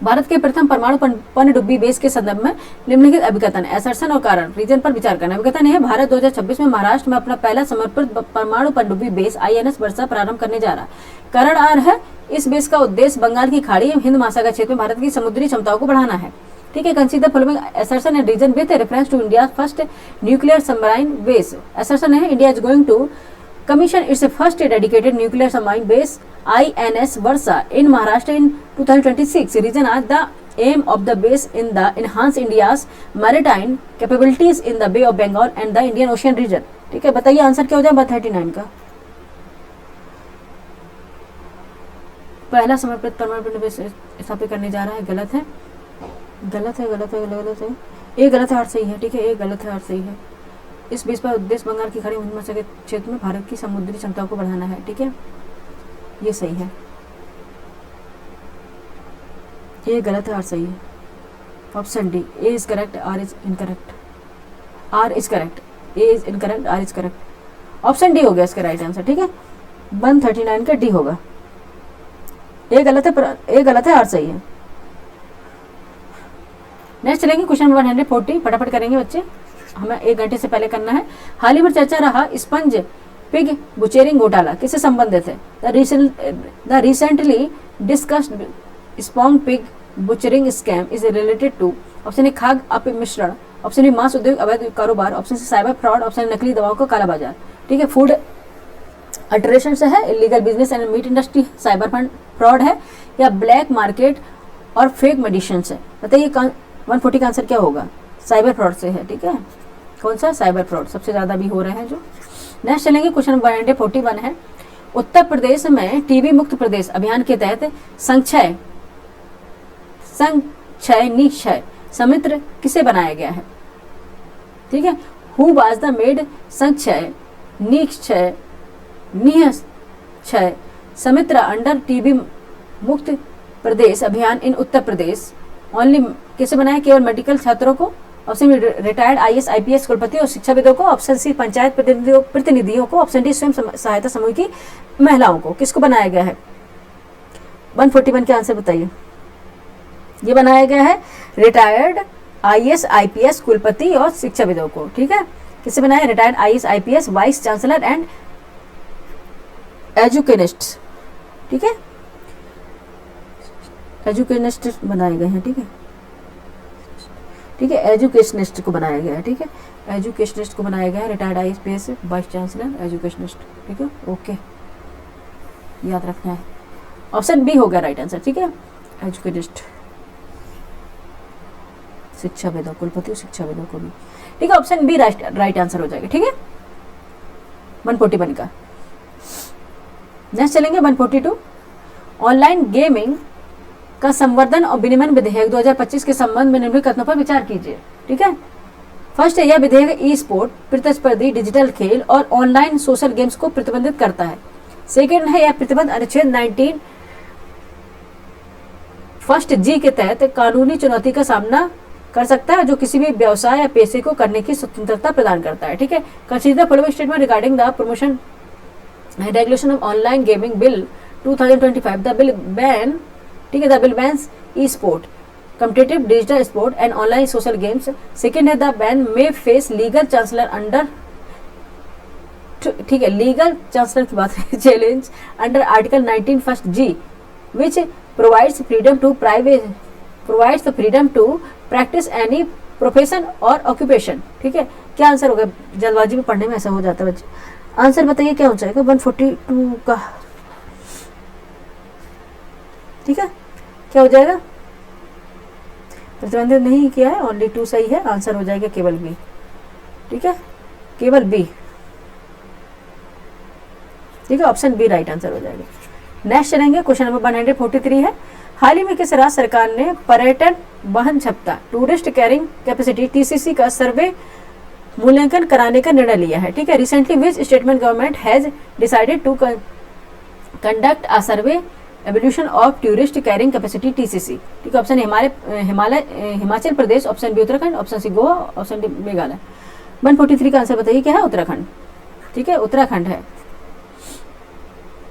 भारत के प्रथम परमाणु पनडुब्बी बेस के संदर्भ में निम्नलिखित अभिकथन, असर्शन और कारण, रीजन पर विचार करना। अभिकथन है, भारत 2026 में महाराष्ट्र में अपना पहला समर्पित परमाणु पनडुब्बी बेस आईएनएस वर्षा प्रारंभ करने जा रहा है। कारण आर है, इस बेस का उद्देश्य बंगाल की खाड़ी एवं हिंद महासागर क्षेत्र में भारत की समुद्री क्षमताओं को बढ़ाना है, ठीक है। Consider following assertion and reason with reference to India first nuclear submarine base. Assertion है, India is going to commission its first dedicated nuclear submarine base INS Varsa in Maharashtra in 2026. Reason are the aim of the base in the enhance India's maritime capabilities in the Bay of Bengal and the Indian Ocean region. ठीक है, बताइए answer क्या हो जाए 139 का? पहला समर्पित परमाणु बेस स्थापित करने जा रहा है, गलत है, गलत है, गलत है, गलत है, एक गलत है, 8 सही है, ठीक है, एक गलत है, 8 सही है। इस बेस पर उद्देश्य बंगाल की खाड़ी हिंद महासागर क्षेत्र में भारत की समुद्री क्षमताओं को बढ़ाना है, ठीक है, ये सही है, ये गलत है, 8 सही है। Option D, A is correct, R is incorrect, R is correct, A is incorrect, R is correct. Option D हो गया इसका राइट आंसर, ठीक है, 139 का डी होगा। ए गलत है, ए गलत है, 8 सही है। नेक्स्ट चलेंगे क्वेश्चन 140, फटाफट करेंगे बच्चे, हमें 1 घंटे से पहले करना है। हाल ही में चर्चा रहा स्पंज पिग बुचेरिंग घोटाला किससे संबंधित है? The recently discussed sponge pig butchering scam is related to, option A खाद्य अपमिश्रण, ऑप्शन ए मांस उद्योग अवैध कारोबार, option C cyber fraud, option नकली दवाओं का काला बाजार, ठीक है। अल्टरेशन से है, illegal business and meat industry, cyber fund fraud है, या ब्लैक मार्केट और फेक मेडिसिन है। बताइए 140 का आंसर क्या होगा? साइबर फ्रॉड से है, ठीक है। कौन सा? साइबर फ्रॉड सबसे ज़्यादा भी हो रहे हैं जो। नेक्स्ट चलेंगे, क्वेश्चन नंबर 141 है, उत्तर प्रदेश में टीबी मुक्त प्रदेश अभियान के तहत संक्षय निक्षय समित्र किसे बनाया गया है? ठीक है, हु वाज द मेड संक्षय निक्षय निक्षय समित्र अंडर टीबी मुक्त प्रदेश अभियान इन उत्तर प्रदेश ओनली किसे बनाया? केवल मेडिकल छात्रों को, option B retired IAS IPS कुलपति और शिक्षाविदों को, ऑप्शन सी पंचायत प्रतिनिधियों को, ऑप्शन डी स्वयं सहायता समूह की महिलाओं को। किसको बनाया गया है? 141 के आंसर बताइए। ये बनाया गया है रिटायर्ड IAS IPS कुलपति और शिक्षाविदों को, ठीक है। किसे बनाया? Retired IAS IPS vice chancellor and educationist, ठीक है, एजुकेनिस्ट बनाए गए हैं, ठीक है, ठीक है, एजुकेशनिस्ट को बनाया गया है, ठीक है, एजुकेशनिस्ट को बनाया गया है, retired IAS vice chancellor educationist, ठीक है, ओके, याद रखना है। ऑप्शन बी होगा राइट आंसर, ठीक है, एजुकेनिस्ट, शिक्षाविदों, कुलपति और शिक्षाविदों को भी, ठीक है, ऑप्शन बी राइट आंसर हो जाएगा, ठीक है, 141 का। नेक्स्ट चलेंगे 142, ऑनलाइन गेमिंग का संवर्धन और विनियमन विधेयक 2025 के संबंध में निम्नलिखित कथनों पर विचार कीजिए, ठीक है। फर्स्ट है, यह विधेयक ई स्पोर्ट, प्रतिस्पर्धी डिजिटल खेल और ऑनलाइन सोशल गेम्स को प्रतिबंधित करता है। सेकेंड है, यह प्रतिबंध अनुच्छेद 19 फर्स्ट जी के तहत कानूनी चुनौती का सामना कर सकता है, जो किसी भी व्यवसाय या पेशे को करने की स्वतंत्रता प्रदान करता है, ठीक है। Consider following statement regarding the promotion regulation of online gaming bill 2025, the bill ban, ठीक है, the bill bans E sport, competitive digital sport and online social games. Second है, the ban may face legal chancellor under, ठीक है, legal chancellor की बात है, challenge under article 19 first G which provides freedom to practice any profession और occupation, ठीक है। क्या आंसर होगा? जल्दबाजी में पढ़ने में ऐसा हो जाता है बच्चे। आंसर बताइए क्या हो जाएगा 142 का, ठीक है, क्या हो जाएगा? प्रतिबंधित नहीं किया है, ओनली 2 सही है, आंसर हो जाएगा केवल बी, ठीक है, केवल बी, ठीक है, ऑप्शन बी राइट आंसर हो जाएगा। नेक्स्ट चलेंगे, क्वेश्चन नंबर 143 है, हाल ही में किस राज्य सरकार ने पर्यटन वहन क्षमता टूरिस्ट कैरिंग कैपेसिटी TCC का सर्वे मूल्यांकन कराने का निर्णय लिया है, ठीक है। Recently which statement government has decided to conduct a survey evolution of tourist carrying capacity TCC, ठीक है। Option Himachal Pradesh, option B Uttarakhand, option C Goa, option D Meghalaya. 143 का आंसर बताइए क्या है? उत्तराखंड, ठीक है, उत्तराखंड है।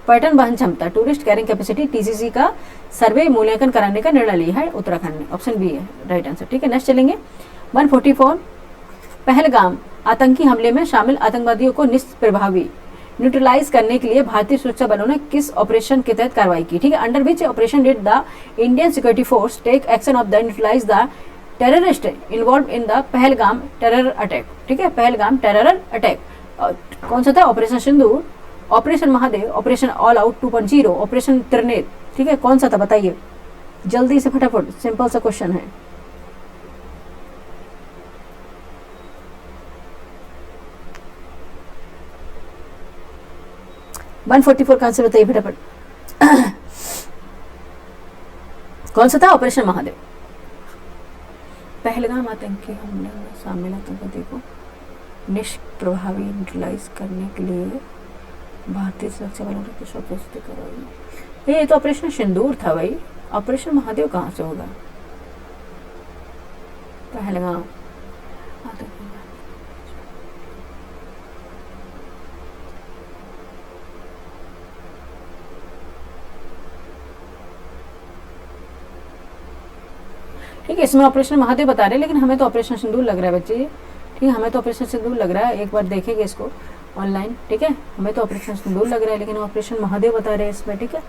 पर्यटन वहन क्षमता टूरिस्ट कैरिंग कैपेसिटी TCC का सर्वे मूल्यांकन कराने का निर्णय लिया है उत्तराखंड ने, ऑप्शन बी है राइट आंसर, ठीक है। नेक्स्ट चलेंगे 144, पहलगाम आतंकी हमले में शामिल आतंकवादियों को निष्प्रभावी न्यूट्रलाइज करने के लिए भारतीय सुरक्षा बलों ने किस ऑपरेशन के तहत कार्रवाई की, ठीक है। Under which operation did the Indian security force take action of the neutralise the terrorist involve in the Pahalgam terror attack, ठीक है, पहलगाम टेरर अटैक। कौन सा था? Operation Sindoor, operation Mahadev, operation all out 2.0, operation Trinetra, ठीक है, कौन सा था बताइए जल्दी से फटाफट, सिंपल सा क्वेश्चन है। वन 144 का आंसर बताइए फटाफट कौन सा था? ऑपरेशन महादेव। पहलगाम आतंकी हमले में शामिल आतंकवादी को निष्प्रभावी न्यूट्रलाइज करने के लिए भारतीय सुरक्षा बलों ने कुछ ऑपरेशन करवाई। ये तो ऑपरेशन सिंदूर था भाई, ऑपरेशन महादेव कहाँ से होगा? पहलगाम आतंकी, ठीक है, इसमें ऑपरेशन महादेव बता रहे हैं, लेकिन हमें तो ऑपरेशन सिंदूर लग रहा है बच्चे, ठीक है, हमें तो ऑपरेशन सिंदूर लग रहा है। एक बार देखेंगे इसको ऑनलाइन, ठीक है, हमें तो ऑपरेशन सिंदूर लग रहा है, लेकिन ऑपरेशन महादेव बता रहे हैं इसमें, ठीक है।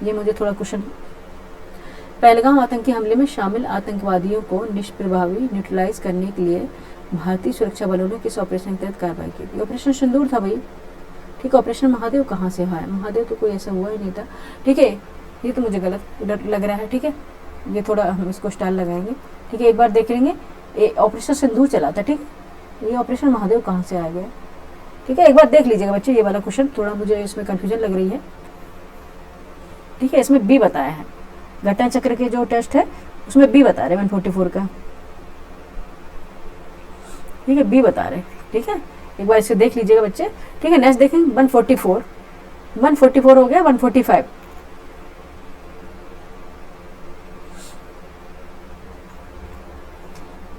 ये मुझे थोड़ा क्वेश्चन, पहलगाम आतंकी हमले में शामिल आतंकवादियों को निष्प्रभावी न्यूट्रलाइज करने के लिए भारतीय सुरक्षा बलों ने किस ऑपरेशन के तहत कार्रवाई की थी? ऑपरेशन सिंदूर था भाई, ठीक है। ऑपरेशन महादेव कहाँ से है, महादेव तो कोई ऐसा हुआ ही नहीं था, ठीक है। ये तो मुझे गलत लग रहा है, ठीक है। ये थोड़ा हम इसको स्टाइल लगाएंगे, ठीक है। एक बार देख लेंगे, ये ऑपरेशन सिंदूर चला था, ठीक है। ये ऑपरेशन महादेव कहाँ से आ गया, ठीक है। एक बार देख लीजिएगा बच्चे, ये वाला क्वेश्चन थोड़ा मुझे इसमें कंफ्यूजन लग रही है, ठीक है। इसमें बी बताया है, घटना चक्र के जो टेस्ट है उसमें बी बता रहे 144 का, ठीक है, बी बता रहे, ठीक है। एक बार इसे देख लीजिएगा बच्चे, ठीक है। नेक्स्ट देखेंगे 144 हो गया, 145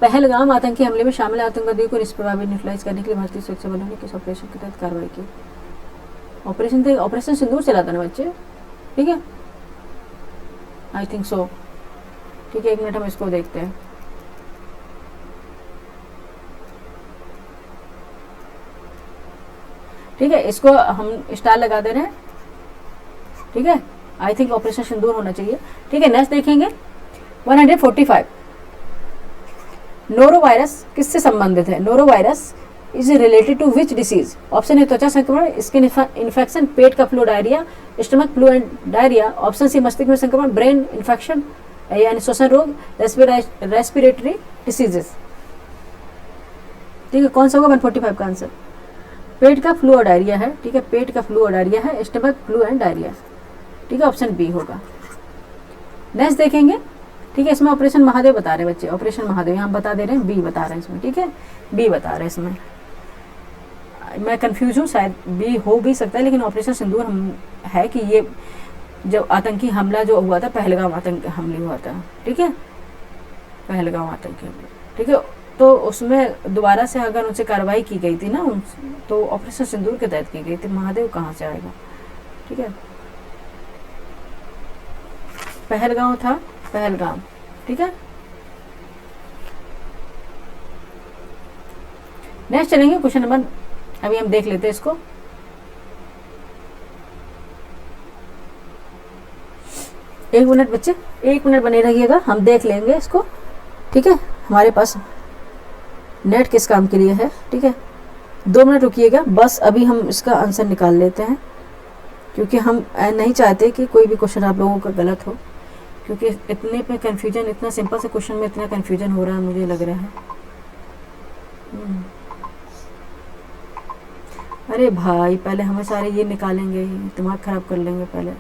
पहलगाम आतंकी हमले में शामिल आतंकवादियों को निष्प्रभावी न्यूट्रलाइज करने के लिए भारतीय सुरक्षा बलों ने किस ऑपरेशन के तहत कार्रवाई की। ऑपरेशन सिंदूर चला था ना बच्चे, ठीक है, आई थिंक सो, ठीक है। एक मिनट हम इसको देखते हैं, ठीक है। इसको हम स्टार लगा दे रहे हैं, ठीक है। आई थिंक ऑपरेशन सिंदूर होना चाहिए, ठीक है। नेक्स्ट देखेंगे 145 नोरो वायरस किससे संबंधित है। Noro virus is related to which disease. Option A त्वचा संक्रमण, स्किन इन्फेक्शन, पेट का flu diarrhoea, stomach flu and diarrhoea. Option C मस्तिष्क में संक्रमण, ब्रेन इन्फेक्शन यानी श्वसन रोग, रेस्पिरेटरी डिसीजेस, ठीक है। कौन सा होगा 145 का आंसर। पेट का फ्लू और डायरिया है, ठीक है, पेट का फ्लू और डायरिया है, स्टमक फ्लू एंड डायरिया, ठीक है, ऑप्शन बी होगा। नेक्स्ट देखेंगे, ठीक है। इसमें ऑपरेशन महादेव बता रहे हैं बच्चे, ऑपरेशन महादेव यहाँ बता दे रहे हैं, बी बता रहे हैं इसमें, ठीक है, बी बता रहे हैं इसमें। मैं कंफ्यूज हूँ, शायद बी हो भी सकता है, लेकिन ऑपरेशन सिंदूर हम है कि ये जब आतंकी हमला जो हुआ था, पहलगाम आतंकी हमले हुआ था, ठीक है, पहलगाम आतंकी हमला, ठीक है। तो उसमें दोबारा से अगर उनसे कार्रवाई की गई थी ना, तो ऑपरेशन सिंदूर के तहत की गई थी। महादेव कहाँ से आएगा, ठीक है। पहलगाम था, पहलगाम, ठीक है। नेक्स्ट चलेंगे क्वेश्चन नंबर, अभी हम देख लेते हैं इसको। एक मिनट बच्चे, एक मिनट बने रहिएगा, हम देख लेंगे इसको, ठीक है। हमारे पास नेट किस काम के लिए है, ठीक है। 2 मिनट रुकिएगा बस, अभी हम इसका आंसर निकाल लेते हैं, क्योंकि हम नहीं चाहते कि कोई भी क्वेश्चन आप लोगों का गलत हो, क्योंकि इतने पे कंफ्यूजन, इतना सिंपल से क्वेश्चन में इतना कंफ्यूजन हो रहा है, मुझे लग रहा है। अरे भाई, पहले हमें सारे ये निकालेंगे, दिमाग खराब कर लेंगे पहले।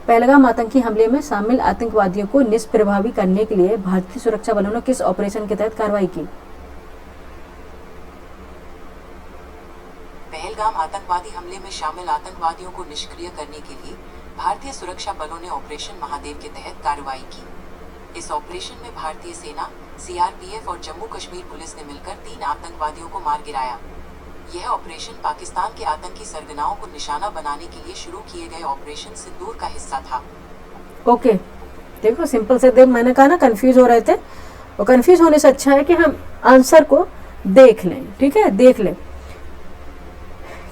पहलगाम आतंकी हमले में शामिल आतंकवादियों को निष्प्रभावी करने के लिए भारतीय सुरक्षा बलों ने किस ऑपरेशन के तहत कार्रवाई की। पहलगाम आतंकवादी हमले में शामिल आतंकवादियों को निष्क्रिय करने के लिए भारतीय सुरक्षा बलों ने ऑपरेशन महादेव के तहत कार्रवाई की। इस ऑपरेशन में भारतीय सेना, सीआरपीएफ और जम्मू कश्मीर पुलिस ने मिलकर 3 आतंकवादियों को मार गिराया। यह ऑपरेशन पाकिस्तान के आतंकी सरगनाओं को निशाना बनाने के लिए शुरू किए गए ऑपरेशन सिंदूर का हिस्सा था। ओके, देखो सिंपल से, देख मैंने कहा ना कंफ्यूज हो रहे थे, और कंफ्यूज होने से अच्छा है कि हम आंसर को देख लें, ठीक है, देख लें।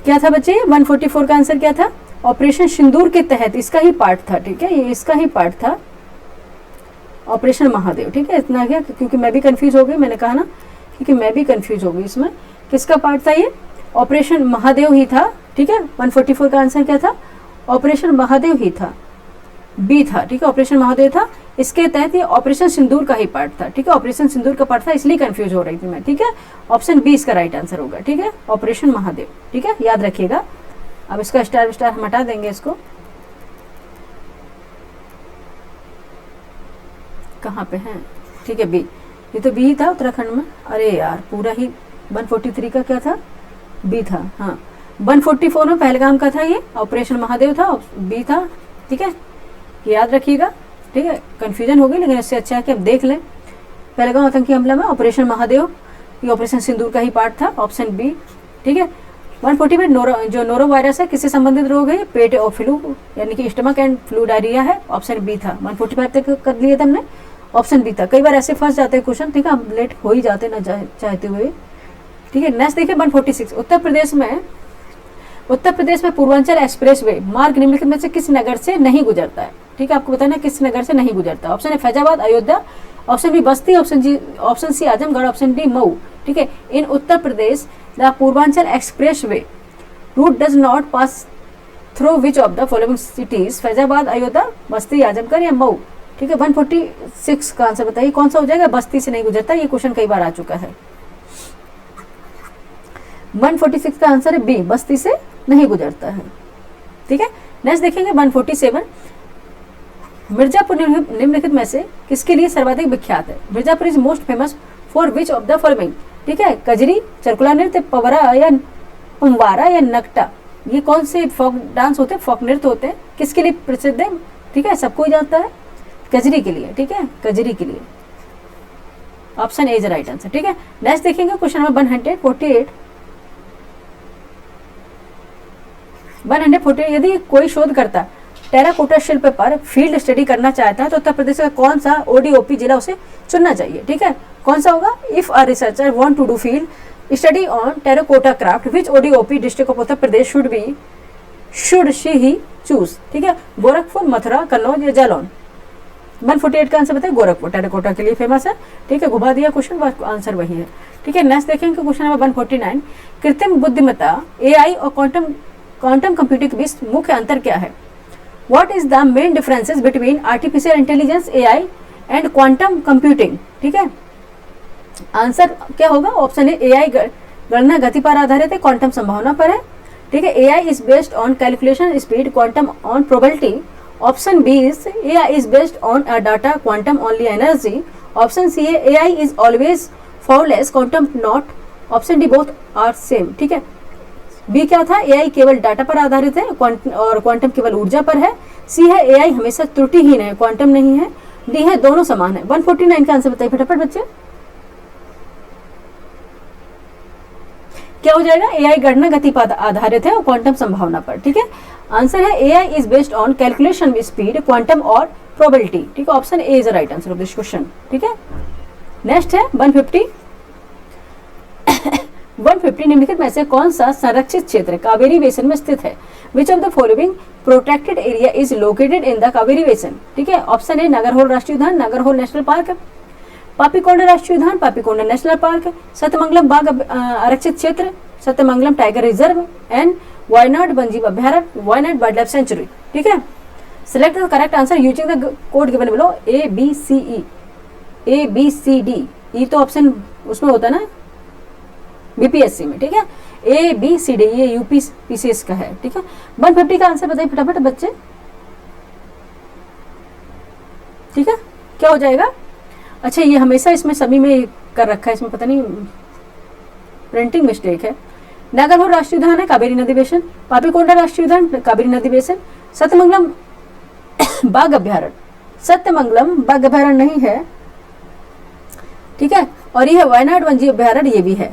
क्या था बच्चे, 144 का आंसर क्या था, ऑपरेशन सिंदूर के तहत, इसका ही पार्ट था, ठीक है, ये इसका ही पार्ट था ऑपरेशन महादेव, ठीक है। इतना क्या, क्योंकि मैं भी कंफ्यूज हो गई, मैंने कहा ना, क्योंकि मैं भी कंफ्यूज हो गई। इसमें किसका पार्ट था, ये ऑपरेशन महादेव ही था, ठीक है। 144 का आंसर क्या था, ऑपरेशन महादेव ही था, बी था, ठीक है, ऑपरेशन महादेव था। इसके तहत ये ऑपरेशन सिंदूर का ही पार्ट था, ठीक है, ऑपरेशन सिंदूर का पार्ट था, इसलिए कंफ्यूज हो रही थी मैं, ठीक है। ऑप्शन बी इसका राइट आंसर होगा, ठीक है, ऑपरेशन महादेव, ठीक है, याद रखिएगा। अब इसका स्टार स्टार हम हटा देंगे, इसको कहाँ पे है, ठीक है, बी, ये तो बी ही था उत्तराखंड में। अरे यार, पूरा ही 143 का क्या था, बी था, हाँ। 144 में पहलगाम का था, ये ऑपरेशन महादेव था, बी था, ठीक है, याद रखिएगा, ठीक है। कंफ्यूजन हो गई, लेकिन इससे अच्छा है कि हम देख लें। पहलगाम आतंकी हमला में ऑपरेशन महादेव, ये ऑपरेशन सिंदूर का ही पार्ट था, ऑप्शन बी, ठीक है। 140 में जो नोरो वायरस है, किससे संबंधित रोग है, पेट और फ्लू यानी कि स्टमक एंड फ्लू डायरिया है, ऑप्शन बी था। 145 तक कर लिए थे हमने, ऑप्शन बी था। कई बार ऐसे फंस जाते हैं क्वेश्चन, ठीक है, हम लेट हो ही जाते ना चाहते हुए, ठीक है। नेक्स्ट देखिए 146, उत्तर प्रदेश में पूर्वांचल एक्सप्रेसवे मार्ग निम्नलिखित में से किस नगर से नहीं गुजरता है, ठीक है, आपको बताना है किस नगर से नहीं गुजरता। ऑप्शन है Faizabad, Ayodhya, option B Basti, option C Azamgarh, option D Mau ठीक है। In Uttar Pradesh the Purvanchal expressway route does not pass through which of the following cities, Faizabad, Ayodhya, Basti, Azamgarh या मऊ। ठीक है, 146 का आंसर बताइए कौन सा हो जाएगा। बस्ती से नहीं गुजरता, ये क्वेश्चन कई बार आ चुका है। 146 का आंसर है बी, बस्ती से नहीं गुजरता है। ठीक है, नेक्स्ट देखेंगे 147। मिर्जापुर निम्नलिखित में से किसके लिए सर्वाधिक विख्यात है। Mirzapur is most famous for which of the following. ठीक है, कजरी, चरकुला नृत्य, पवरा या उम्वारा या नकटा, ये कौन से फोक डांस होते हैं, फोक नृत्य होते हैं, किसके लिए प्रसिद्ध है। ठीक है, सबको ही जानता है, कजरी के लिए। ठीक है, कजरी के लिए, option A is right answer. ठीक है, नेक्स्ट देखेंगे क्वेश्चन नंबर 148। 148, यदि कोई शोधकर्ता टेराकोटा शिल्प पर फील्ड स्टडी करना चाहता है तो उत्तर प्रदेश का कौन सा ओडीओपी जिला उसे चुनना चाहिए। ठीक है, कौन सा होगा। If a researcher want to do field study on terracotta craft which ODOP district of Uttar Pradesh should she he choose. ठीक है, गोरखपुर, मथुरा, कन्नौज या जालौन। 148 का आंसर बताइए, गोरखपुर टेराकोटा के लिए फेमस है। ठीक है, घुमा दिया क्वेश्चन, आंसर वही है। ठीक है, नेक्स्ट देखेंगे क्वेश्चन नंबर 149। कृत्रिम बुद्धिमत्ता एआई और क्वांटम कंप्यूटिंग के बीच मुख्य अंतर क्या है। What is the main differences between artificial intelligence AI and quantum computing. ठीक है, आंसर क्या होगा। ऑप्शन ए एआई गणना गति पर आधारित है, क्वांटम संभावना पर है। ठीक है, AI is based on calculation speed, quantum on probability. Option B is AI is based on a data, quantum only energy. Option C है AI is always flawless, quantum not. Option D both are same. ठीक है, B क्या था, AI केवल data पर आधारित है और क्वांटम केवल ऊर्जा पर है। सी है एआई हमेशा त्रुटिहीन है, क्वांटम नहीं है। डी है दोनों समान है। 149 का आंसर बताइए फटाफट बच्चे, क्या हो जाएगा। एआई गणना गति पर आधारित है और क्वांटम संभावना पर। ठीक है, आंसर है AI is based on calculation speed, quantum और प्रोबेबिलिटी। ठीक है, option A is the right answer of this question. ठीक है, नेक्स्ट है 150। 150 निम्नलिखित में से कौन सा संरक्षित क्षेत्र कावेरी बेसिन में स्थित है। Which of the following protected area is located in the Kaveri basin. ठीक है, ऑप्शन ए नागरहोल राष्ट्रीय उद्यान, नागरहोल नेशनल पार्क, पापीकोंडा राष्ट्रीय उद्यान, पापीकोंडा नेशनल पार्क, सतमंगलम बाघ आरक्षित क्षेत्र, Sathyamangalam tiger reserve and Wayanad वन्यजीव अभ्यारण्य, वायनाड वाइल्ड लाइफ सेंचुरी। ठीक है, select the correct answer using the code given below A B C E, A B C D. E तो ऑप्शन उसमें होता है ना बीपीएससी में। ठीक है, ए बी सी डी, ये यूपी पीसीएस का है। ठीक है, 150 का आंसर बताइए फटाफट बच्चे। ठीक है, क्या हो जाएगा। अच्छा, ये हमेशा इसमें सभी में कर रखा है, इसमें पता नहीं प्रिंटिंग मिस्टेक है। नागरहोल राष्ट्रीय उद्यान है, कावेरी नदी बेसिन। पापीकोंडा राष्ट्रीय उद्यान, कावेरी नदी बेसिन। सतमंगलम बाघ अभ्यारण्य, सत्यमंगलम बाघ अभ्यारण्य नहीं है। ठीक है, और ये है वायनाड वन्यजीव अभ्यारण्य, ये भी है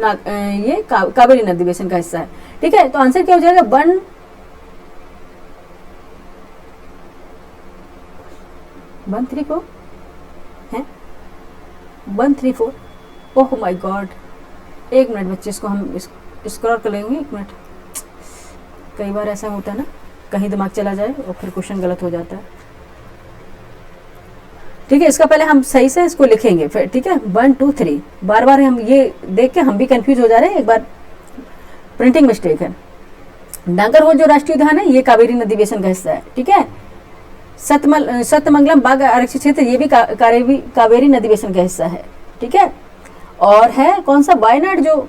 ये कावेरी नदी बेसिन का हिस्सा है। ठीक है, तो आंसर क्या हो जाएगा 134 है 134। ओह माय गॉड, एक मिनट बच्चे, इसको हम स्क्रॉल कर लेंगे। एक मिनट, कई बार ऐसा होता है ना, कहीं दिमाग चला जाए और फिर क्वेश्चन गलत हो जाता है। ठीक है, इसका पहले हम सही से इसको लिखेंगे फिर। ठीक है, 1 2 3, बार बार हम ये देख के हम भी कंफ्यूज हो जा रहे हैं, एक बार प्रिंटिंग मिस्टेक है। नागरहोल जो राष्ट्रीय उद्यान है ये कावेरी नदी बेसिन का हिस्सा है। ठीक है, सतमंगलम बाघ आरक्षित क्षेत्र ये भी कावेरी नदी बेसिन का हिस्सा है। ठीक है, और है कौन सा, वायनाड जो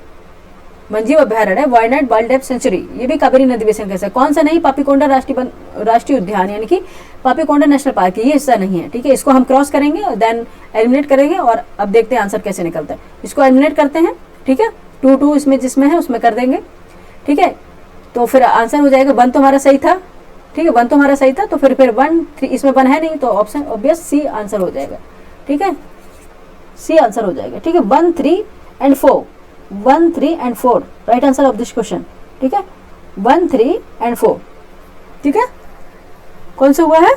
वन्यजीव अभ्यारण्य है, वायनाड वाइल्ड लाइफ सेंचुरी, ये भी कावेरी नदी बेसिन का हिस्सा है। कौन सा नहीं, पापीकोंडा राष्ट्रीय उद्यान यानी कि पापीकोंडा नेशनल पार्क, ये हिस्सा नहीं है। ठीक है, इसको हम क्रॉस करेंगे और देन एलिमिनेट करेंगे और अब देखते हैं आंसर कैसे निकलता है। इसको एलिमिनेट करते हैं। ठीक है, 2 2 इसमें जिसमें है उसमें कर देंगे। ठीक है, तो फिर आंसर हो जाएगा 1 तो हमारा सही था। ठीक है, 1 तो हमारा सही था, तो फिर 1 3 इसमें 1 है नहीं, तो ऑप्शन ऑब्वियस सी आंसर हो जाएगा। ठीक है, सी आंसर हो जाएगा। ठीक है, 1 3 and 4, 1 3 and 4 right answer of this question. ठीक है, 1 3 and 4। ठीक है, कौन सा हुआ है,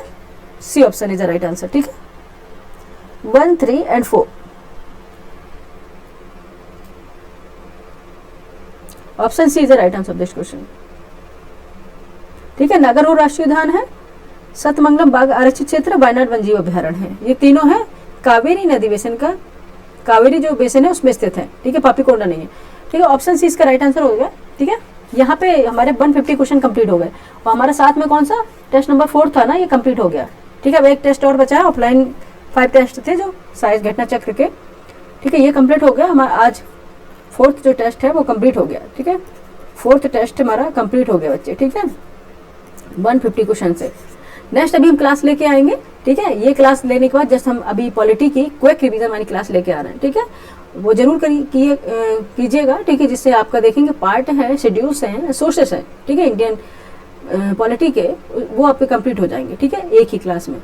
C option is the right answer. ठीक है, 1 3 and 4 option C is the right answer of this question. ठीक है, नागरहोल राष्ट्रीय उद्यान है, सतमंगलम बाघ आरक्षित क्षेत्र, वायनाड वन्यजीव अभ्यारण्य है, ये तीनों है कावेरी नदी बेसिन का कावेरी जो बेसिन है उसमें स्थित है, ठीक है, पापीकोंडा नहीं है, ठीक है। ऑप्शन सी इसका राइट आंसर हो गया, ठीक है। यहाँ पे हमारे 150 क्वेश्चन कंप्लीट हो गए और हमारे साथ में कौन सा टेस्ट नंबर 4 था ना, ये कंप्लीट हो गया, ठीक है। अब एक टेस्ट और बचा है, ऑफलाइन 5 टेस्ट थे जो साइज घटना चक्र के, ठीक है, ये कंप्लीट हो गया हमारा। आज 4th जो टेस्ट है वो कंप्लीट हो गया, ठीक है। 4th टेस्ट हमारा कंप्लीट हो गया बच्चे, ठीक है, 150 क्वेश्चन से। नेक्स्ट अभी हम क्लास लेके आएंगे, ठीक है। ये क्लास लेने के बाद जस्ट हम अभी पॉलिटी की क्विक रिवीजन वाली क्लास लेके आ रहे हैं, ठीक है। वो जरूर कीजिएगा, ठीक है, जिससे आपका देखेंगे पार्ट है, शेड्यूल्स हैं, सोर्सेस हैं, ठीक है, इंडियन पॉलिटी के, वो आपके कंप्लीट हो जाएंगे, ठीक है, एक ही क्लास में।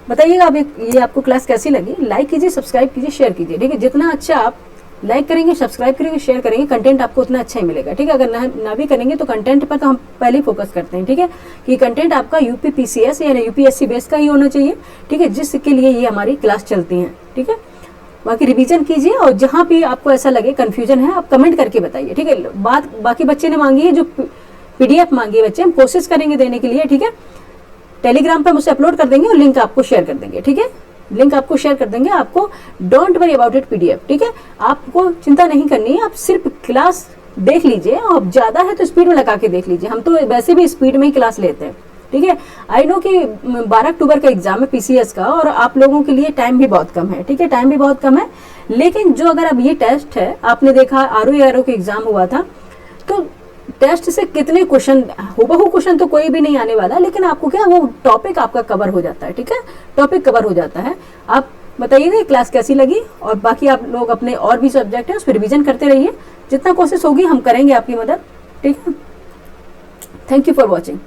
बताइएगा अब ये आपको क्लास कैसी लगी। लाइक कीजिए, सब्सक्राइब कीजिए, शेयर कीजिए, ठीक है। जितना अच्छा आप लाइक करेंगे, सब्सक्राइब करेंगे, शेयर करेंगे, कंटेंट आपको उतना अच्छा ही मिलेगा, ठीक है। अगर ना भी करेंगे तो कंटेंट पर तो हम पहले ही फोकस करते हैं, ठीक है, कि कंटेंट आपका यूपी पीसीएस या यूपीएससी बेस का ही होना चाहिए, ठीक है, जिसके लिए ये हमारी क्लास चलती हैं, ठीक है। बाकी रिवीजन कीजिए और जहाँ भी आपको ऐसा लगे कंफ्यूजन है आप कमेंट करके बताइए, ठीक है। बात बाकी बच्चे ने मांगी है, जो पीडीएफ मांगी है बच्चे, हम कोशिश करेंगे देने के लिए, ठीक है। टेलीग्राम पर मुझसे अपलोड कर देंगे और लिंक आपको शेयर कर देंगे, ठीक है, लिंक आपको शेयर कर देंगे। आपको don't worry about it PDF, ठीक है, आपको चिंता नहीं करनी है, आप सिर्फ क्लास देख लीजिए और ज्यादा है तो स्पीड में लगा के देख लीजिए, हम तो वैसे भी स्पीड में ही क्लास लेते हैं, ठीक है। आई नो कि 12 अक्टूबर का एग्जाम है पीसीएस का और आप लोगों के लिए टाइम भी बहुत कम है, ठीक है, टाइम भी बहुत कम है। लेकिन जो अगर अब ये टेस्ट है, आपने देखा आरओ का एग्जाम हुआ था, तो टेस्ट से कितने क्वेश्चन, हुबहू क्वेश्चन तो कोई भी नहीं आने वाला, लेकिन आपको क्या वो टॉपिक आपका कवर हो जाता है, ठीक है, टॉपिक कवर हो जाता है। आप बताइएगा क्लास कैसी लगी और बाकी आप लोग अपने और भी सब्जेक्ट है उस पर रिविजन करते रहिए, जितना कोशिश होगी हम करेंगे आपकी मदद, ठीक है। Thank you for watching.